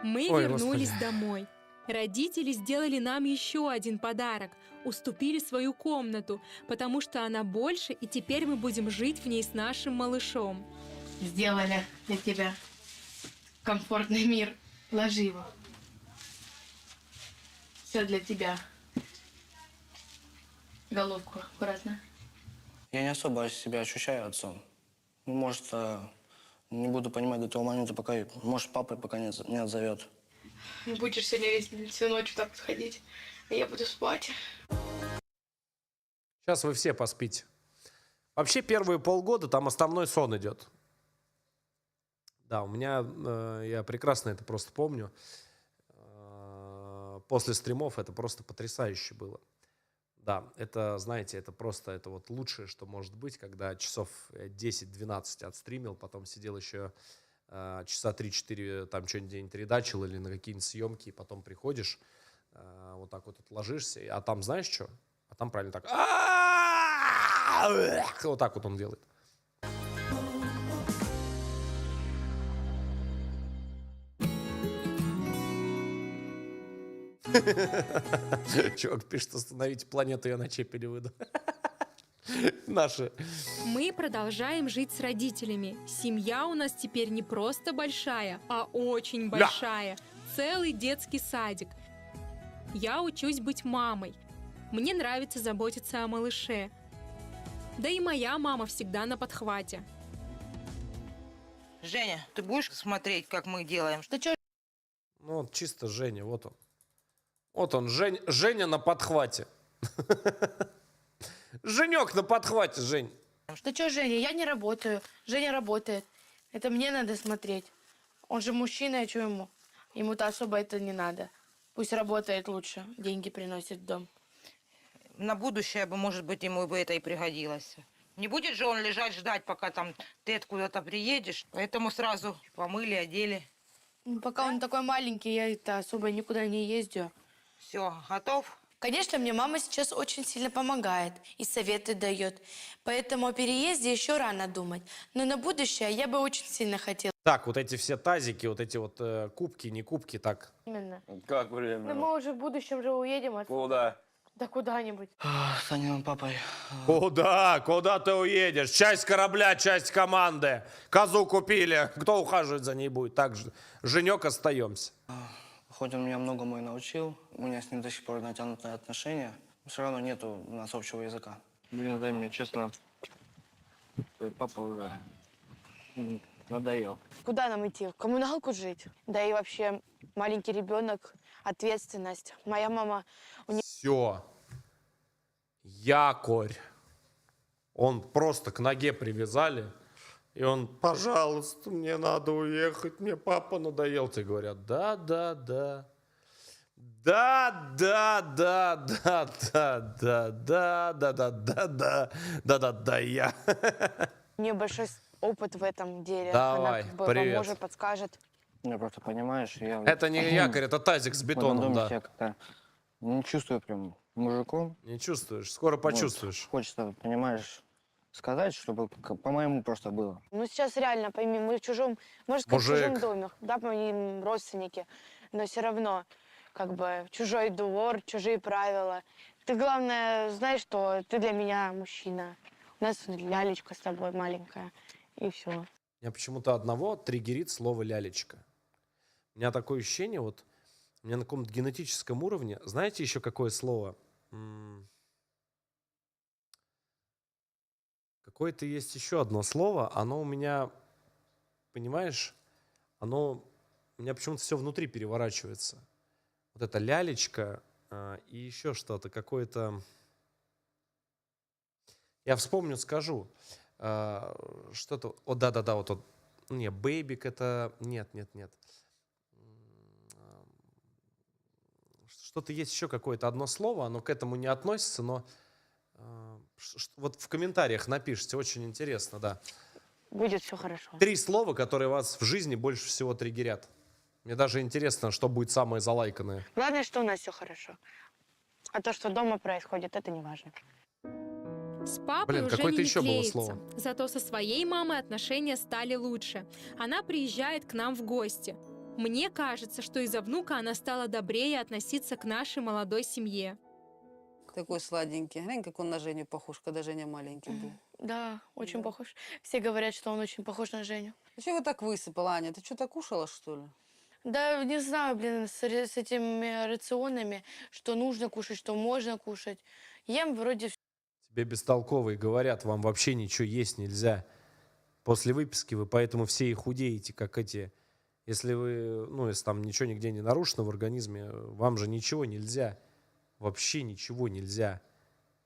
Мы Ой, вернулись Господи. домой. Родители сделали нам еще один подарок. Уступили свою комнату, потому что она больше, и теперь мы будем жить в ней с нашим малышом. Сделали для тебя комфортный мир. Ложи его. Все для тебя. Головку аккуратно. Я не особо себя ощущаю отцом. Ну, может, не буду понимать до того момента, пока, может, папа пока не отзовет. Будешь сегодня всю ночь вот так вот ходить, а я буду спать. Сейчас вы все поспите. Вообще первые полгода там основной сон идет. Да, у меня, я прекрасно это просто помню. После стримов это просто потрясающе было. Да, это, знаете, это просто, это вот лучшее, что может быть, когда часов 10-12 отстримил, потом сидел еще часа 3-4, там что-нибудь редачил или на какие-нибудь съемки, и потом приходишь, вот так вот ложишься, а там знаешь что? А там правильно так. Вот так вот он делает. Чувак пишет, остановите планету, я на чепе не выйду. Наши. Мы продолжаем жить с родителями. Семья у нас теперь не просто большая, а очень большая. Целый детский садик. Я учусь быть мамой. Мне нравится заботиться о малыше. Да и моя мама всегда на подхвате. Женя, ты будешь смотреть, как мы делаем? Да чё? Ну, вот чисто Женя, вот он. Вот он, Женя на подхвате. Женек на подхвате, Жень. Да что, Женя, я не работаю. Женя работает. Это мне надо смотреть. Он же мужчина, а что ему? Ему-то особо это не надо. Пусть работает лучше, деньги приносит в дом. На будущее бы, может быть, ему бы это и пригодилось. Не будет же он лежать, ждать, пока там ты откуда-то приедешь. Поэтому сразу помыли, одели. Ну, пока он такой маленький, я особо никуда не ездю. Все, готов? Конечно, мне мама сейчас очень сильно помогает и советы дает. Поэтому о переезде еще рано думать. Но на будущее я бы очень сильно хотела. Так, вот эти все тазики, вот эти вот кубки, не кубки, так. Именно. Как время? Ну, мы уже в будущем же уедем отсюда. Куда? Да куда-нибудь. С Аниным папой. Куда? Куда ты уедешь? Часть корабля, часть команды. Козу купили. Кто ухаживать за ней будет? Так же. Женек остаемся. Хоть он меня многому и научил, у меня с ним до сих пор натянутые отношения, все равно нету у нас общего языка. Блин, дай мне честно, твой папа уже надоел. Куда нам идти? В коммуналку жить? Да и вообще маленький ребенок, ответственность. Моя мама... Все. Якорь. Он просто к ноге привязали. И он, пожалуйста, мне надо уехать, мне папа надоел. Тебе говорят, да. Да, я. У нее большой опыт в этом деле. Давай, Она как бы привет. поможет, подскажет. Я просто, понимаешь, я... Это не якорь, это тазик с в этом бетоном, доме да. себя как-то не чувствую прям мужиком. Не чувствуешь, скоро почувствуешь. Вот, хочется, понимаешь, сказать, чтобы по-моему просто было. Ну, сейчас реально, пойми, мы в чужом, можно сказать, в чужом Мужик. доме. Да, мы родственники, но все равно, как бы, чужой двор, чужие правила. Ты, главное, знаешь, что ты для меня мужчина. У нас лялечка с тобой маленькая, и все. Меня почему-то одного триггерит слово «лялечка». У меня такое ощущение, вот, у меня на каком-то генетическом уровне, знаете еще какое слово? Какое-то есть еще одно слово, оно у меня, понимаешь, оно у меня почему-то все внутри переворачивается. Вот это лялечка и еще что-то, какое-то... Я вспомню, скажу. Что-то... О, да-да-да, вот... Не, бэйбик это... Нет. Что-то есть еще какое-то одно слово, оно к этому не относится, но Вот в комментариях напишите, очень интересно, да. Будет все хорошо. 3 слова, которые вас в жизни больше всего триггерят. Мне даже интересно, что будет самое залайканное. Главное, что у нас все хорошо. А то, что дома происходит, это не важно. С папой Блин, уже какое-то не еще было клеится. слово. Зато со своей мамой отношения стали лучше. Она приезжает к нам в гости. Мне кажется, что из-за внука она стала добрее относиться к нашей молодой семье. Такой сладенький. Глянь, как он на Женю похож, когда Женя маленький был. Да, очень похож. Все говорят, что он очень похож на Женю. Зачем его так высыпала, Аня? Ты что-то кушала, что ли? Да, не знаю, блин, с этими рационами, что нужно кушать, что можно кушать. Ем вроде Тебе бестолковые говорят, вам вообще ничего есть нельзя. После выписки вы поэтому все и худеете, как эти. Если вы, ну, если там ничего нигде не нарушено в организме, вам же ничего нельзя. Вообще ничего нельзя.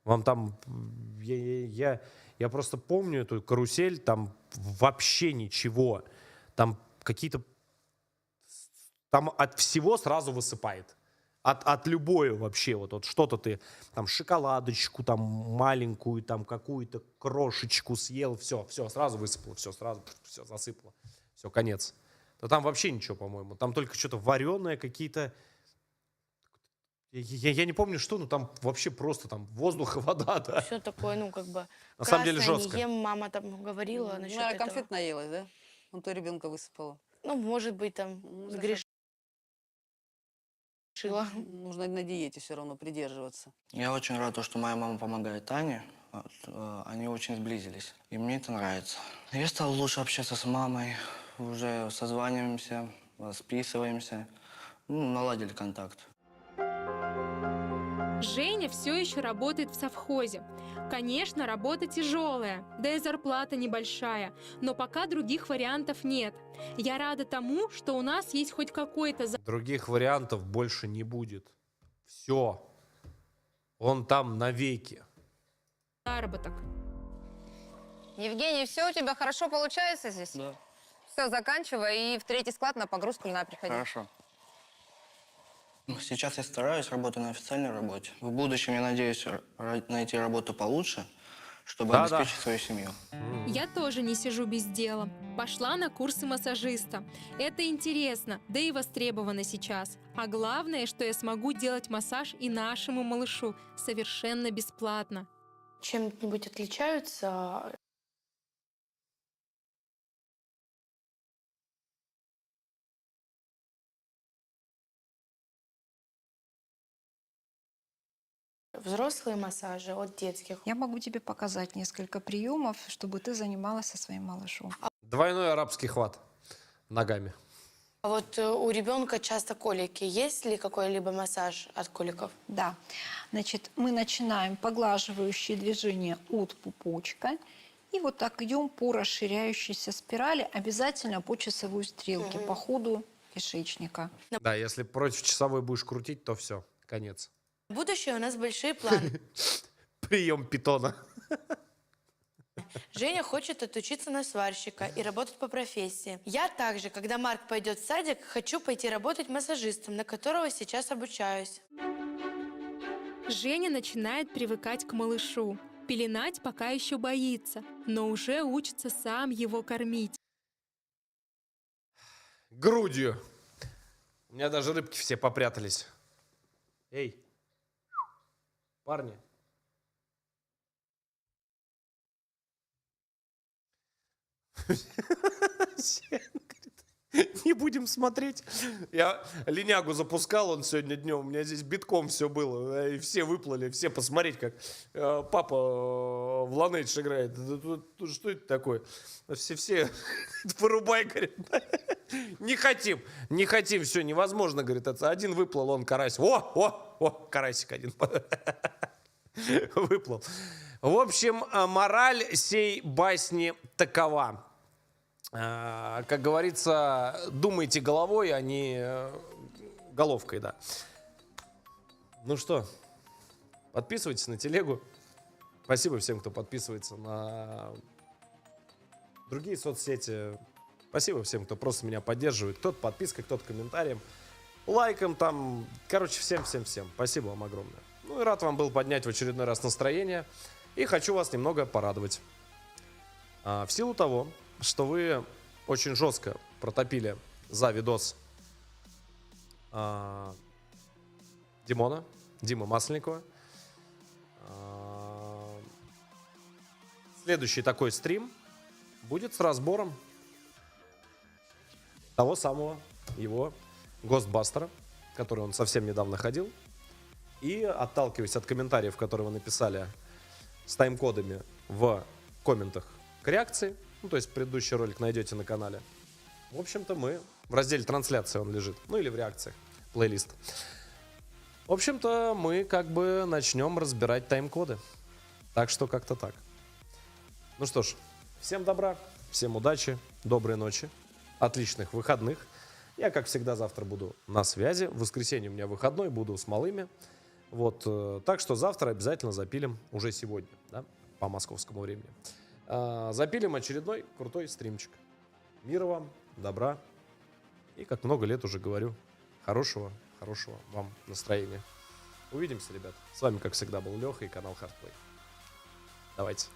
Вам там, я просто помню эту карусель, там вообще ничего. Там какие-то, там от всего сразу высыпает. От любой вообще, вот что-то ты, там шоколадочку, там маленькую, там какую-то крошечку съел, все, сразу высыпало, все, сразу, все, засыпало, все, конец. Да там вообще ничего, по-моему, там только что-то вареное, какие-то, я не помню что, но там вообще просто там воздух и вода, да. все такое, ну, как бы, На самом деле красное жестко. не ем, мама там говорила насчет Наверное, этого. конфет наелась, да? Он то ребенка высыпала. Ну, может быть, там, сгрешила. Нужно на диете все равно придерживаться. Я очень рад, что моя мама помогает Ане. Они очень сблизились. И мне это нравится. Я стал лучше общаться с мамой. Уже созваниваемся, списываемся. Ну, наладили контакт. Женя все еще работает в совхозе. Конечно, работа тяжелая, да и зарплата небольшая, но пока других вариантов нет. Я рада тому, что у нас есть хоть какой-то Других вариантов больше не будет. Все. Он там навеки. заработок. Евгений, все у тебя хорошо получается здесь? Да. Все, заканчивай и в 3-й склад на погрузку льна приходи. Хорошо. Сейчас я стараюсь, работаю на официальной работе. В будущем я надеюсь найти работу получше, чтобы обеспечить свою семью. Я тоже не сижу без дела. Пошла на курсы массажиста. Это интересно, да и востребовано сейчас. А главное, что я смогу делать массаж и нашему малышу совершенно бесплатно. Чем-нибудь отличаются взрослые массажи от детских? Я могу тебе показать несколько приемов, чтобы ты занималась со своим малышом. Двойной арабский хват ногами. А вот у ребенка часто колики. Есть ли какой-либо массаж от коликов? Да. Значит, мы начинаем поглаживающие движения от пупочка. И вот так идем по расширяющейся спирали, обязательно по часовой стрелке, по ходу кишечника. Да, если против часовой будешь крутить, то все, конец. В будущее у нас большие планы. Прием питона. Женя хочет отучиться на сварщика и работать по профессии. Я также, когда Марк пойдет в садик, хочу пойти работать массажистом, на которого сейчас обучаюсь. Женя начинает привыкать к малышу. Пеленать пока еще боится, но уже учится сам его кормить. Грудью. У меня даже рыбки все попрятались. Эй, парни. Не будем смотреть. Я линягу запускал, он сегодня днем. У меня здесь битком все было. И все выплыли, все посмотреть, как папа в Lineage играет. Что это такое? Все вырубай, говорит. Не хотим, все, невозможно, говорит. Это один выплыл, он карась. О, карасик один выплыл. В общем, мораль сей басни такова. Как говорится, думайте головой, а не головкой, да. Ну что, подписывайтесь на телегу. Спасибо всем, кто подписывается на другие соцсети. Спасибо всем, кто просто меня поддерживает. Кто-то подпиской, кто-то комментарием, лайком там. Короче, всем. Спасибо вам огромное. Ну и рад вам был поднять в очередной раз настроение. И хочу вас немного порадовать. В силу того, что вы очень жестко протопили за видос Димы Масленникова, следующий такой стрим будет с разбором того самого его Гостбастера, который он совсем недавно ходил. И отталкиваясь от комментариев, которые вы написали с тайм-кодами в комментах к реакции, ну, то есть предыдущий ролик найдете на канале, в общем-то мы в разделе трансляции он лежит, ну или в реакциях, плейлист. В общем-то мы как бы начнем разбирать тайм-коды. Так что как-то так. Ну что ж, всем добра, всем удачи, доброй ночи, отличных выходных. Я, как всегда, завтра буду на связи. В воскресенье у меня выходной, буду с малыми. Вот, так что завтра обязательно запилим, уже сегодня, да, по московскому времени. Запилим очередной крутой стримчик. Мира вам, добра и, как много лет уже говорю, хорошего вам настроения. Увидимся, ребят. С вами, как всегда, был Леха и канал Hardplay. Давайте.